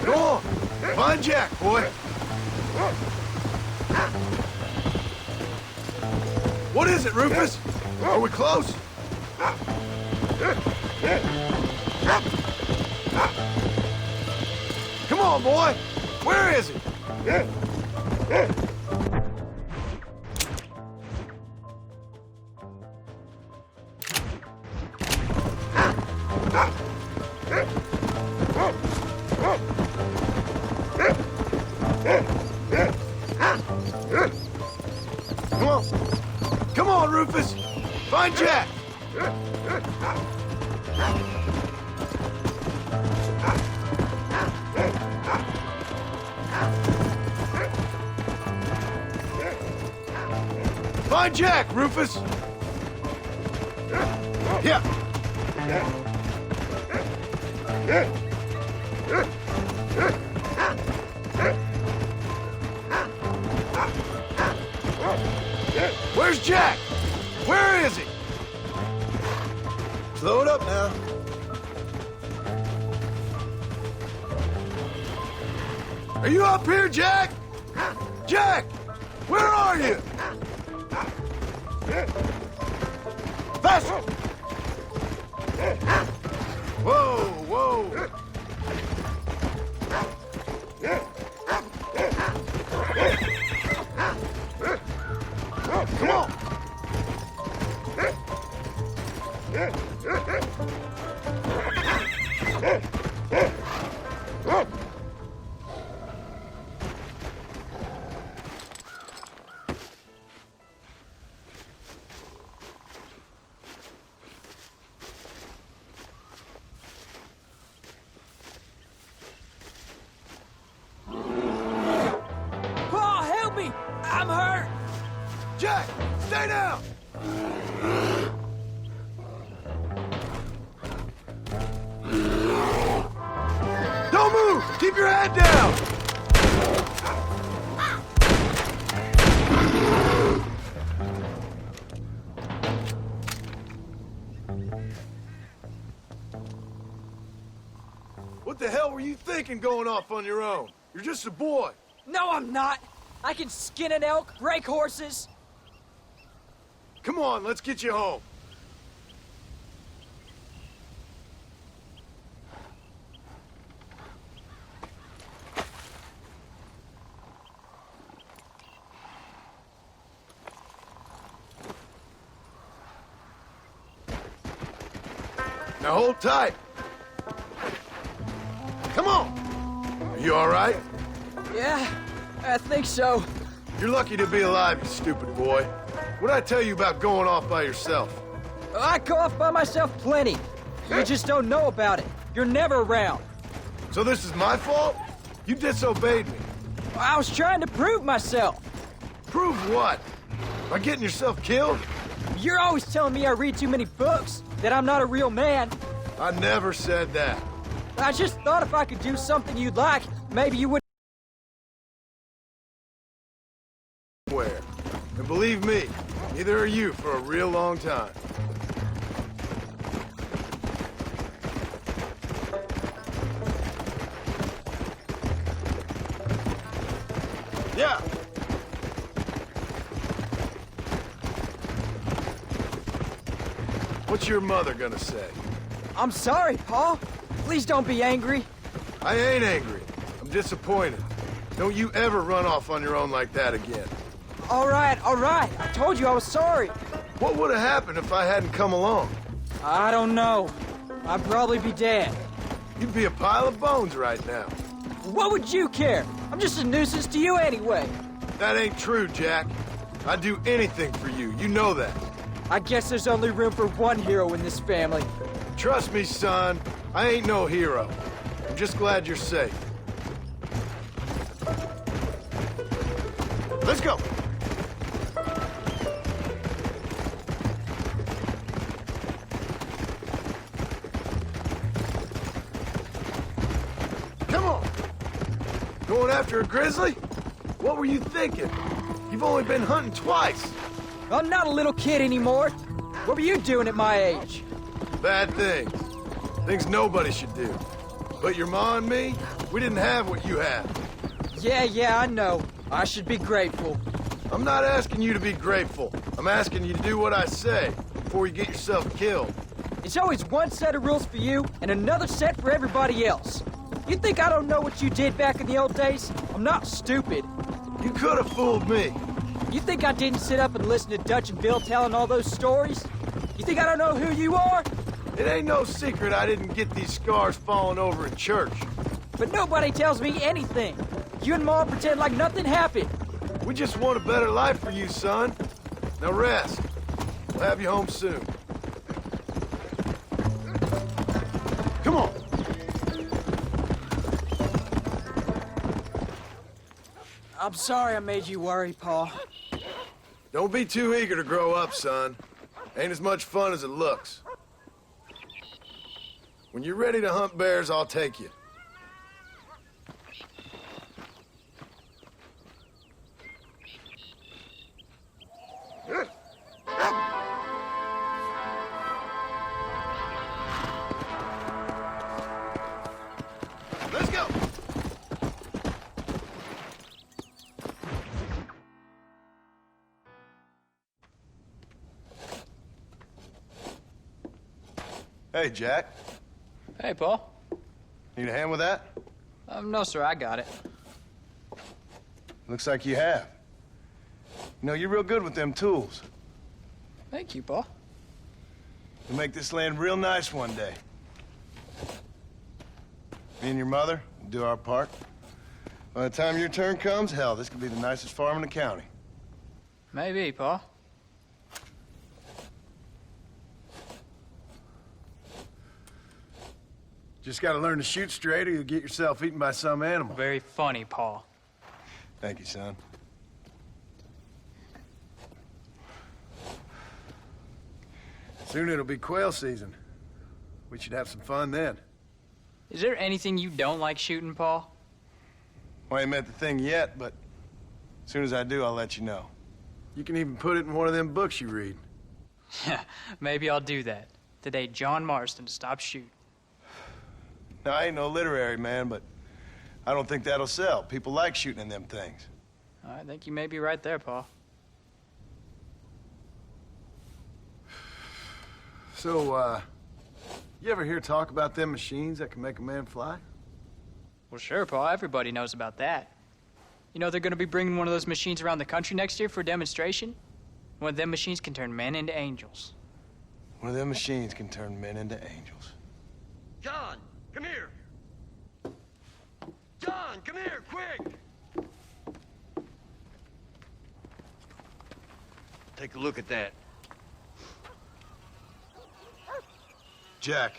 Go on. Find Jack, boy. What is it, Rufus? Are we close? Come on, boy. Where is he? Come on. Come on, Rufus. Find Jack. Find Jack, Rufus. Yeah. Where's Jack? Where is he? Slow it up now. Are you up here, Jack? Jack! Where are you? Faster! Whoa, whoa! Come on! Paul, help me! I'm hurt! Jack, stay down! Don't move! Keep your head down! What the hell were you thinking going off on your own? You're just a boy. No, I'm not! I can skin an elk, break horses. Come on, let's get you home. Now hold tight. Come on. Are you all right? Yeah, I think so. You're lucky to be alive, you stupid boy. What'd I tell you about going off by yourself? I go off by myself plenty. You just don't know about it. You're never around. So this is my fault? You disobeyed me. I was trying to prove myself. Prove what? By getting yourself killed? You're always telling me I read too many books, that I'm not a real man. I never said that. I just thought if I could do something you'd like, maybe you would. Where? And believe me, neither are you for a real long time. Yeah. What's your mother gonna say? I'm sorry, Pa. Please don't be angry. I ain't angry. I'm disappointed. Don't you ever run off on your own like that again. All right. I told you I was sorry. What would have happened if I hadn't come along? I don't know. I'd probably be dead. You'd be a pile of bones right now. What would you care? I'm just a nuisance to you anyway. That ain't true, Jack. I'd do anything for you. You know that. I guess there's only room for one hero in this family. Trust me, son. I ain't no hero. I'm just glad you're safe. Let's go. Come on. Going after a grizzly? What were you thinking? You've only been hunting twice. I'm not a little kid anymore. What were you doing at my age? Bad things. Things nobody should do. But your ma and me, we didn't have what you have. Yeah, I know. I should be grateful. I'm not asking you to be grateful. I'm asking you to do what I say before you get yourself killed. It's always one set of rules for you and another set for everybody else. You think I don't know what you did back in the old days? I'm not stupid. You could have fooled me. You think I didn't sit up and listen to Dutch and Bill telling all those stories? You think I don't know who you are? It ain't no secret I didn't get these scars falling over in church. But nobody tells me anything. You and Ma pretend like nothing happened. We just want a better life for you, son. Now rest. We'll have you home soon. Come on. I'm sorry I made you worry, Pa. Don't be too eager to grow up, son. Ain't as much fun as it looks. When you're ready to hunt bears, I'll take you. Let's go! Hey, Jack. Hey, Paul. Need a hand with that? No, sir, I got it. Looks like you have. You know, you're real good with them tools. Thank you, Paul. You'll make this land real nice one day. Me and your mother will do our part. By the time your turn comes, hell, this could be the nicest farm in the county. Maybe, Paul. Just gotta learn to shoot straight or you'll get yourself eaten by some animal. Very funny, Paul. Thank you, son. Soon it'll be quail season. We should have some fun then. Is there anything you don't like shooting, Paul? Well, I ain't met the thing yet, but as soon as I do, I'll let you know. You can even put it in one of them books you read. Yeah, maybe I'll do that. Today, John Marston to stop shooting. Now, I ain't no literary man, but I don't think that'll sell. People like shooting in them things. I think you may be right there, Paul. So, you ever hear talk about them machines that can make a man fly? Well, sure, Paul. Everybody knows about that. You know they're going to be bringing one of those machines around the country next year for a demonstration? One of them machines can turn men into angels. One of them machines can turn men into angels. John, come here. John, come here, quick. Take a look at that. Jack,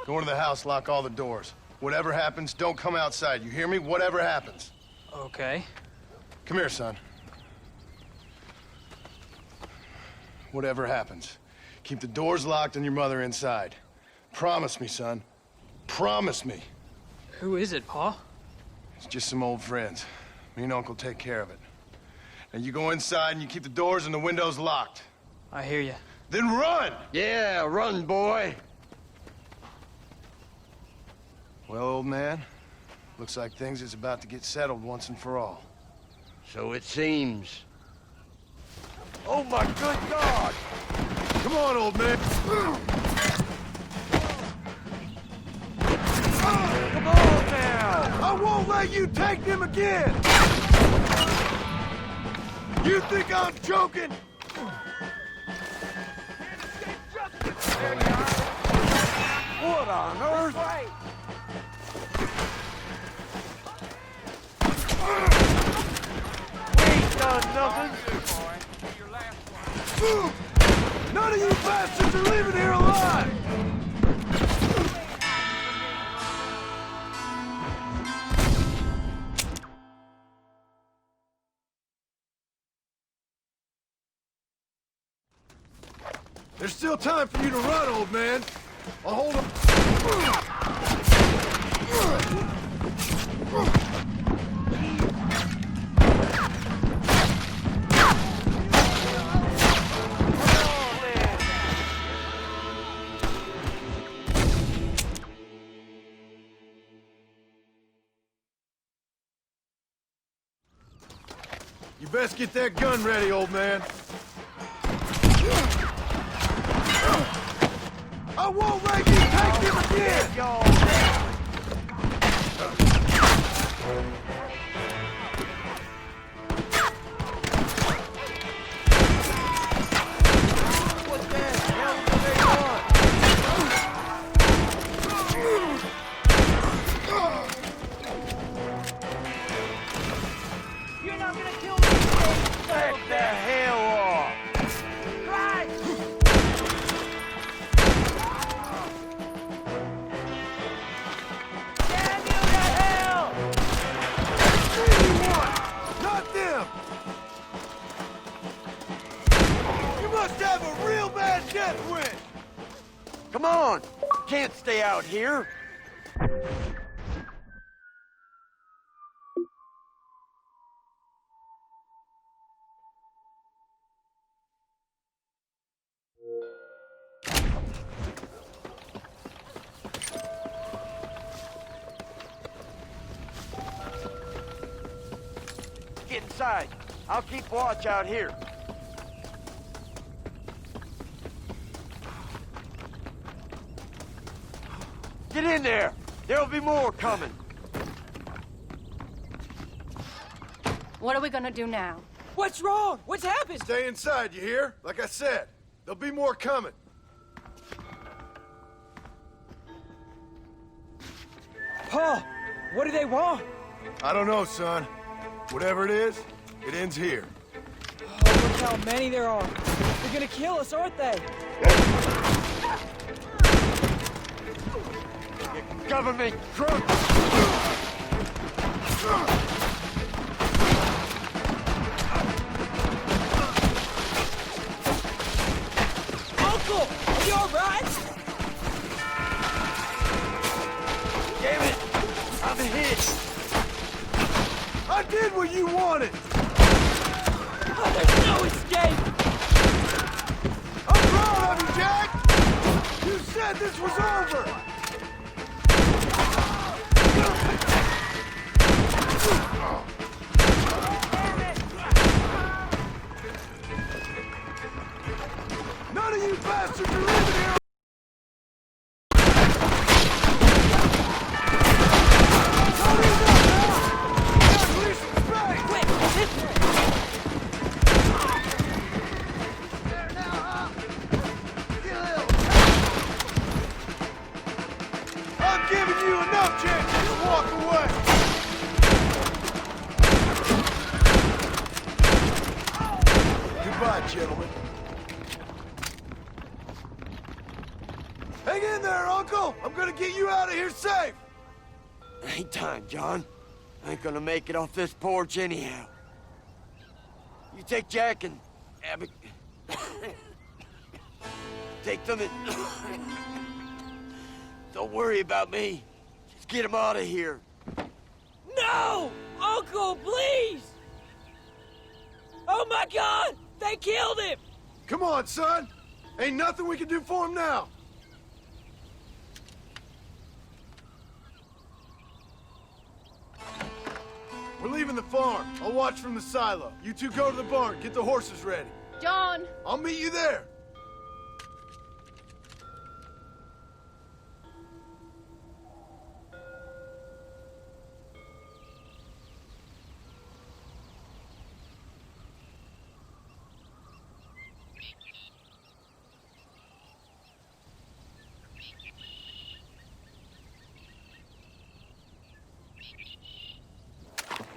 go into the house, lock all the doors. Whatever happens, don't come outside. You hear me? Whatever happens. Okay. Come here, son. Whatever happens, keep the doors locked and your mother inside. Promise me, son. Promise me. Who is it, Paul? It's just some old friends. Me and Uncle take care of it. And you go inside and you keep the doors and the windows locked. I hear you. Then run! Yeah, run, boy. Well, old man, looks like things is about to get settled once and for all. So it seems. Oh, my good God! Come on, old man. Come on now! I won't let you take them again! You think I'm joking? What on earth? We ain't done nothing. None of you bastards are leaving here alive! There's still time for you to run, old man. I'll hold him. You best get that gun ready, old man. I won't let you take him again! What the hell do they want? You're not gonna kill me! Back the hell off! Right! Damn you to hell! Not them! You must have a real bad death wish! Come on! Can't stay out here! Get inside. I'll keep watch out here. Get in there! There'll be more coming. What are we gonna do now? What's wrong? What's happened? Stay inside, you hear? Like I said, there'll be more coming. Paul, what do they want? I don't know, son. Whatever it is, it ends here. Oh, look how many there are. They're gonna kill us, aren't they? Government crook! Uncle, are you all right? Damn it! I'm hit! I did what you wanted! Oh, there's no escape! I'm proud of you, Jack! You said this was over! None of you bastards are leaving here! I'm giving you enough chances to walk away! Goodbye, gentlemen. Hang in there, Uncle! I'm gonna get you out of here safe! Ain't time, John. I ain't gonna make it off this porch anyhow. You take Jack and Abby. Take them and... Don't worry about me. Just get him out of here. No! Uncle, please! Oh my God! They killed him! Come on, son! Ain't nothing we can do for him now! We're leaving the farm. I'll watch from the silo. You two go to the barn, get the horses ready. John! I'll meet you there.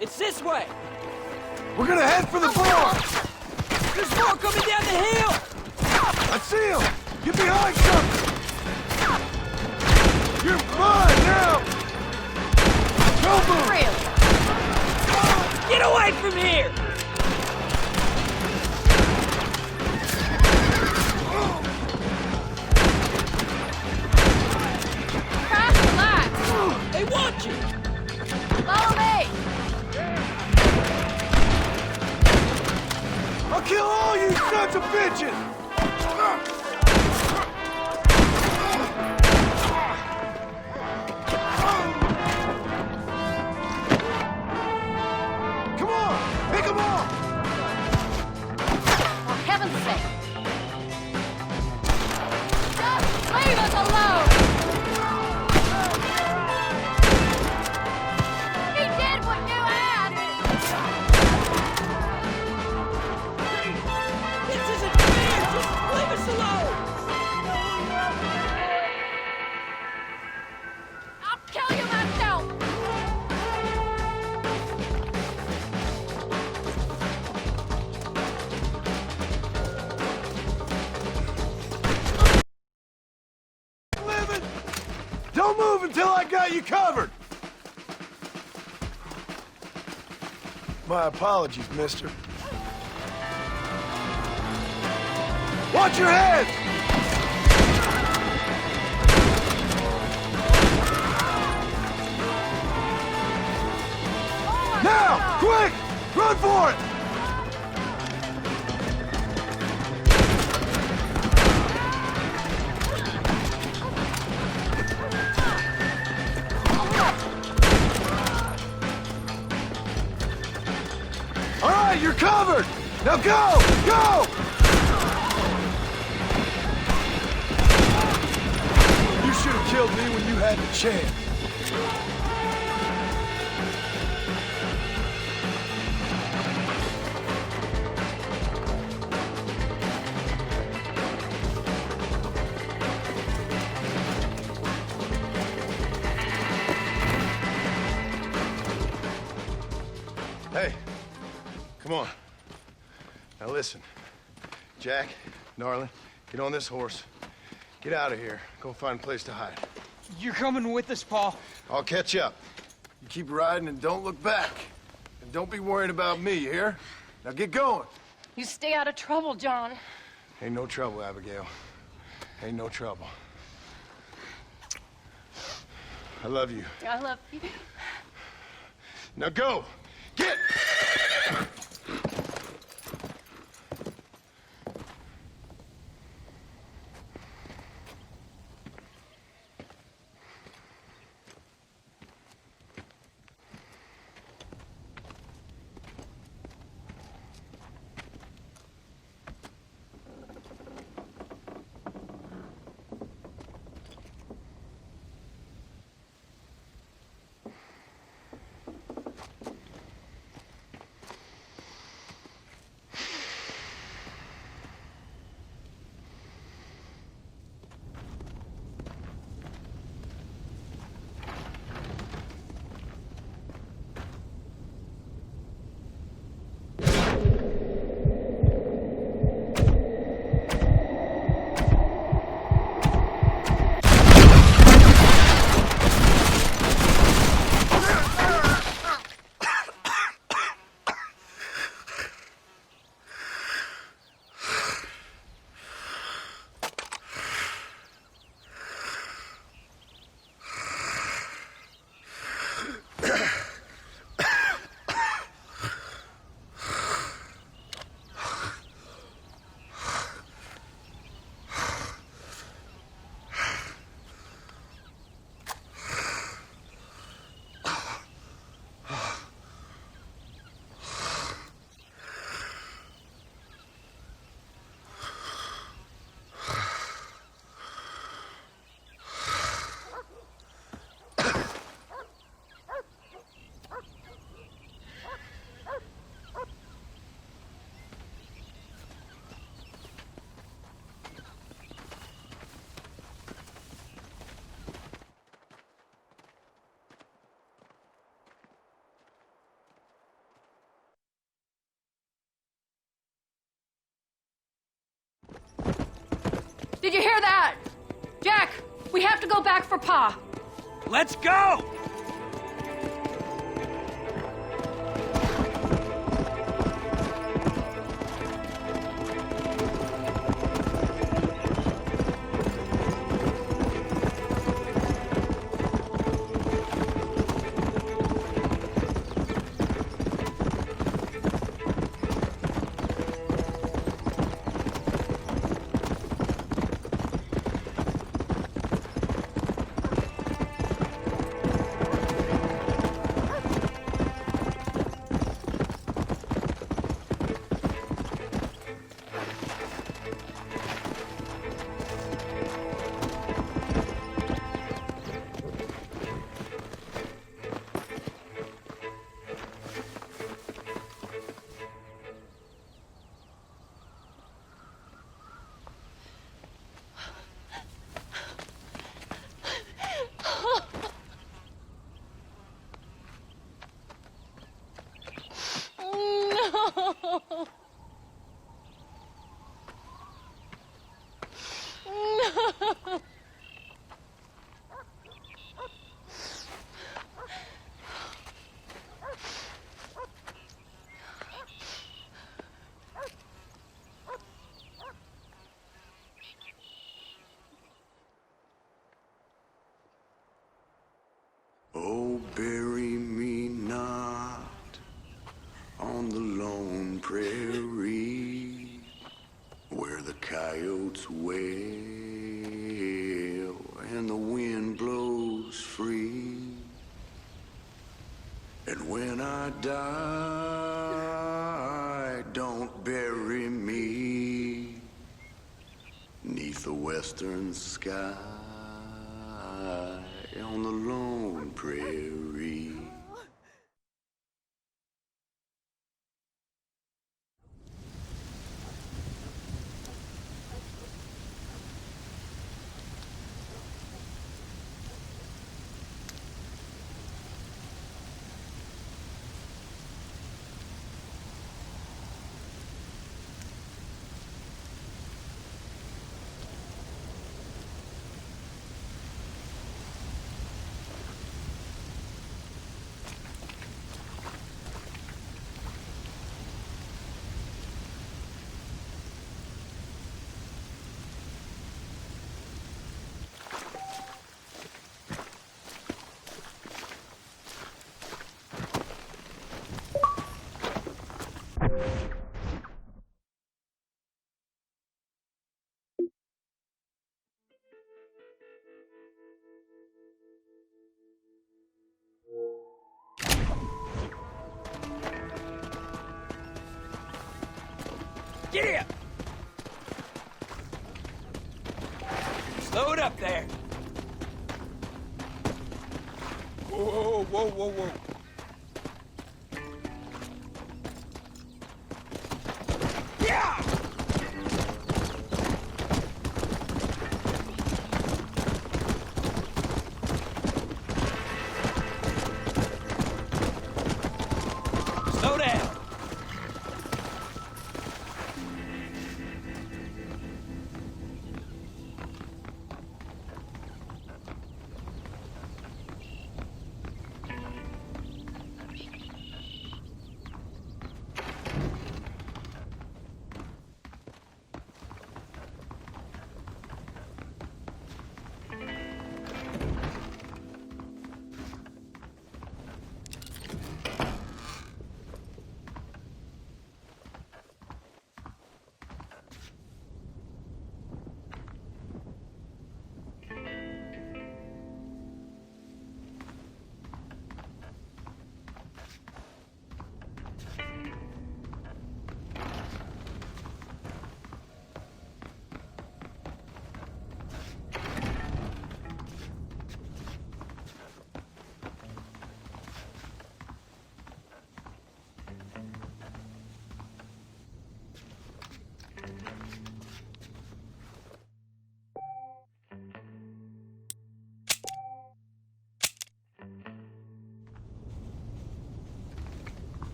It's this way! We're gonna head for the barn! There's more coming down the hill! I see him! Get behind something! You're mine now! Go move! Really? Get away from here! Crash, relax! They want you! Follow me! I'll kill all you sons of bitches! Come on! Pick them off! For heaven's sake! Just leave us alone! He did what you asked! This isn't fair! Just leave us alone! I'll kill you myself! Living! Don't move until I got you covered! My apologies, mister. Watch your head! Now! Quick! Run for it! All right, you're covered! Now go! Go! You should have killed me when you had the chance. Hey, come on. Now listen, Jack, Narlin, get on this horse. Get out of here. Go find a place to hide. You're coming with us, Paul. I'll catch up. You keep riding and don't look back. And don't be worried about me, you hear? Now get going. You stay out of trouble, John. Ain't no trouble, Abigail. Ain't no trouble. I love you. I love you. Now go! Get! Did you hear that? Jack, we have to go back for Pa. Let's go! Oh, bury me not on the lone prairie where the coyotes wail and the wind blows free. And when I die, don't bury me 'neath the western sky on the lone prairie. Get here! Slow it up there. Whoa, whoa, whoa, whoa.